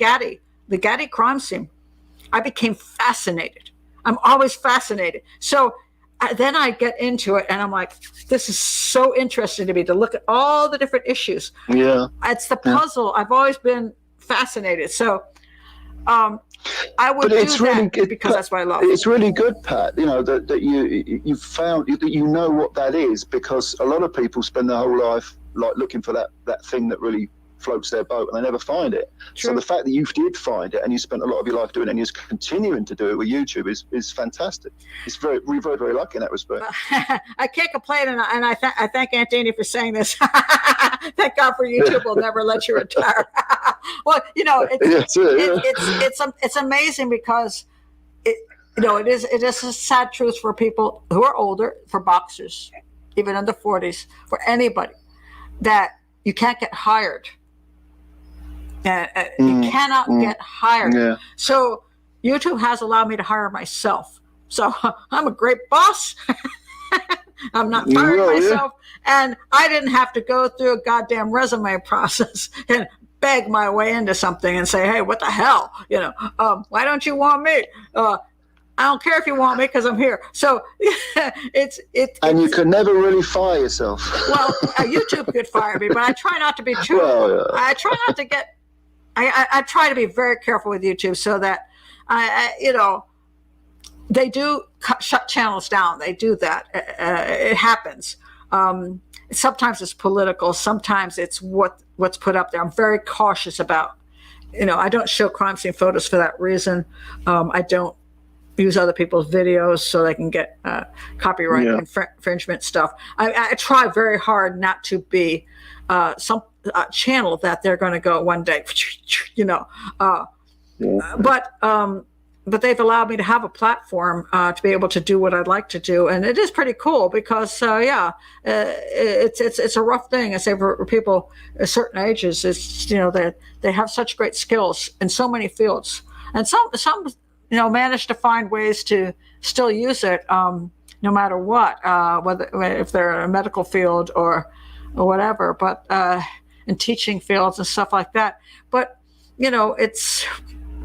Gatti crime scene, I became fascinated. I'm always fascinated. So then I get into it, and I'm like, this is so interesting to me, to look at all the different issues. It's the puzzle. I've always been fascinated. So I would do that because that's what I love. It's really good, Pat, that you found that you know what that is, because a lot of people spend their whole life like looking for that thing that really floats their boat, and they never find it. True. So the fact that you did find it, and you spent a lot of your life doing it, and you're continuing to do it with YouTube is fantastic. We're very, very lucky in that respect. I can't complain, and I thank Aunt Dani for saying this. Thank God for YouTube will never let you retire. Well, it's amazing, because it is a sad truth for people who are older, for boxers, even in the 40s, for anybody, that you can't get hired. You cannot get hired. So YouTube has allowed me to hire myself. So I'm a great boss. I'm not firing myself. And I didn't have to go through a goddamn resume process and beg my way into something and say, hey, what the hell? Why don't you want me? I don't care if you want me, because I'm here. So and you could never really fire yourself. Well, YouTube could fire me, but I try not to be too. I try not to get. I try to be very careful with YouTube, so that they do shut channels down. They do that. It happens. Sometimes it's political. Sometimes it's what's put up there. I'm very cautious about. I don't show crime scene photos for that reason. I don't. use other people's videos so they can get copyright infringement stuff. I try very hard not to be some channel that they're going to go one day, but they've allowed me to have a platform to be able to do what I'd like to do, and it is pretty cool because it's a rough thing. I say for people at certain ages, it's they have such great skills in so many fields, and some manage to find ways to still use it no matter what, whether if they're in a medical field or whatever, but in teaching fields and stuff like that. But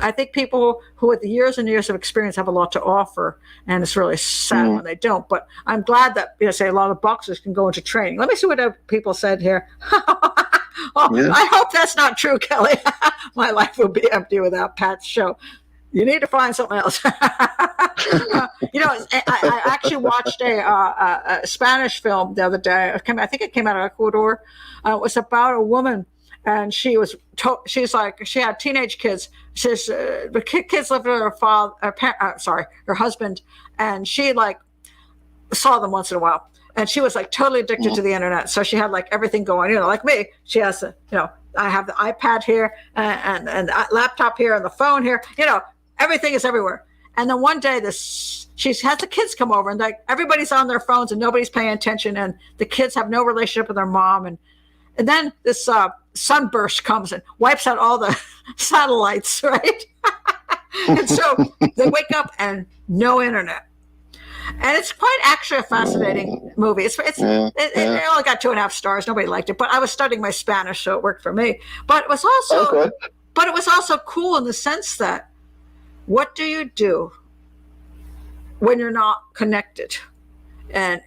I think people who with years and years of experience have a lot to offer, and it's really sad when they don't. But I'm glad that say a lot of boxers can go into training. Let me see what people said here. I hope that's not true, Kelly. My life will be empty without Pat's show. You need to find something else. I actually watched a Spanish film the other day. I think it came out of Ecuador. It was about a woman, and she had teenage kids. She says the kids lived with her husband, and she saw them once in a while. And she was totally addicted to the internet. So she had everything going, like me. She has I have the iPad here and the laptop here and the phone here, everything is everywhere. And then one day she has the kids come over, and everybody's on their phones and nobody's paying attention, and the kids have no relationship with their mom. And then this sunburst comes and wipes out all the satellites, right? And so they wake up and no internet. And it's quite actually a fascinating movie. It only got 2.5 stars. Nobody liked it, but I was studying my Spanish, so it worked for me. But it was also cool in the sense that, what do you do when you're not connected? And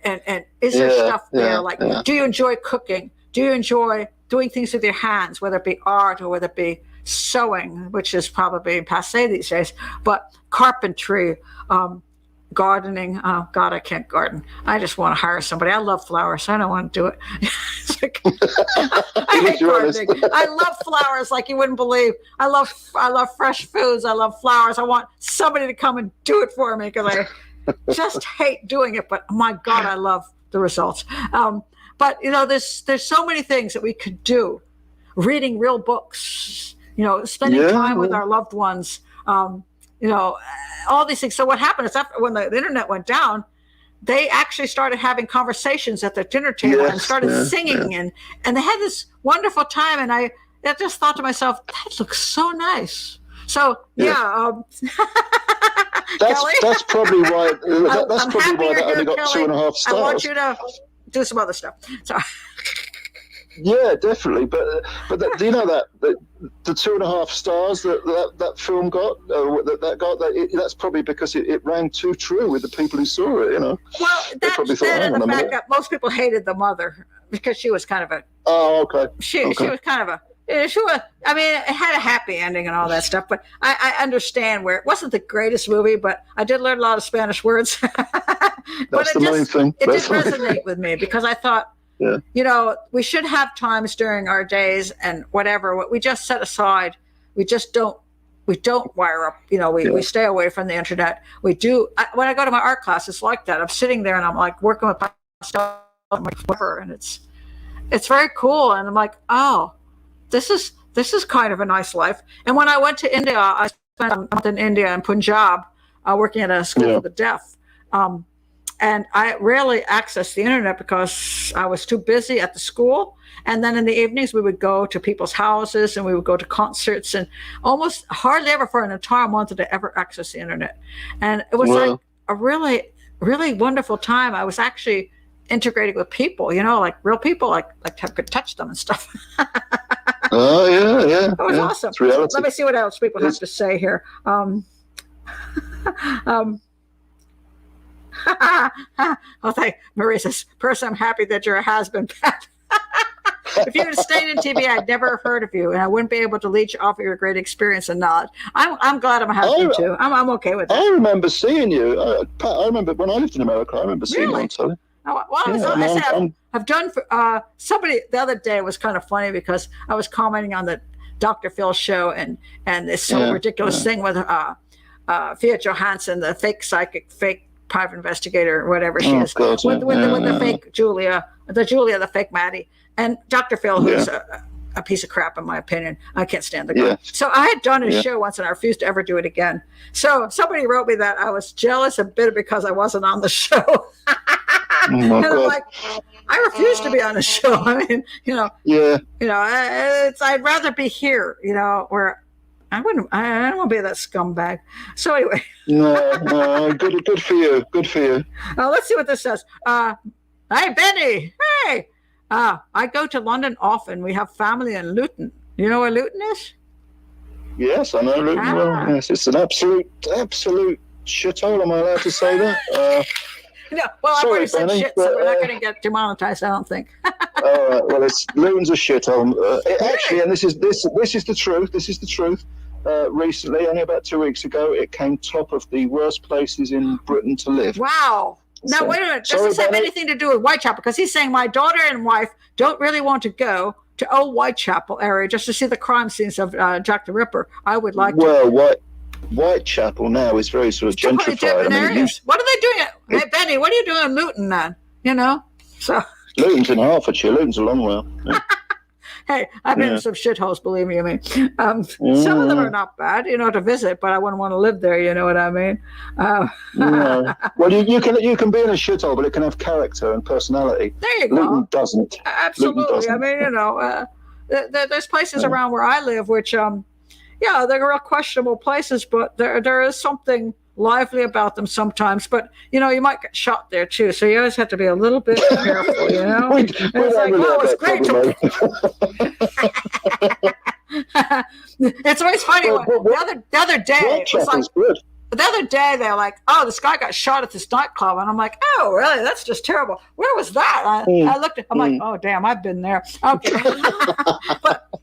is there stuff there? Do you enjoy cooking? Do you enjoy doing things with your hands, whether it be art or whether it be sewing, which is probably passé these days, but carpentry, gardening. Oh God, I can't garden. I just want to hire somebody. I love flowers. I don't want to do it. I hate gardening. I love flowers like you wouldn't believe. I love fresh foods. I love flowers. I want somebody to come and do it for me because I just hate doing it. But my God, I love the results. But there's so many things that we could do. Reading real books. Spending time with our loved ones. All these things. So what happened is when the internet went down, they actually started having conversations at the dinner table and started singing and they had this wonderful time. And I just thought to myself, that looks so nice. So that's probably why. That's probably why they only got Kelly. 2.5 stars. I want you to do some other stuff. Sorry. Yeah, definitely. But do you know that the 2.5 stars that film got, that's probably because it rang too true with the people who saw it. Well, the fact that most people hated the mother because she was kind of a. Oh, okay. She was kind of a. I mean, it had a happy ending and all that stuff, but I understand where it wasn't the greatest movie, but I did learn a lot of Spanish words. That's the main thing. It did resonate with me because I thought, we should have times during our days and whatever, what we just set aside. We don't wire up, we stay away from the internet. We do. When I go to my art class, it's like that. I'm sitting there and I'm working with my stuff and it's very cool. And I'm like, oh, this is kind of a nice life. And when I went to India, I spent a month in India in Punjab, working at a school for the deaf. And I rarely accessed the internet because I was too busy at the school. And then in the evenings, we would go to people's houses and we would go to concerts, and almost hardly ever for an entire month did I ever access the internet. And it was like a really, really wonderful time. I was actually integrating with people, real people, like I could touch them and stuff. Oh, yeah. It was awesome. It's reality. Let me see what else people have to say here. Marie says, "Person, I'm happy that you're a has-been, Pat." If you had stayed in TV, I'd never have heard of you, and I wouldn't be able to leech off of your great experience and knowledge. I'm glad I'm a has-been too. I'm okay with that. I remember seeing you, Pat. I remember when I lived in America. I remember seeing you on telly. I've done somebody the other day. Was kind of funny because I was commenting on the Dr. Phil show and this ridiculous thing with Fia Johansson, the fake psychic, fake private investigator, whatever she is, God, with the fake Julia, the fake Maddie, and Dr. Phil, who's a piece of crap in my opinion. I can't stand the guy. Yeah. So I had done his show once and I refused to ever do it again. So somebody wrote me that I was jealous and bitter because I wasn't on the show. And I'm like, I refuse to be on the show. I mean, I'd rather be here, where I don't want to be that scumbag. So anyway. No, good for you. Good for you. Let's see what this says. Hey, Benny. Hey. I go to London often. We have family in Luton. You know where Luton is? Yes, I know Luton well. Yes, it's an absolute shithole. Am I allowed to say that? No, well, I've already said shit, so we're not going to get demonetized, I don't think. All right. Well, Luton's a shithole. Actually, and this is the truth. This is the truth. Recently, only about 2 weeks ago, it came top of the worst places in Britain to live. Wow. Now, wait a minute. Does this have anything to do with Whitechapel? Because he's saying my daughter and wife don't really want to go to old Whitechapel area just to see the crime scenes of Jack the Ripper. I would like to. Well, Whitechapel now is very sort of gentrified. What are they doing? Hey, Benny, what are you doing in Luton then? So Luton's in Hertfordshire. Luton's a long way. Yeah. Hey, I've been in some shitholes, believe me. I mean, some of them are not bad, to visit, but I wouldn't want to live there. You know what I mean? No. Well, you can be in a shithole, but it can have character and personality. There you go. Luton doesn't. Absolutely. Luton doesn't. I mean, there's places around where I live which, they're real questionable places, but there is something lively about them sometimes. But you might get shot there too, so you always have to be a little bit careful. It's great it's always funny. The other day, it was like the other day they're like, "Oh, this guy got shot at this nightclub," and I'm like, "Oh, really? That's just terrible. Where was that?" I looked. I'm like, "Oh, damn, I've been there." Okay,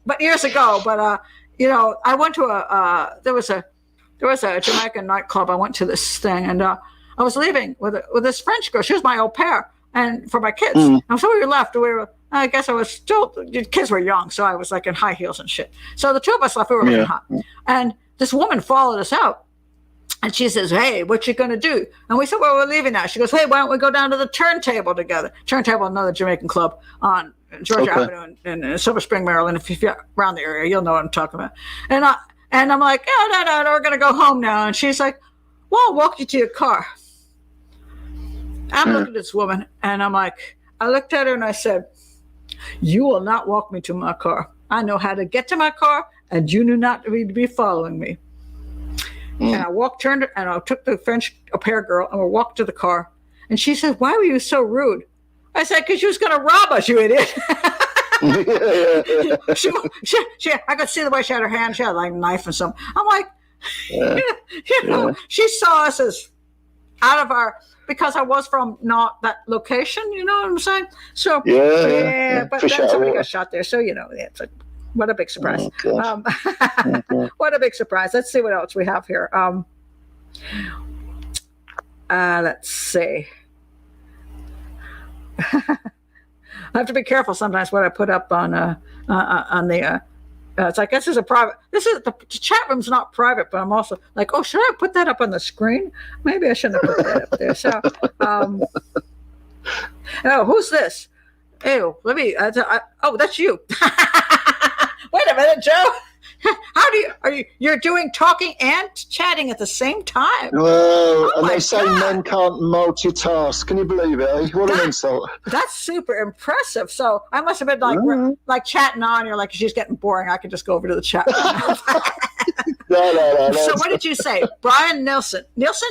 but years ago. But I went to there was a Jamaican nightclub. I went to this thing, and I was leaving with this French girl. She was my au pair, and for my kids. And so we left. I guess I was still. The kids were young, so I was like in high heels and shit. So the two of us left. We were looking hot, and this woman followed us out, and she says, "Hey, what you gonna do?" And we said, "Well, we're leaving now." She goes, "Hey, why don't we go down to the Turntable together?" Turntable, another Jamaican club on Georgia Avenue in Silver Spring, Maryland. If you're around the area, you'll know what I'm talking about. And I'm like, "Oh, no, we're going to go home now." And she's like, "Well, I'll walk you to your car." I'm looking at this woman, and I looked at her and I said, "You will not walk me to my car. I know how to get to my car, and you do not need to be following me." And I took the French au pair girl, and we walked to the car. And she said, "Why were you so rude?" I said, "Because you was going to rob us, you idiot." I could see the way she had her hand. She had like a knife and something. I'm like, she saw us as out of because I was from not that location. You know what I'm saying? So but then somebody got shot there. So it's like, what a big surprise. What a big surprise. Let's see what else we have here. Let's see. I have to be careful sometimes what I put up on the. It's like this is a private. The chat room's not private, but I'm also like, oh, should I put that up on the screen? Maybe I shouldn't have put that up there. So, oh, who's this? Ew, let me. Oh, that's you. Wait a minute, Joe. How you're doing talking and chatting at the same time? Well, and they say men can't multitask. Can you believe it? Eh? What an insult. That's super impressive. So I must have been like chatting on. You're like, she's getting boring. I can just go over to the chat. No. So what did you say? Brian Nilsson, yeah. Was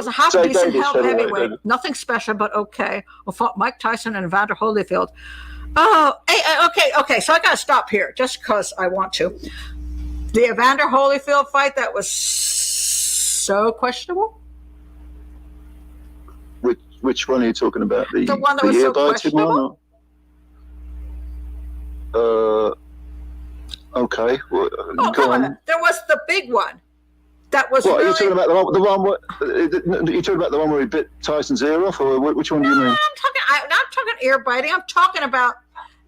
a half decent heavyweight. Nothing special, but okay. We fought Mike Tyson and Evander Holyfield. Oh, okay. So I got to stop here just because I want to. The Evander Holyfield fight, that was so questionable. Which one are you talking about? The one that was so questionable? Okay. Well, go on. There was the big one. That was what, really... Are you talking about you talking about the one where he bit Tyson's ear off, or which one do you mean? I'm not talking ear biting. I'm talking about.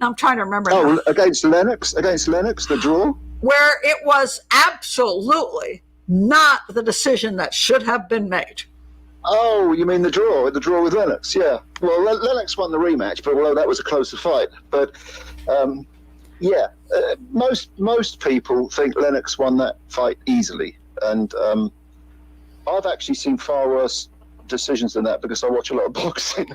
I'm trying to remember. Oh, now. Against Lennox, the draw. where it was absolutely not the decision that should have been made. Oh, you mean the draw with Lennox? Yeah. Well, Lennox won the rematch, but although that was a closer fight. But most people think Lennox won that fight easily, and I've actually seen far worse decisions than that because I watch a lot of boxing.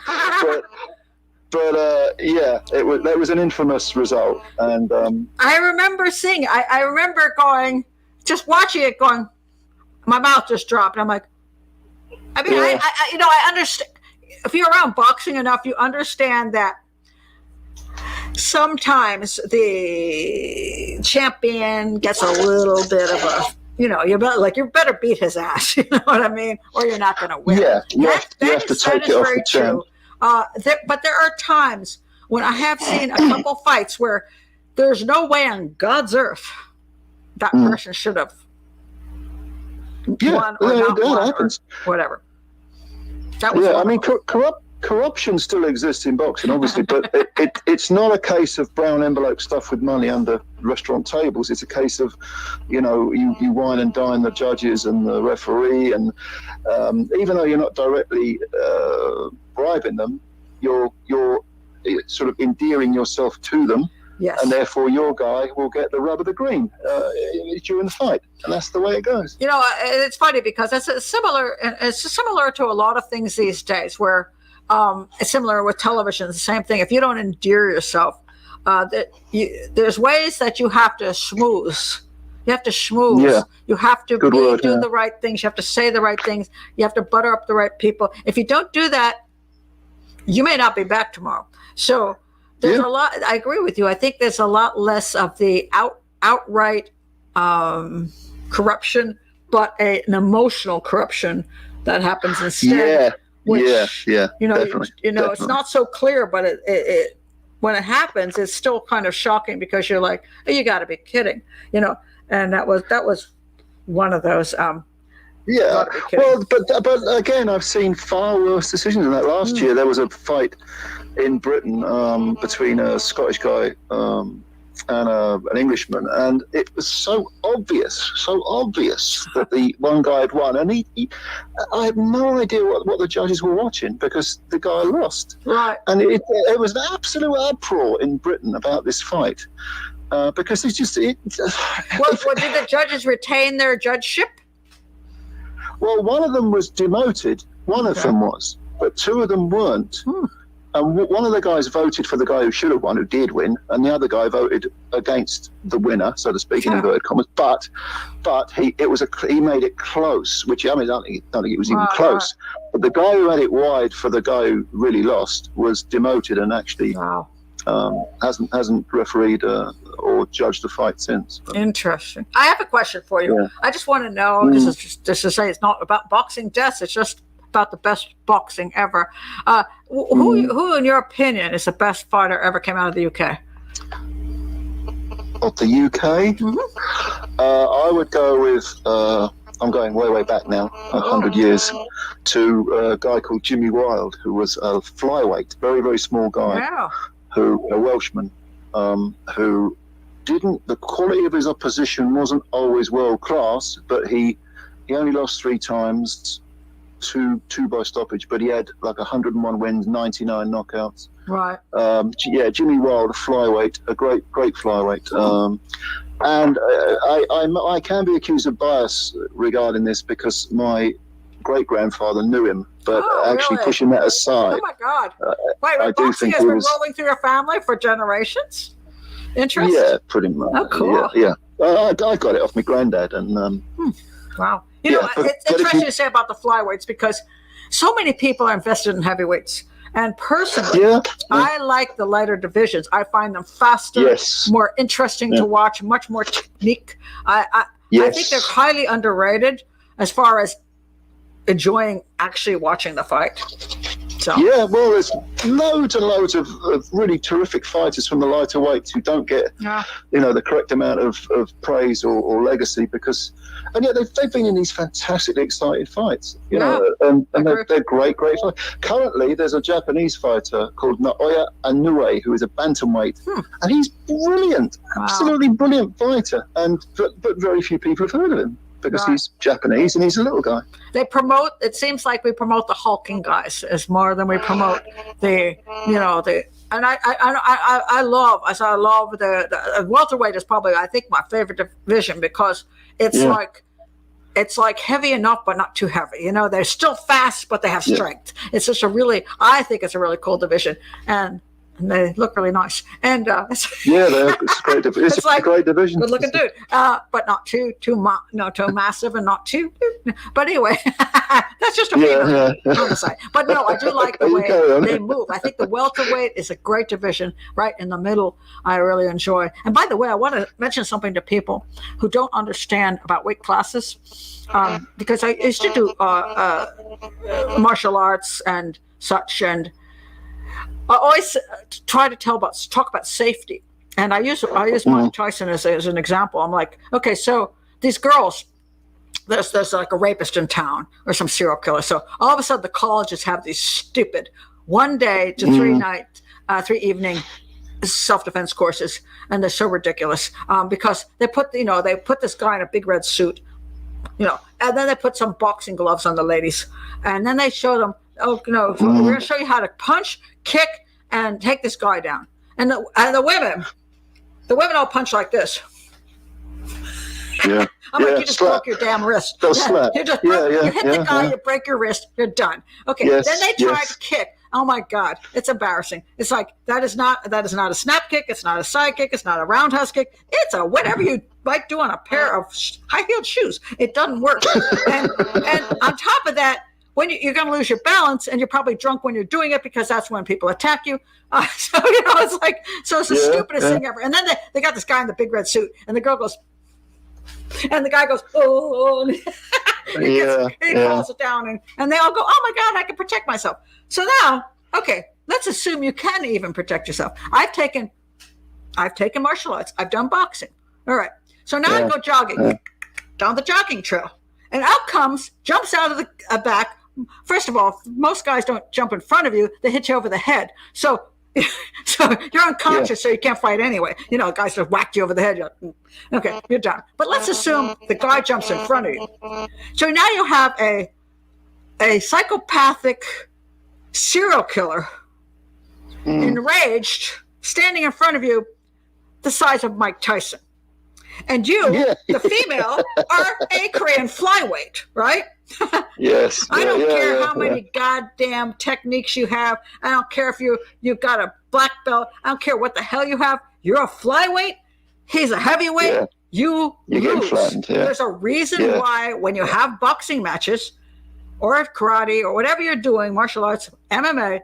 but that was an infamous result, and I remember seeing. I remember just watching it, going, my mouth just dropped. And I'm like, I mean, yeah. I understand. If you're around boxing enough, you understand that sometimes the champion gets a little bit of a, you better beat his ass. You know what I mean? Or you're not going to win. Yeah, you have to take it off the champ. But there are times when I have seen a couple fights where there's no way on God's earth that person should have won or not won or whatever. That was I mean, corruption still exists in boxing, obviously, but it's not a case of brown envelope stuff with money under restaurant tables. It's a case of, you wine and dine the judges and the referee, and even though you're not directly bribing them, you're sort of endearing yourself to them. Yes. And therefore your guy will get the rub of the green during the fight. And that's the way it goes. It's funny because it's similar to a lot of things these days where it's similar with television, the same thing. If you don't endear yourself, there's ways that you have to schmooze. You have to schmooze. Yeah. You have to do the right things. You have to say the right things. You have to butter up the right people. If you don't do that, you may not be back tomorrow. So there's a lot. I agree with you. I think there's a lot less of the outright corruption, but an emotional corruption that happens instead. Which, definitely. It's not so clear, but it when it happens, it's still kind of shocking because you're like, oh, you got to be kidding, And that was one of those. Well, but again, I've seen far worse decisions than that. Last year, there was a fight in Britain between a Scottish guy and an Englishman, and it was so obvious that the one guy had won, and I had no idea what the judges were watching because the guy lost. Right. And it was an absolute uproar in Britain about this fight because it's just did the judges retain their judgeship? Well, one of them was demoted. One of them was, but two of them weren't. And one of the guys voted for the guy who should have won, who did win, and the other guy voted against the winner, so to speak, in inverted commas. But he made it close, which I don't think it was even close. Right. But the guy who had it wide for the guy who really lost was demoted and actually hasn't refereed or judged the fight since. Interesting. I have a question for you. Yeah. I just want to know. This is just to say, it's not about boxing deaths. It's just about the best boxing ever. Who, in your opinion, is the best fighter ever came out of the UK? Of the UK? I would go with, I'm going way back now, 100 years, to a guy called Jimmy Wilde, who was a flyweight, very, very small guy, a Welshman, who the quality of his opposition wasn't always world class, but he only lost 3 times, two by stoppage, but he had like 101 wins, 99 knockouts. Right. Jimmy Wilde, a flyweight, a great flyweight. And I can be accused of bias regarding this because my great grandfather knew him, but actually really? Pushing that aside. Oh my God! Wait, boxing has been rolling through your family for generations. Interesting. Yeah, pretty much. Oh, cool. Yeah. I got it off my granddad, and wow. It's interesting to say about the flyweights because so many people are invested in heavyweights. And personally, I like the lighter divisions. I find them faster, more interesting to watch, much more technique. I think they're highly underrated as far as enjoying actually watching the fight. So yeah, well, there's loads and loads of really terrific fighters from the lighter weights who don't get, the correct amount of praise or legacy and yet they've been in these fantastically exciting fights, and they're great fighters. Currently, there's a Japanese fighter called Naoya Inoue who is a bantamweight, and he's brilliant, absolutely brilliant fighter, but very few people have heard of him. Because he's Japanese and he's a little guy. It seems like we promote the hulking guys as more than we promote and I love the welterweight is probably, I think, my favorite division because it's like heavy enough, but not too heavy. They're still fast, but they have strength. It's just I think it's a really cool division. And they look really nice, and it's a great division. It's a great division. Good looking dude, but not too massive, and not too. But anyway, that's just a homicide. But no, I do like the way they move. I think the welterweight is a great division, right in the middle. I really enjoy. And by the way, I want to mention something to people who don't understand about weight classes, because I used to do martial arts and such, and I always try to talk about safety, and I use Mike Tyson as an example. I'm like, okay, so these girls, there's like a rapist in town or some serial killer. So all of a sudden, the colleges have these stupid 1 day to 3 night, 3 evening self-defense courses, and they're so ridiculous because they put this guy in a big red suit, and then they put some boxing gloves on the ladies, and then they show them. We're going to show you how to punch, kick, and take this guy down. And the women all punch like this. Yeah. I'm like, you just broke your damn wrist. You hit the guy, you break your wrist, you're done. Okay. Then they try to kick. Oh my God, it's embarrassing. It's like that is not a snap kick. It's not a side kick. It's not a roundhouse kick. It's a whatever you might do on a pair of high-heeled shoes. It doesn't work. And on top of that, when you're going to lose your balance, and you're probably drunk when you're doing it because that's when people attack you. So it's like, so it's the stupidest thing ever. And then they got this guy in the big red suit, and the girl goes, and the guy goes, oh, he falls it down, and they all go, oh my God, I can protect myself. So now, okay, let's assume you can even protect yourself. I've taken martial arts. I've done boxing. All right. So now I go jogging down the jogging trail, and jumps out of the back. First of all, most guys don't jump in front of you. They hit you over the head. So you're unconscious, so you can't fight anyway. Guys just whacked you over the head. You're like, okay, you're done. But let's assume the guy jumps in front of you. So now you have a psychopathic serial killer, enraged, standing in front of you, the size of Mike Tyson. And you, the female, are a Korean flyweight, right? Yes. I don't care how many goddamn techniques you have. I don't care if you've got a black belt. I don't care what the hell you have. You're a flyweight. He's a heavyweight. Yeah. You lose. There's a reason why when you have boxing matches or karate or whatever you're doing, martial arts, MMA,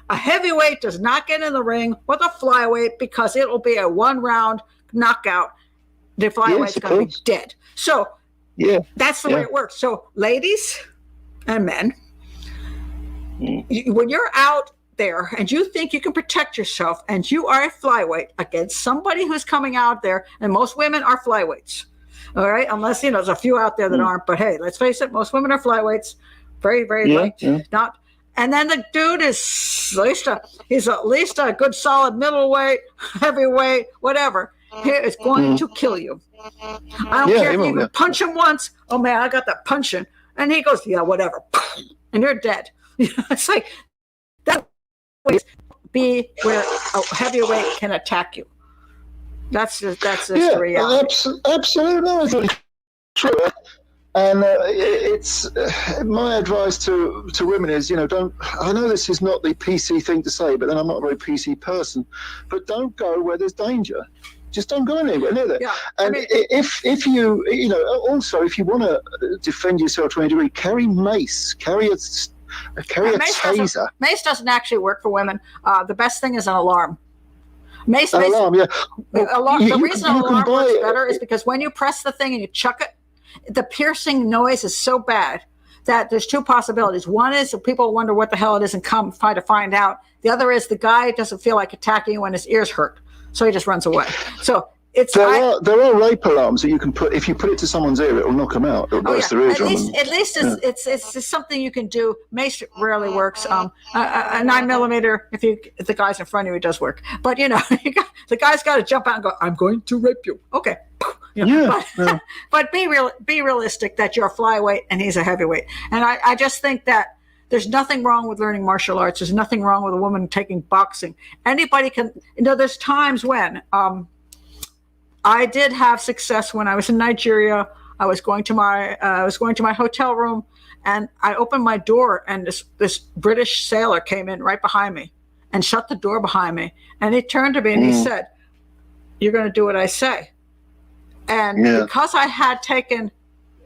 a heavyweight does not get in the ring with a flyweight because it will be a 1-round knockout. The flyweight's going to be dead. So that's the way it works. So ladies and men, when you're out there and you think you can protect yourself and you are a flyweight against somebody who's coming out there, and most women are flyweights, all right? Unless, there's a few out there that aren't. But hey, let's face it, most women are flyweights. Very, very light. Not. And then the dude is he's at least a good solid middleweight, heavyweight, whatever. Here is going to kill you. I don't care if you can punch him once. Oh man, I got that punching. And he goes, yeah, whatever. And you're dead. It's like that be where a heavyweight can attack you. That's the reality. Absolutely true. And it's my advice to women is, don't. I know this is not the PC thing to say, but then I'm not a very PC person. But don't go where there's danger. Just don't go anywhere near there. Yeah, and if you also if you want to defend yourself to any degree, carry mace, carry a taser. Mace doesn't actually work for women. The best thing is an alarm. Mace. Alarm, yeah. The reason an alarm works better is because when you press the thing and you chuck it, the piercing noise is so bad that there's two possibilities. One is that people wonder what the hell it is and come try to find out. The other is the guy doesn't feel like attacking you when his ears hurt, so he just runs away. So it's there are rape alarms that you can put. If you put it to someone's ear, it will knock them out. It'll burst their eardrum. At least it's just something you can do. Mace rarely works. A 9mm, if the guy's in front of you, it does work. But the guy's got to jump out and go, "I'm going to rape you." Okay. But be realistic that you're a flyweight and he's a heavyweight. And I just think that there's nothing wrong with learning martial arts. There's nothing wrong with a woman taking boxing. Anybody can. There's times when. I did have success when I was in Nigeria. I was going to my hotel room, and I opened my door, and this British sailor came in right behind me, and shut the door behind me. And he turned to me and he said, "You're going to do what I say." And because I had taken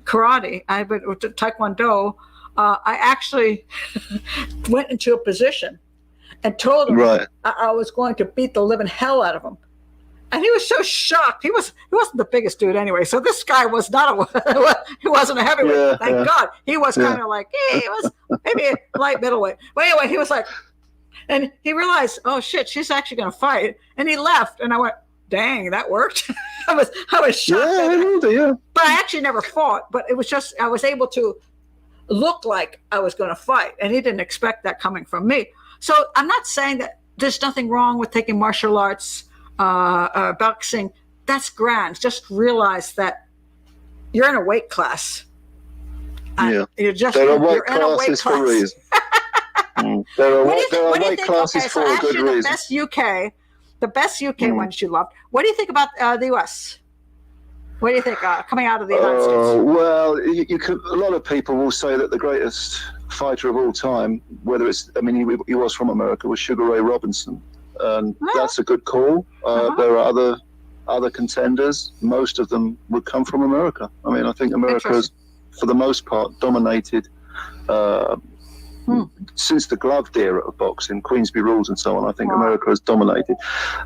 karate, I went to Taekwondo. I actually went into a position and told him I was going to beat the living hell out of him. And he was so shocked. He wasn't the biggest dude anyway. So this guy was he wasn't a heavyweight. Thank God. He was kind of like, he was maybe a light middleweight. But anyway, he was like, and he realized, oh shit, she's actually going to fight. And he left. And I went, dang, that worked. I was shocked. But I actually never fought. But it was just, I was able to look like I was going to fight. And he didn't expect that coming from me. So I'm not saying that there's nothing wrong with taking martial arts, boxing. That's grand. Just realize that you're in a weight class. You're in a weight class for a reason. There are weight classes for a good reason. The best UK ones you loved. What do you think about the US? What do you think coming out of the United States? Well, a lot of people will say that the greatest fighter of all time, he was from America, was Sugar Ray Robinson. And that's a good call. There are other contenders. Most of them would come from America. I think America has, for the most part, dominated since the gloved era of boxing, Queensby rules and so on. I think America has dominated.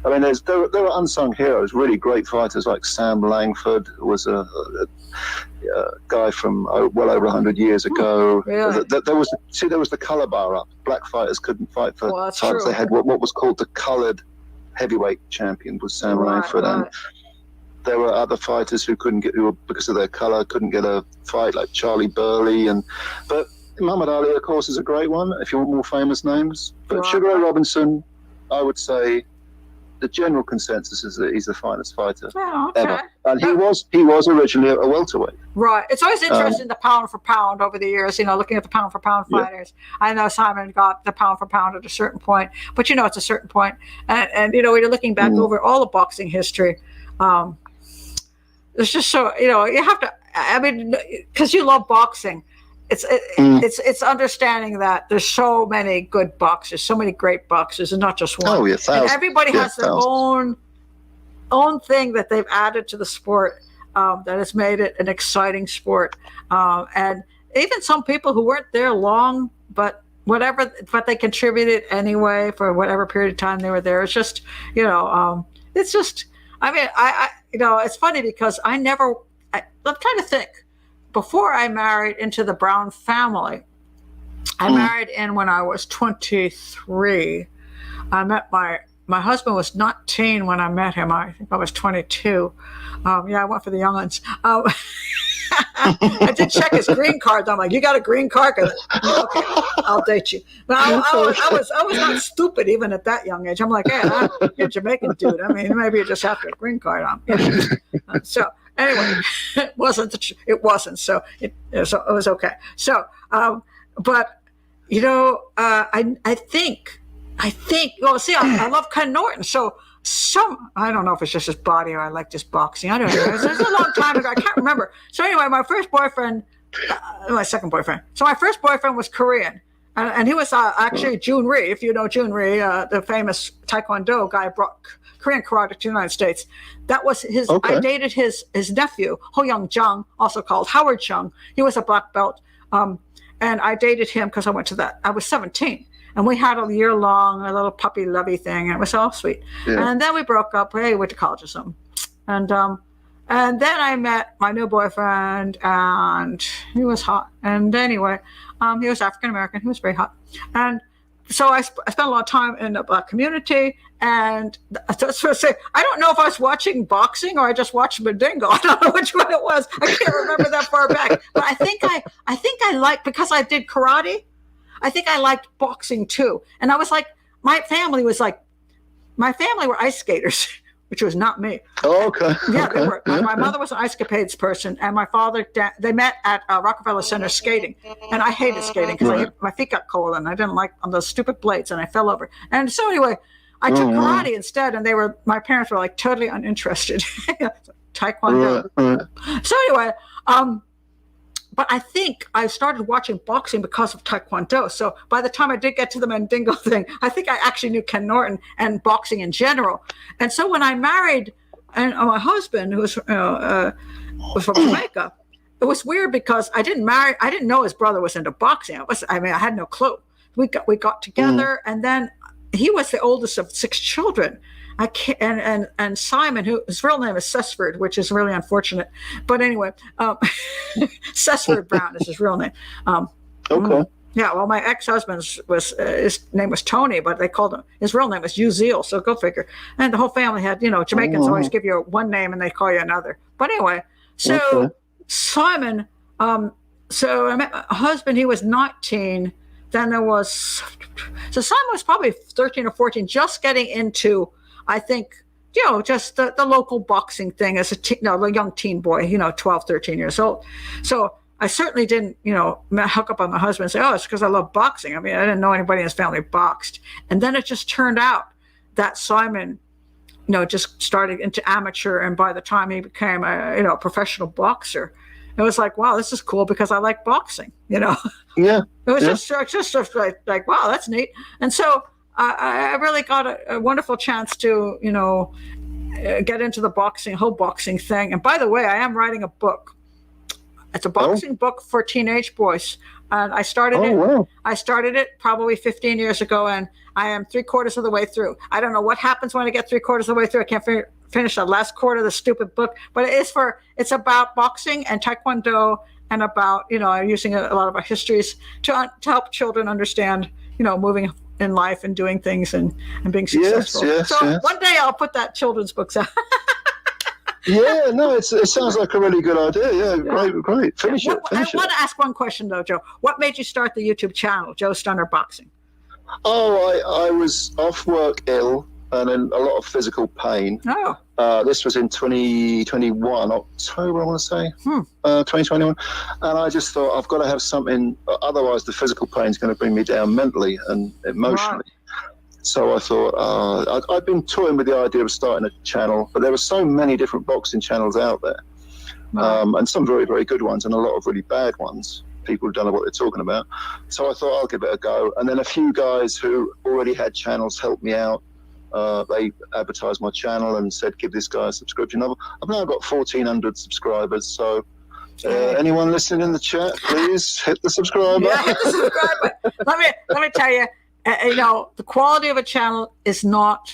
There are unsung heroes, really great fighters like Sam Langford was a guy from well over 100 years ago. Really? There was the colour bar up. Black fighters couldn't fight for titles. They had what was called the coloured heavyweight champion was Sam Langford, and there were other fighters who because of their colour couldn't get a fight, like Charlie Burley, but Muhammad Ali, of course, is a great one. If you want more famous names, but Sugar Ray Robinson, I would say. The general consensus is that he's the finest fighter ever, and he was originally a welterweight. Right. It's always interesting the pound for pound over the years. Looking at the pound for pound fighters. I know Simon got the pound for pound at a certain point, but it's a certain point, and when you're looking back over all the boxing history, it's just so you have to. Because you love boxing. It's understanding that there's so many good boxers, so many great boxers, and not just one. Oh, yeah, thousands. And everybody has their own thing that they've added to the sport that has made it an exciting sport. And even some people who weren't there long, but they contributed anyway for whatever period of time they were there. It's just, it's just. It's funny because I'm trying to think. Before I married into the Brown family, I married in when I was 23. I met my husband was 19 when I met him. I think I was 22. I went for the young ones. I did check his green card. I'm like, you got a green card? Okay, I'll date you. But I was not stupid even at that young age. I'm like, hey, you're a Jamaican dude. Maybe you just have to have a green card on. So. Anyway, it wasn't. So it was okay. So, but I think. Well, see, I love Ken Norton. So I don't know if it's just his body or I like just boxing. I don't know. It was a long time ago. I can't remember. So anyway, my second boyfriend. So my first boyfriend was Korean. And he was actually Jun Rhee. If you know Jun Rhee, the famous Taekwondo guy, brought Korean karate to the United States. That was his. Okay. I dated his nephew, Ho Young Jung, also called Howard Chung. He was a black belt, and I dated him because I went to that. I was 17, and we had a little puppy lovey thing, and it was all sweet. Yeah. And then we broke up. Hey, we went to college or something, and And then I met my new boyfriend, and he was hot. And anyway, he was African American. He was very hot. And so I spent a lot of time in the black community. And that's what I say. I don't know if I was watching boxing or I just watched Mandingo. I don't know which one it was. I can't remember that far back. But I think I liked, because I did karate, I think I liked boxing too. And I was like, my family were ice skaters, which was not me. Oh, okay. Yeah, okay. they were. My mother was an ice capades person, and my father, they met at Rockefeller Center skating. And I hated skating because my feet got cold and I didn't like on those stupid blades, and I fell over. And so anyway, I took karate instead, and my parents were like totally uninterested. Taekwondo. Right. So anyway, but I think I started watching boxing because of Taekwondo. So by the time I did get to the Mandingo thing, I think I actually knew Ken Norton and boxing in general. And so when I married my husband, who was from Jamaica, it was weird because I didn't know his brother was into boxing. I had no clue. We got together, and then he was the oldest of 6 children. And Simon, his real name is Cessford, which is really unfortunate. But anyway, Cessford Brown is his real name. Okay. Yeah, well, my ex-husband's his name was Tony, but they called him, his real name was Uziel, so go figure. And the whole family had, Jamaicans always give you one name and they call you another. But anyway, so Simon, so I met my husband, he was 19. Then so Simon was probably 13 or 14, just getting into, I think, just the local boxing thing as a young teen boy, 12, 13 years old. So I certainly didn't, hook up on my husband and say, oh, it's because I love boxing. I mean, I didn't know anybody in his family boxed. And then it just turned out that Simon, just started into amateur. And by the time he became a professional boxer, it was like, wow, this is cool because I like boxing, Yeah. It was just like, wow, that's neat. And so I really got a wonderful chance to, get into the whole boxing thing. And by the way, I am writing a book. It's a boxing book for teenage boys. And I started it. Wow. I started it probably 15 years ago, and I am 3/4 of the way through. I don't know what happens when I get 3/4 of the way through. I can't finish the last quarter of the stupid book, but it's about boxing and Taekwondo, and about, using a lot of our histories to help children understand, moving in life and doing things and being successful. Yes, one day I'll put that children's books out. Yeah, no, it sounds like a really good idea. Yeah, great. Finish it. I want to ask one question though, Joe. What made you start the YouTube channel, Joe Stunner Boxing? Oh, I was off work ill and in a lot of physical pain. Oh. This was in 2021, October, I want to say, 2021. And I just thought, I've got to have something, otherwise the physical pain is going to bring me down mentally and emotionally. Wow. So I thought, I'd been toying with the idea of starting a channel, but there were so many different boxing channels out there. Wow. And some very, very good ones and a lot of really bad ones. People who don't know what they're talking about. So I thought, I'll give it a go. And then a few guys who already had channels helped me out. They advertised my channel and said, give this guy a subscription. I've now got 1,400 subscribers. So anyone listening in the chat, please hit the subscribe button. Yeah, hit the subscribe button. Let me tell you, the quality of a channel is not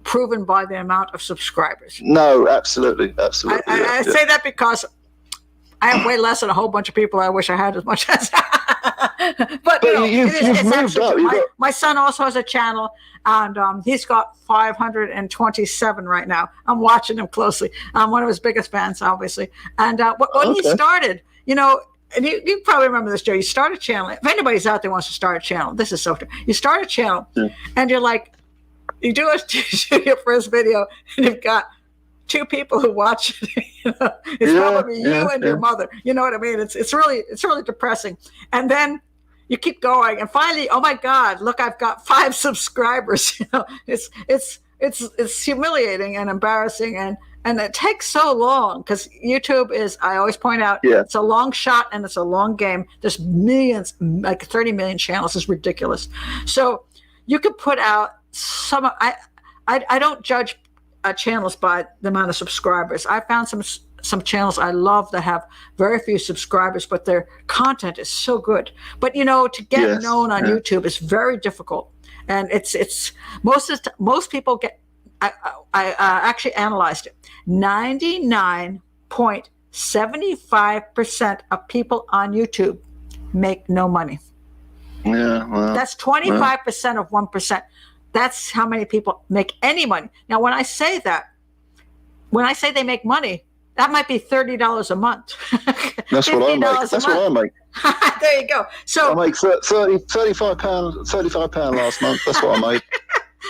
proven by the amount of subscribers. No, absolutely. I say that because I have way less than a whole bunch of people. I wish I had as much as. But you've moved up. My son also has a channel, and he's got 527 right now. I'm watching him closely. I'm one of his biggest fans, obviously. And when he started, and you probably remember this, Joe. You start a channel. If anybody's out there wants to start a channel, this is so true. You start a channel, and you're like, you do your first video, and you've got 2 people who watch it. It's probably you and your mother. You know what I mean? It's really depressing. And then you keep going, and finally, oh my God, look, I've got 5 subscribers. It's humiliating and embarrassing, and it takes so long because YouTube is, I always point out, it's a long shot and it's a long game. There's millions, like 30 million channels. It's ridiculous. So you could put out some. I don't judge channels by the amount of subscribers. I found some channels I love that have very few subscribers, but their content is so good. But to get known on YouTube is very difficult, and it's most people get. I actually analyzed it. 99.75% of people on YouTube make no money. Yeah, well, that's 25% of 1%. That's how many people make any money. Now, when I say they make money, that might be $30 a month. That's what I make. That's what I make. There you go. So I make £35 last month. That's what I make.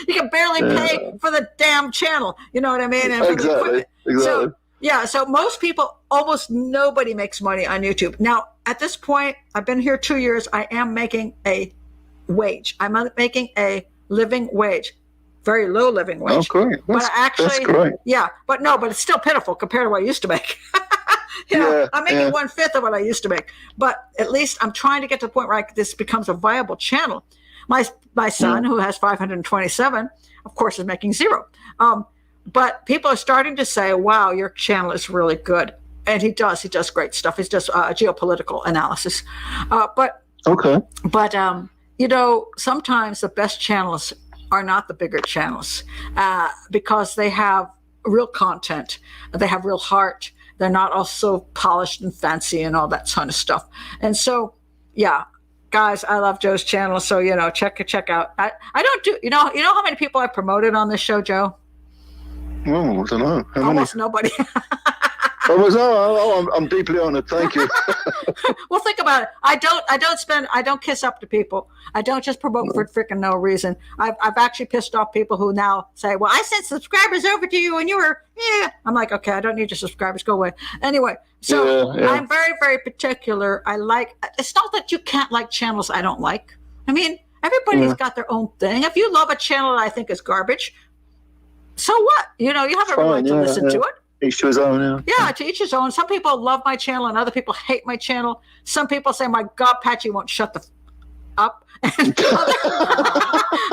You can barely pay for the damn channel. You know what I mean? And for the equipment. Exactly. So most people, almost nobody makes money on YouTube. Now, at this point, I've been here 2 years. I am making a wage. I'm making a living wage. Very low living wage. Oh, great. That's great. Yeah, but it's still pitiful compared to what I used to make. I'm making 1/5 of what I used to make. But at least I'm trying to get to the point where this becomes a viable channel. My son, who has 527, of course, is making zero. But people are starting to say, wow, your channel is really good. And he does great stuff. He does geopolitical analysis. But sometimes the best channels are not the bigger channels because they have real content. They have real heart. They're not all so polished and fancy and all that kind of stuff. And so, guys, I love Joe's channel. So, check out. I don't do, you know how many people I promoted on this show, Joe? Oh, I don't know. Almost nobody. I'm deeply honored. Thank you. Well, think about it. I don't kiss up to people. I don't just promote for freaking no reason. I've actually pissed off people who now say, well, I sent subscribers over to you and you were, I'm like, okay, I don't need your subscribers. Go away. Anyway, so I'm very, very particular. It's not that you can't like channels I don't like. I mean, everybody's got their own thing. If you love a channel that I think is garbage, so what? You have a right to listen to it. Each to his own, Yeah, to each his own. Some people love my channel and other people hate my channel. Some people say, my God, Patchy won't shut the up. And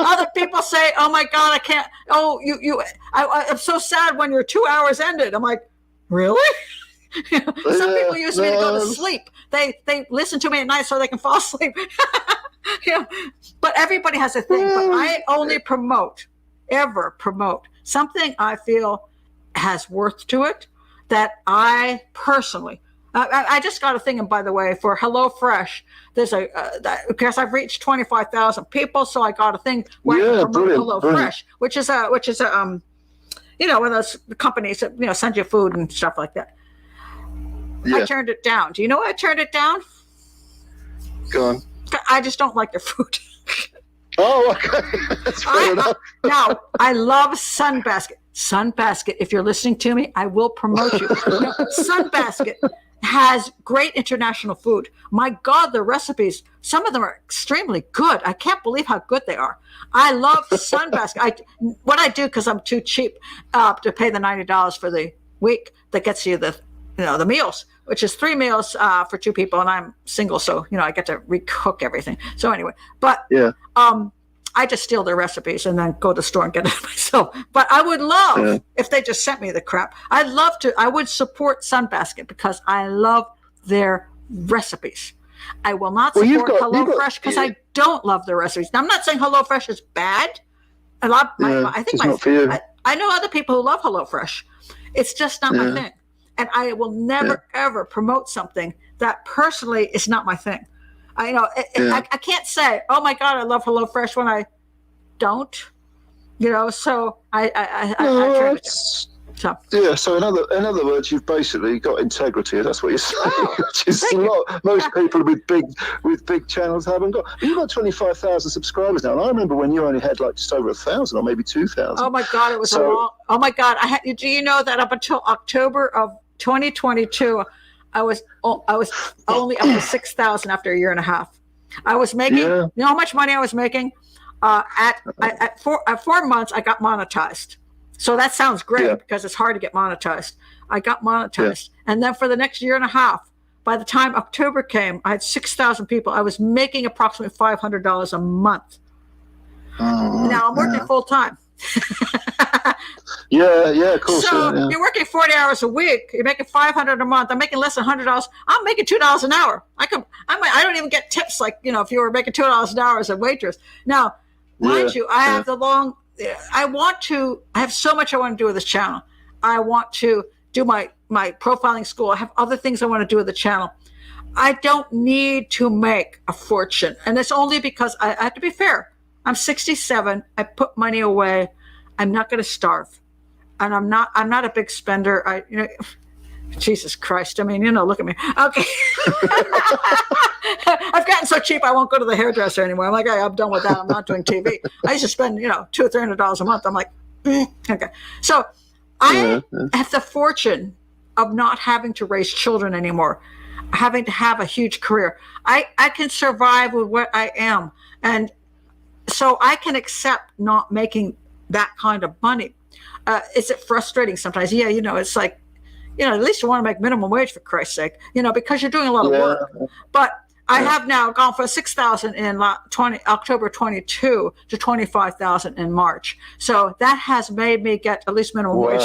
other people say, oh my God, I can't. Oh, I'm so sad when your 2 hours ended. I'm like, really? Some people use me to go to sleep. They listen to me at night so they can fall asleep. But everybody has a thing. But I only ever promote something I feel has worth to it that I personally, I just got a thing, and by the way, for HelloFresh, there's because I've reached 25,000 people, so I got a thing where I can promote HelloFresh, which is one of those companies that send you food and stuff like that. Yeah. I turned it down. Do you know why I turned it down? Go on. I just don't like their food. Oh, okay. That's fair enough. Now, I love Sunbasket. Sunbasket, if you're listening to me, I will promote you. Sunbasket has great international food. My God, the recipes, some of them are extremely good. I can't believe how good they are. I love Sunbasket. What I do, because I'm too cheap to pay the $90 for the week, that gets you the meals, which is 3 meals for 2 people, and I'm single, so I get to recook everything. So anyway, but I just steal their recipes and then go to the store and get it myself. But I would love if they just sent me the crap. I would support Sunbasket because I love their recipes. I will not support HelloFresh because I don't love their recipes. Now, I'm not saying HelloFresh is bad. I think I know other people who love HelloFresh. It's just not my thing. And I will never, ever promote something that personally is not my thing. I can't say, oh my God, I love HelloFresh when I don't, so I turned it down. So in other words, you've basically got integrity. That's what you're saying, which is most people with big channels haven't got. You've got 25,000 subscribers now, and I remember when you only had just over 1,000 or maybe 2,000. Oh my God, it was oh my God. Do you know that up until October of 2022, I was only up to 6,000 after a year and a half. I was making, you know how much money I was making? At 4 months, I got monetized. So that sounds great because it's hard to get monetized. I got monetized. And then for the next year and a half, by the time October came, I had 6,000 people. I was making approximately $500 a month. Now I'm working full time. Of course. So you're working 40 hours a week. You're making $500 a month. I'm making less than $100. I'm making $2 an hour. I don't even get tips like if you were making $2 an hour as a waitress. Now, mind you, I have the long I have so much I want to do with this channel. I want to do my profiling school. I have other things I want to do with the channel. I don't need to make a fortune. And it's only because I have to be fair. I'm 67. I put money away. I'm not going to starve. And I'm not a big spender. Jesus Christ. I mean, look at me. Okay. I've gotten so cheap, I won't go to the hairdresser anymore. I'm like, hey, I'm done with that. I'm not doing TV. I used to spend, $200 or $300 a month. I'm like, okay. So I have the fortune of not having to raise children anymore, having to have a huge career. I can survive with what I am. And so I can accept not making that kind of money. Is it frustrating sometimes? Yeah, it's like, at least you want to make minimum wage, for Christ's sake, because you're doing a lot of work. But I have now gone from 6,000 in October 22 to 25,000 in March. So that has made me get at least minimum wage.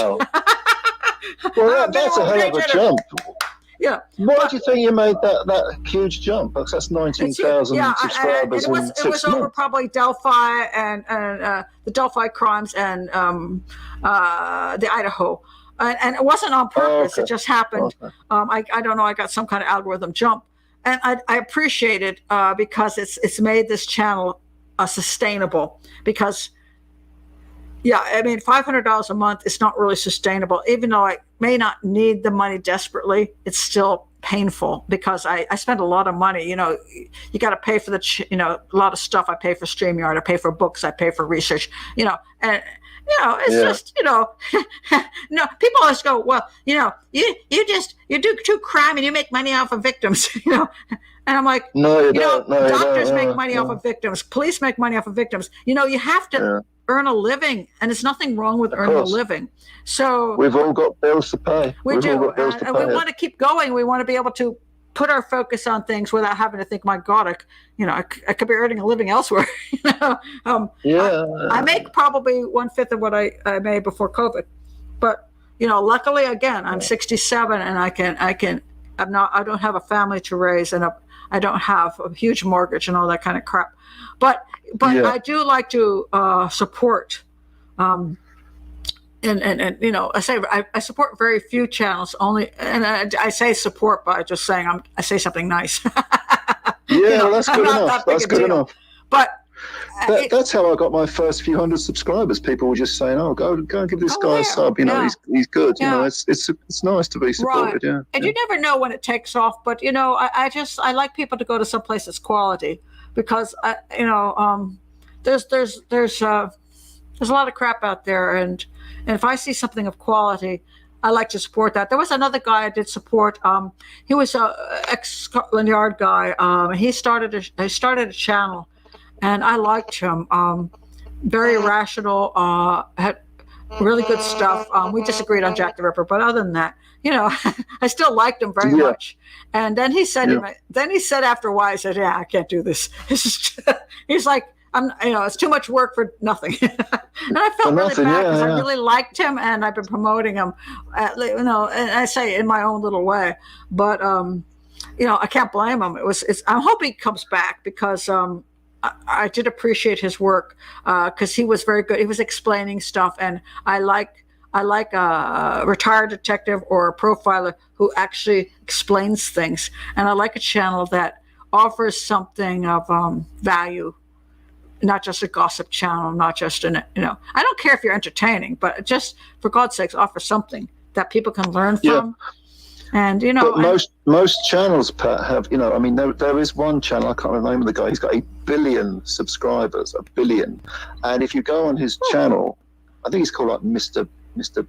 Well, that's a hell of a jump. Yeah. Why do you think you made that huge jump? Because that's 19,000 subscribers in 6 months. It was over probably Delphi and the Delphi crimes and the Idaho. And it wasn't on purpose. Okay. It just happened. Okay. I don't know. I got some kind of algorithm jump. And I appreciate it because it's made this channel sustainable. Because, $500 a month is not really sustainable. Even though I may not need the money desperately, it's still painful because I spend a lot of money. You got to pay for a lot of stuff. I pay for StreamYard. I pay for books. I pay for research. And it's just, no, people always go, well, you do true crime and you make money off of victims, And I'm like, no, doctors make money off of victims. Police make money off of victims. You have to earn a living, and there's nothing wrong with earning a living. So we've all got bills to pay. We do. And we want to keep going. We want to be able to put our focus on things without having to think, my God, I could be earning a living elsewhere. I make probably 1/5 of what I made before COVID, but luckily, again, I'm 67 and I don't have a family to raise, and I don't have a huge mortgage and all that kind of crap. But I do like to support. And I say I support very few channels only, and I say support by just saying I say something nice. That's good enough. That's good enough. But that's how I got my first few hundred subscribers. People were just saying, "Oh, go and give this guy a sub." He's good. It's nice to be supported. Right. Yeah. And you never know when it takes off, but I like people to go to some place that's quality because there's a lot of crap out there, and if I see something of quality, I like to support that. There was another guy I did support. He was a ex-Scotland Yard guy. He started a channel, and I liked him. Very rational, had really good stuff. We disagreed on Jack the Ripper, but other than that, I still liked him very much. And then he said, after a while, he said, "Yeah, I can't do this." He's like, it's too much work for nothing. And I felt really bad because I really liked him and I've been promoting him, and I say in my own little way, but, I can't blame him. I hope he comes back because, I did appreciate his work, cause he was very good. He was explaining stuff, and I like a retired detective or a profiler who actually explains things. And I like a channel that offers something of, value. Not just a gossip channel, not just I don't care if you're entertaining, but just for God's sakes, offer something that people can learn from. And but most channels, Pat, have there is one channel, I can't remember the name of the guy. He's got 1 billion subscribers, 1 billion. And if you go on his channel, I think he's called like Mr.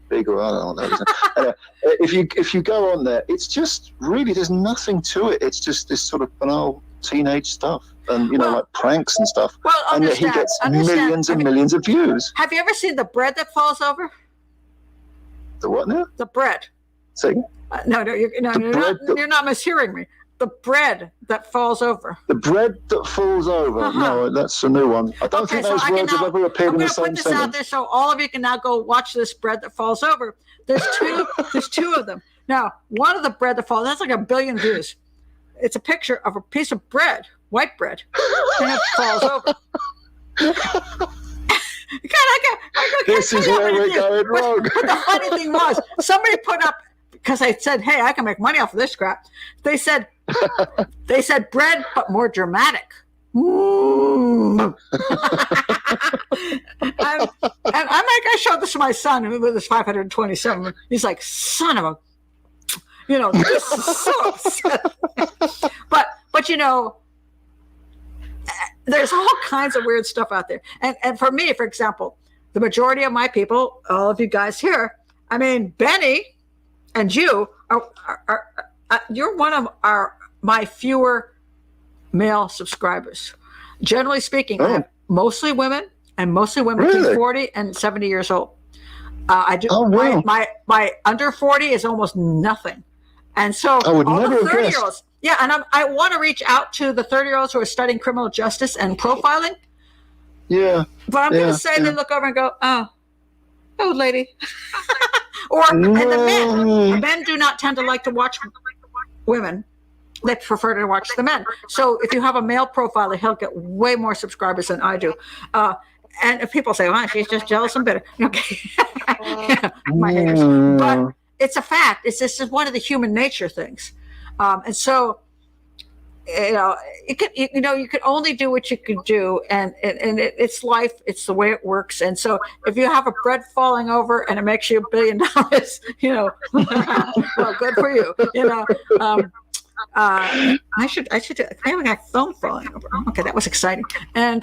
Big, or I don't know. If you go on there, it's just really, there's nothing to it. It's just this sort of banal teenage stuff. And like pranks and stuff, and yet he gets millions and millions of views. Have you ever seen the bread that falls over? The what now? The bread. Say no, you're not mishearing me. The bread that falls over. The bread that falls over. Uh-huh. No, that's a new one. I don't think those words have ever appeared in the same sentence. I'm going to put this out there so all of you can now go watch this bread that falls over. There's two of them. Now, one of the bread that falls, that's like 1 billion views. It's a picture of a piece of bread, white bread, and it falls over. This is where we're going wrong. But the funny thing was, somebody put up, because I said, hey, I can make money off of this crap. They said bread, but more dramatic. And I'm like, I showed this to my son who was 527. He's like, son of a, this is so upset. But there's all kinds of weird stuff out there. And for me, for example, the majority of my people, all of you guys here, I mean, Benny and you are you're one of my fewer male subscribers. Generally speaking, I have mostly women, and mostly women between 40 and 70 years old. I do. My under 40 is almost nothing. And so I would all never the have 30-year-olds, and I want to reach out to the 30-year-olds who are studying criminal justice and profiling. Yeah. But I'm going to say they look over and go, oh, old lady. And the men do not tend to like to watch women. They prefer to watch the men. So if you have a male profiler, he'll get way more subscribers than I do. And if people say, she's just jealous and bitter. Okay. My haters. But it's a fact. It's just one of the human nature things. And so, you could only do what you could do, and it's life. It's the way it works. And so, if you have a bread falling over and it makes you $1 billion, well, good for you. I should. I have a phone falling over. Okay, that was exciting. And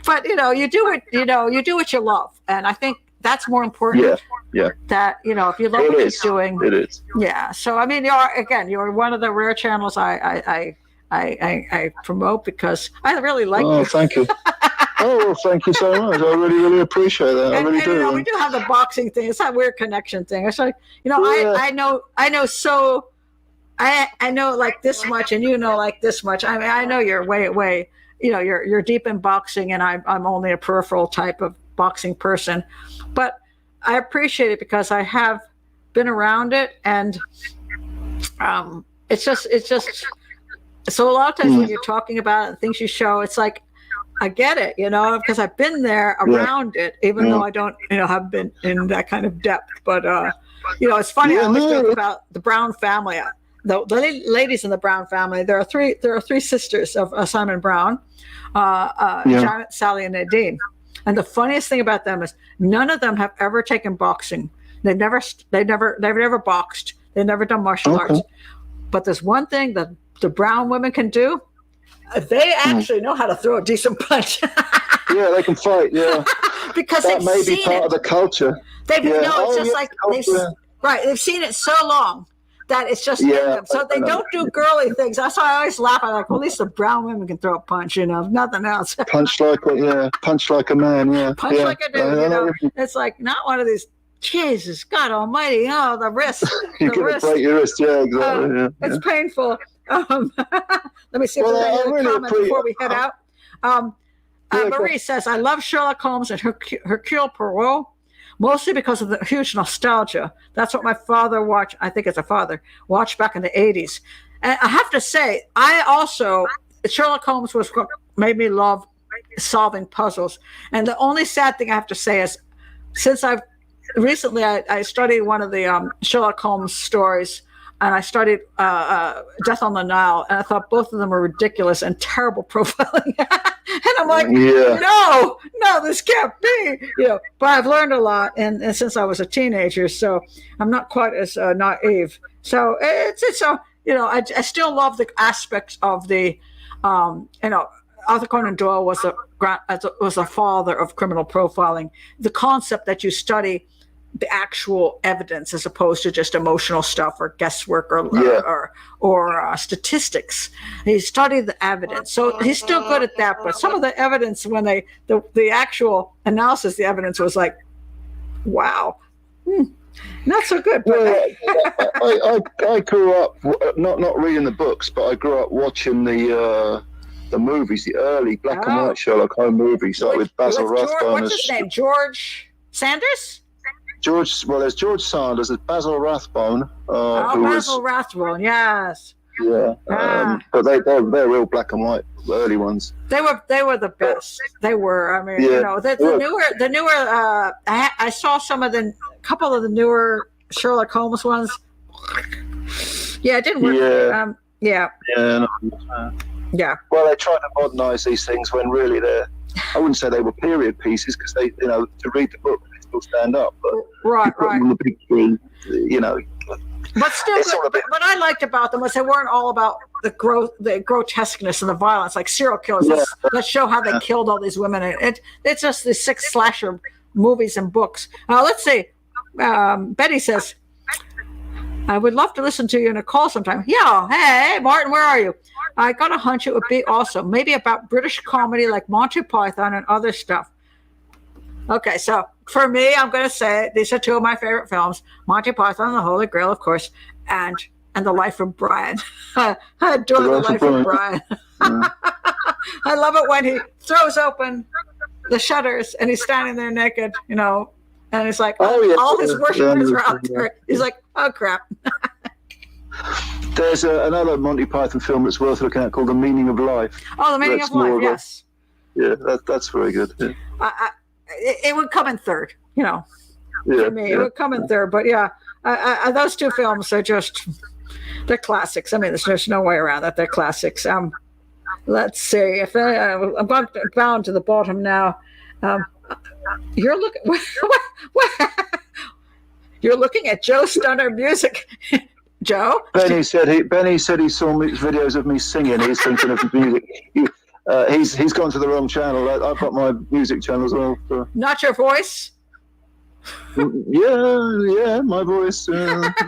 but you do it. You do what you love, and I think that's more important. Yeah. That if you love what you're doing, it is. Yeah. So I mean, you're one of the rare channels I promote because I really like you. Oh, thank you. Well, thank you so much. I really, really appreciate that. I really do. We do have the boxing thing. It's that weird connection thing. It's like I know so. I know like this much, and like this much. I mean, I know you're way. You're deep in boxing, and I'm only a peripheral type of boxing person, but I appreciate it because I have been around it, and it's just so a lot of times when you're talking about it and things you show, it's like I get it, because I've been there around it, even though I don't have been in that kind of depth. But it's funny. I always joke about the Brown family. The ladies in the Brown family. There are three sisters of Simon Brown, Janet, Sally, and Nadine. And the funniest thing about them is none of them have ever taken boxing. They've never boxed. They've never done martial arts. But there's one thing that the Brown women can do. They actually know how to throw a decent punch. Yeah, they can fight. Yeah, because that may be part of the culture. They've seen it so long that it's just in them. So they don't do girly things. That's why I always laugh. I'm like, well, at least the Brown women can throw a punch, nothing else. Punch like a man, yeah. Punch like a dude, It's like not one of these, Jesus, God almighty, the wrist. You're going to break your wrist, yeah, exactly. It's painful. Let me see if there's any other comment before we head out. Marie says, I love Sherlock Holmes and Hercule Poirot. Mostly because of the huge nostalgia. That's what my father watched. I think it's a father watched back in the 80s. And I have to say, Sherlock Holmes was what made me love solving puzzles. And the only sad thing I have to say is, since I studied one of the Sherlock Holmes stories, and I studied Death on the Nile, and I thought both of them were ridiculous and terrible profiling. And I'm like, no, this can't be. But I've learned a lot, and since I was a teenager, so I'm not quite as naive. So it's I still love the aspects of the, Arthur Conan Doyle was a father of criminal profiling. The concept that you study the actual evidence as opposed to just emotional stuff or guesswork or statistics. He studied the evidence, so he's still good at that. But some of the evidence, when the actual analysis, the evidence was like, wow, not so good. But I grew up not reading the books, but I grew up watching the movies, the early black and white Sherlock Holmes movies, with Basil Rathbone. What's his name? George Sanders? There's George Sanders, there's Basil Rathbone. Basil Rathbone, yes. Yeah. But they're real black and white early ones. They were the best. They were. I mean, the newer. I saw couple of the newer Sherlock Holmes ones. Yeah, it didn't work. Yeah. Yeah. Well, they try to modernise these things when really I wouldn't say they were period pieces because they, to read the book, they still stand up. But right. On the big screen, But still, what I liked about them was they weren't all about the grotesqueness and the violence, like serial killers. Let's show how they killed all these women. It's just the 6 slasher movies and books. Let's see. Betty says, I would love to listen to you in a call sometime. Yeah. Hey, Martin, where are you? I got a hunch it would be also maybe about British comedy like Monty Python and other stuff. Okay, so for me, I'm going to say these are 2 of my favorite films: Monty Python and the Holy Grail, of course, and The Life of Brian. I adore The Life of Brian. I love it when he throws open the shutters and he's standing there naked, and it's like all his worshipers are out there. He's like, oh, crap. There's another Monty Python film that's worth looking at called The Meaning of Life. Oh, The Meaning of Life, yes. Yeah, that's very good. Yeah. It would come in third, for me. It would come in third. But, those 2 films are they're classics. I mean, there's no way around that. They're classics. Let's see. If I'm bound to the bottom now. You're looking. You're looking at Joe Stunner Music. Joe. Benny said he saw videos of me singing. He's thinking of music. He's gone to the wrong channel. I've got my music channel as well. So. Not your voice. Yeah, my voice. I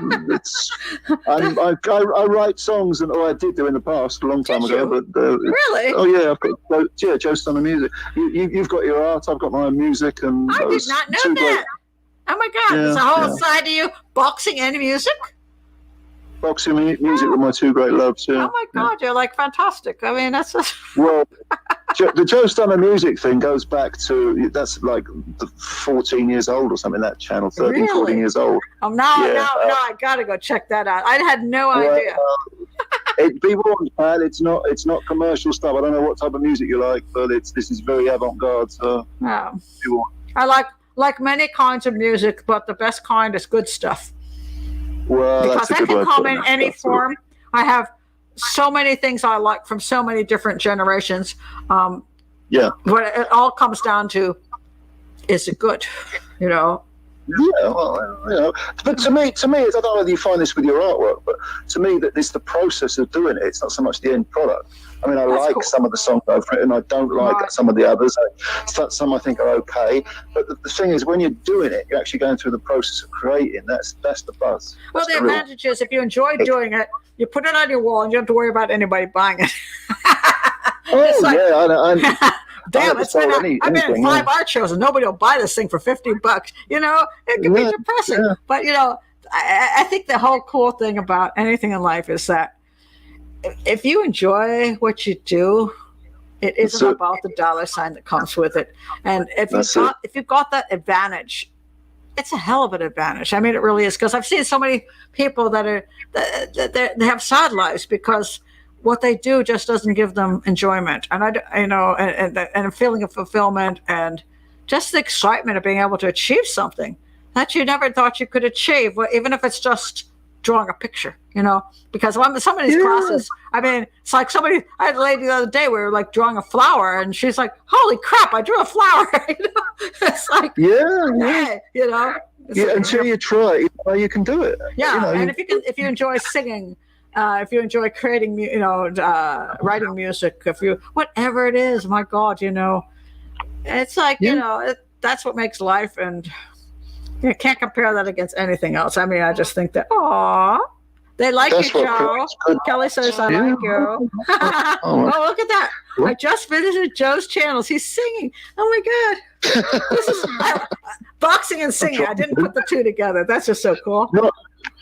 write songs, I did do in the past, a long time ago. But really? Oh yeah, I've got Joe Stunner Music. You've got your art. I've got my music, and I did not know that. Oh my God! There's a whole side to you: boxing and music. Boxing music were my 2 great loves. Yeah. Oh my God, you're like fantastic. I mean, that's well, the Joe Stunner Music thing goes back to that's like 14 years old or something. That channel, 13, 14 years old. Oh no, I gotta go check that out. I had no idea. Be warned, Pat. It's not commercial stuff. I don't know what type of music you like, but this is very avant-garde. So be warned. I like many kinds of music, but the best kind is good stuff. Well, because I can come in any form. I have so many things I like from so many different generations. What it all comes down to is it good, Yeah, well, but to me, I don't know whether you find this with your artwork, but to me, that it's the process of doing it. It's not so much the end product. I mean, I like some of the songs I've written. I don't like some of the others. Some I think are okay. But the thing is, when you're doing it, you're actually going through the process of creating. That's the buzz. Well, the advantage is if you enjoy doing it, you put it on your wall and you don't have to worry about anybody buying it. Damn, I've been in 5 art shows and nobody will buy this thing for $50. It can be depressing. Yeah. But, I think the whole cool thing about anything in life is that if you enjoy what you do, it isn't about the dollar sign that comes with it. And if you've got that advantage, it's a hell of an advantage. I mean, it really is, because I've seen so many people that they have sad lives because what they do just doesn't give them enjoyment, and and a feeling of fulfillment, and just the excitement of being able to achieve something that you never thought you could achieve, even if it's just drawing a picture, because some of these classes, I mean, it's like I had a lady the other day, we were like drawing a flower, and she's like, holy crap, I drew a flower. It's like, until you try, you can do it. And if you enjoy singing, if you enjoy creating, writing music, whatever it is, my God, it's like, that's what makes life, and you can't compare that against anything else. I mean, I just think that, they like you, Joe. Kelly says, I like you. Oh, look at that. What? I just visited Joe's channels. He's singing. Oh, my God. This is boxing and singing. I didn't put the 2 together. That's just so cool.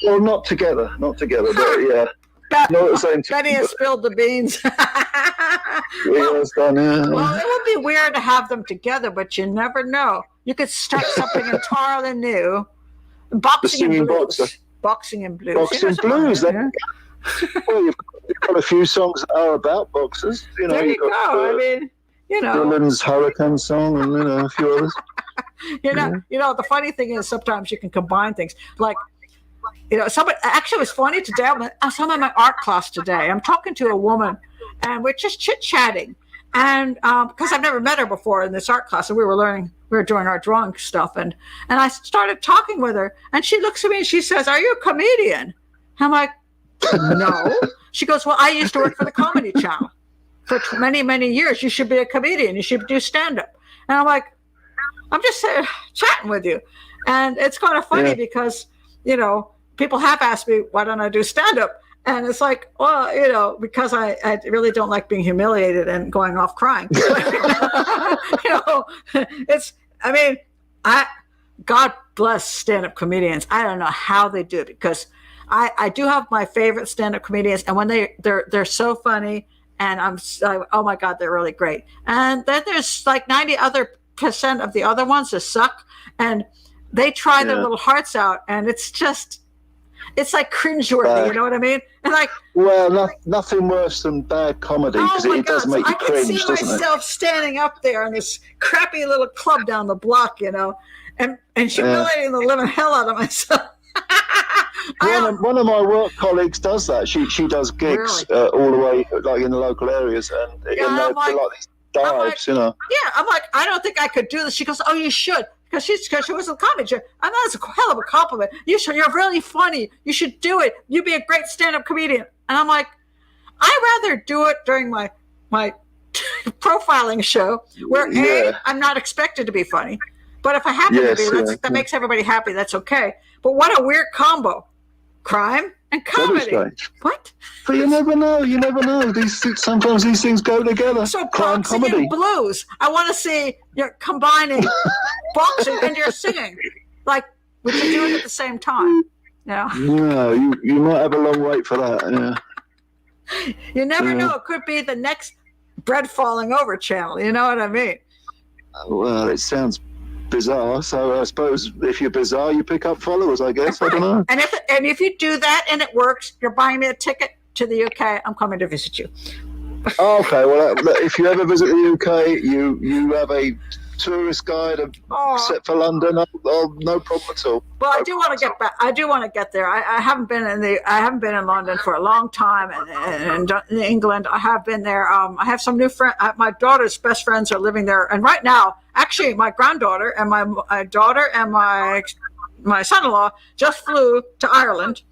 Not together, but yeah. Benny has spilled the beans. Well, it would be weird to have them together, but you never know. You could start something entirely new. Boxing and blues. Boxing blues. Well, you've got a few songs that are about boxers. You know, There you you've got, go. I mean, Dylan's Hurricane song, and a few others. The funny thing is sometimes you can combine things. Like, somebody actually, it was funny today. I'm in my art class today. I'm talking to a woman, and we're just chit chatting. And because I've never met her before in this art class, and we were doing our drawing stuff, and I started talking with her, and she looks at me and she says, "Are you a comedian?" I'm like, "No." She goes, "Well, I used to work for the Comedy Channel for many, many years. You should be a comedian. You should do stand-up." And I'm like, "I'm just chatting with you," and it's kind of funny because people have asked me, "Why don't I do stand-up?" And it's like, well, because I really don't like being humiliated and going off crying. God bless stand-up comedians. I don't know how they do it, because I do have my favorite stand-up comedians, and when they're so funny, and oh my God, they're really great. And then there's like 90% of the other ones that suck, and they try their little hearts out, and it's like cringeworthy, you know what I mean? And like, well, nothing worse than bad comedy, because it does make you cringe, doesn't it? I can see myself standing up there in this crappy little club down the block, and humiliating the living hell out of myself. One of my work colleagues does that. She does gigs all the way, like in the local areas, and they're like these dives, Yeah, I'm like, I don't think I could do this. She goes, "Oh, you should." Because she was a comedy show. And that's a hell of a compliment. You're really funny. You should do it. You'd be a great stand-up comedian. And I'm like, I'd rather do it during my profiling show where I'm not expected to be funny. But if I happen to be, that makes everybody happy. That's okay. But what a weird combo. Crime and comedy. What? But you never know. Sometimes these things go together. So crime, boxing comedy, and blues. I want to see you're combining boxing and you're singing. Like, we can do it at the same time. No, you might have a long wait for that. Yeah. You never know. It could be the next bread falling over channel. You know what I mean? Well, it sounds bizarre, so I suppose if you're bizarre, you pick up followers, I guess. Right. I don't know. And if you do that and it works, you're buying me a ticket to the UK. I'm coming to visit you. Okay, well, if you ever visit the UK, you have a tourist guide set for London. No problem at all. Well, I do want to get back. I do want to get there. I haven't been in London for a long time, and in England I have been there. I have some new friends. My daughter's best friends are living there, and right now, actually, my granddaughter and my daughter and my son-in-law just flew to Ireland.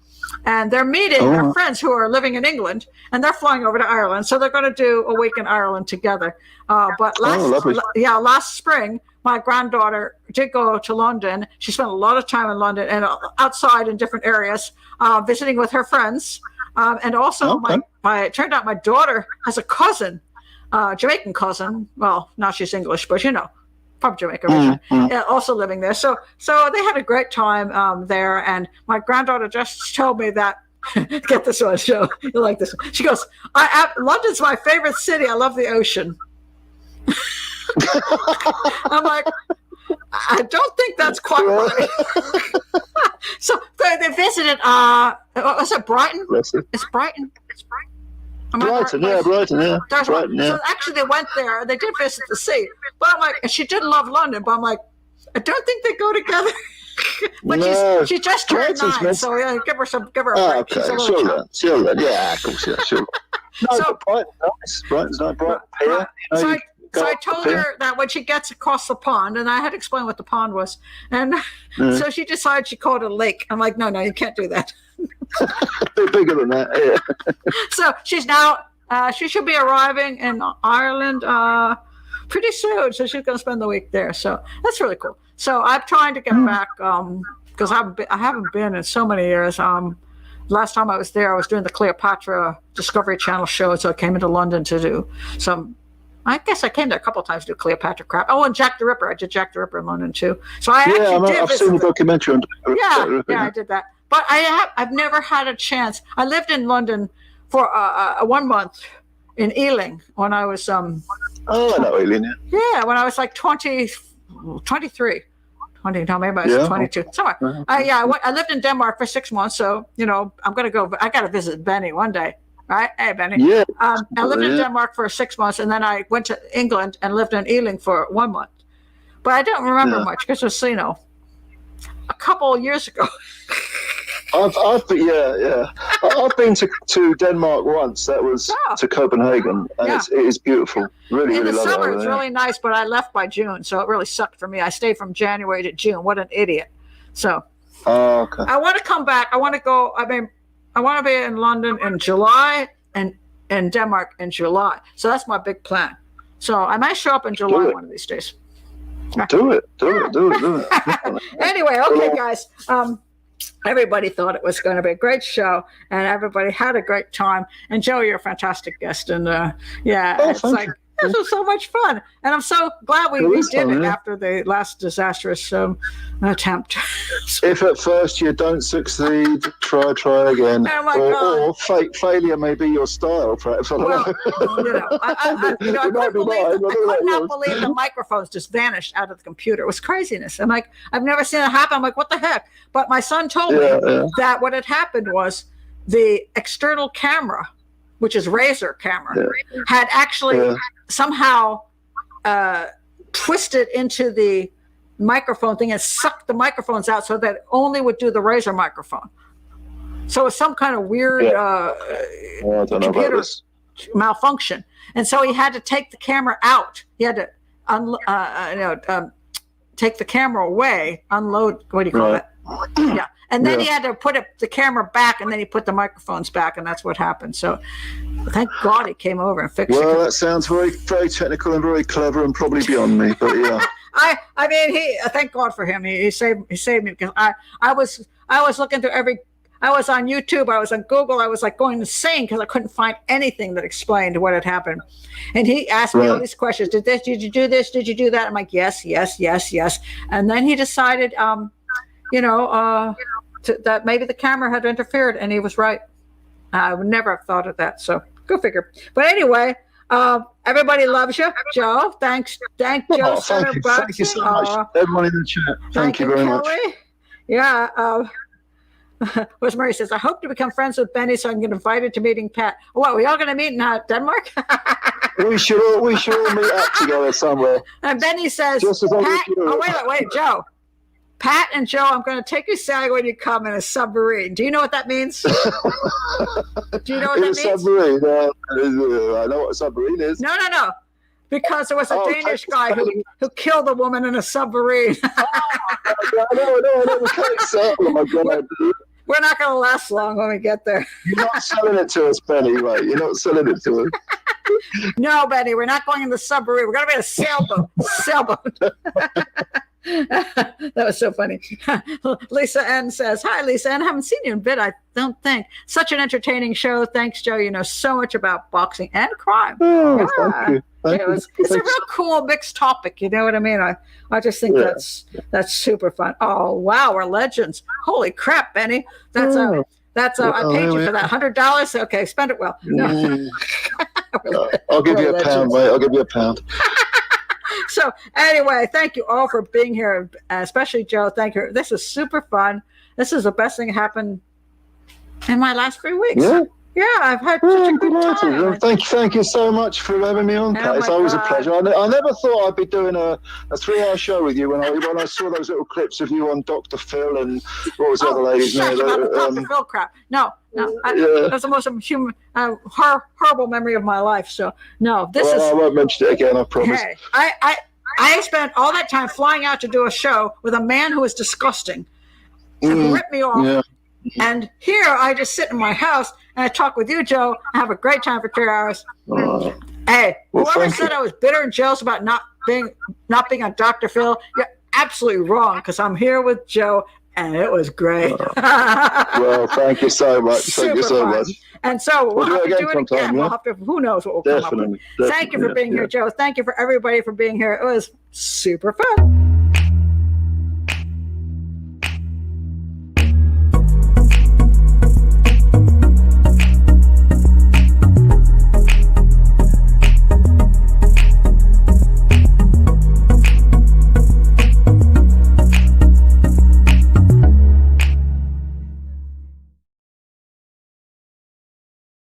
And they're meeting their friends who are living in England, and they're flying over to Ireland. So they're going to do a week in Ireland together. But last spring, my granddaughter did go to London. She spent a lot of time in London and outside in different areas, visiting with her friends. And also, it turned out my daughter has a cousin, Jamaican cousin. Well, now she's English, but from Jamaica originally, also living there. So they had a great time there. And my granddaughter just told me that, get this one, Joe, you like this one. She goes, London's my favorite city. I love the ocean. I'm like, I don't think that's quite right. So they visited, was it Brighton? It's Brighton. Brighton, yeah. Brighton, yeah. So actually they went there, they did visit the sea. But I'm like, she did love London, but I'm like, I don't think they go together. But no, she just turned 9, so give her a break. Okay, she'll learn. Yeah, of course, yeah, sure. No, so, Brighton's nice. Brighton Pier. So I told her that when she gets across the pond, and I had to explain what the pond was, and so she decided she called it a lake. I'm like, no, you can't do that. A bit bigger than that, yeah. So she's now, she should be arriving in Ireland pretty soon. So she's going to spend the week there. So that's really cool. So I'm trying to get back because I haven't been in so many years. Last time I was there, I was doing the Cleopatra Discovery Channel show. So I came into London to do some. I guess I came there a couple of times to do Cleopatra crap. Oh, and Jack the Ripper. I did Jack the Ripper in London too. So I've seen the documentary on Jack the Ripper. Yeah, I did that. But I've never had a chance. I lived in London for 1 month in Ealing when I was I know Ealing. Yeah, when I was like 23. 20, no, maybe I was 22, somewhere. I lived in Denmark for 6 months, so, I'm going to go, I got to visit Benny one day, right? Hey, Benny. Yeah. I lived in Denmark for 6 months, and then I went to England and lived in Ealing for 1 month. But I don't remember much, because it was, a couple of years ago. I've been to Denmark once. That was to Copenhagen, and it is beautiful. Really, in really the love summer, it. it was really nice, but I left by June, so it really sucked for me. I stayed from January to June. What an idiot! So, okay. I want to come back. I want to go. I mean, I want to be in London in July and in Denmark in July. So that's my big plan. So I might show up in July one of these days. Do it. Anyway, okay, guys. Everybody thought it was going to be a great show, and everybody had a great time. And Joe, you're a fantastic guest, and it's like this was so much fun, and I'm so glad we did it after the last disastrous attempt. If at first you don't succeed, try again. Oh my God. Or failure may be your style, perhaps. I could not believe the microphones just vanished out of the computer. It was craziness. I'm like, I've never seen it happen. I'm like, what the heck? But my son told me that what had happened was the external camera, which is Razor camera, had actually somehow twisted into the microphone thing and sucked the microphones out so that it only would do the Razor microphone. So it's some kind of weird computer malfunction. And so he had to take the camera out. He had to take the camera away, unload, what do you call it? Yeah. And then he had to put the camera back, and then he put the microphones back, and that's what happened. So thank God he came over and fixed it. Well, that sounds very, very technical and very clever and probably beyond me, but yeah. I mean, thank God for him. He saved me, because I was looking through I was on YouTube, I was on Google, I was like going insane because I couldn't find anything that explained what had happened. And he asked me all these questions. Did you do this? Did you do that? I'm like, yes. And then he decided, that maybe the camera had interfered, and he was right. I would never have thought of that. So go figure. But anyway, everybody loves you, Joe. Thank Joe. Thank you so much, everyone in the chat. Thank you very much. Yeah. Rosemary says, I hope to become friends with Benny so I can get invited to meeting Pat. What, we all going to meet in Denmark? we should all meet up together somewhere. And Benny says, Pat, wait, Joe. Pat and Joe, I'm going to take you sailing when you come in a submarine. Do you know what that means? Do you know what that means? Submarine. I know what a submarine is. No. Because there was a Danish guy who killed a woman in a submarine. Oh my God. We're not going to last long when we get there. You're not selling it to us, Benny, right? You're not selling it to us. No, Benny, we're not going in the submarine. We're going to be in a sailboat. That was so funny. Lisa N says, hi, Lisa N. I haven't seen you in a bit, I don't think. Such an entertaining show. Thanks, Joe. You know so much about boxing and crime. Oh, thank you. It's a real cool mixed topic. You know what I mean? I just think that's super fun. Oh, wow. We're legends. Holy crap, Benny. I paid you for that $100. Okay, spend it well. No. I'll give you a pound, mate. I'll give you a pound. So anyway, thank you all for being here, especially Joe. Thank you. This is super fun. This is the best thing that happened in my last 3 weeks. Yeah, I've had such a good time. Thank you so much for having me on, Pat. It's always a pleasure. I never thought I'd be doing a 3-hour show with you when I saw those little clips of you on Dr. Phil and what was the other lady's name? Dr. Phil crap. No. That's the most horrible memory of my life. So no, I won't mention it again. I promise. Hey, I spent all that time flying out to do a show with a man who was disgusting and ripped me off. Yeah. And here I just sit in my house and I talk with you, Joe. I have a great time for 3 hours. Hey, whoever said I was bitter and jealous about not being on Dr. Phil, you're absolutely wrong, because I'm here with Joe and it was great. Well, thank you so much. Thank you so much. And so we'll have to do it again. We'll have to, who knows what we'll come up with. Thank you for being here, Joe. Thank you for everybody for being here. It was super fun.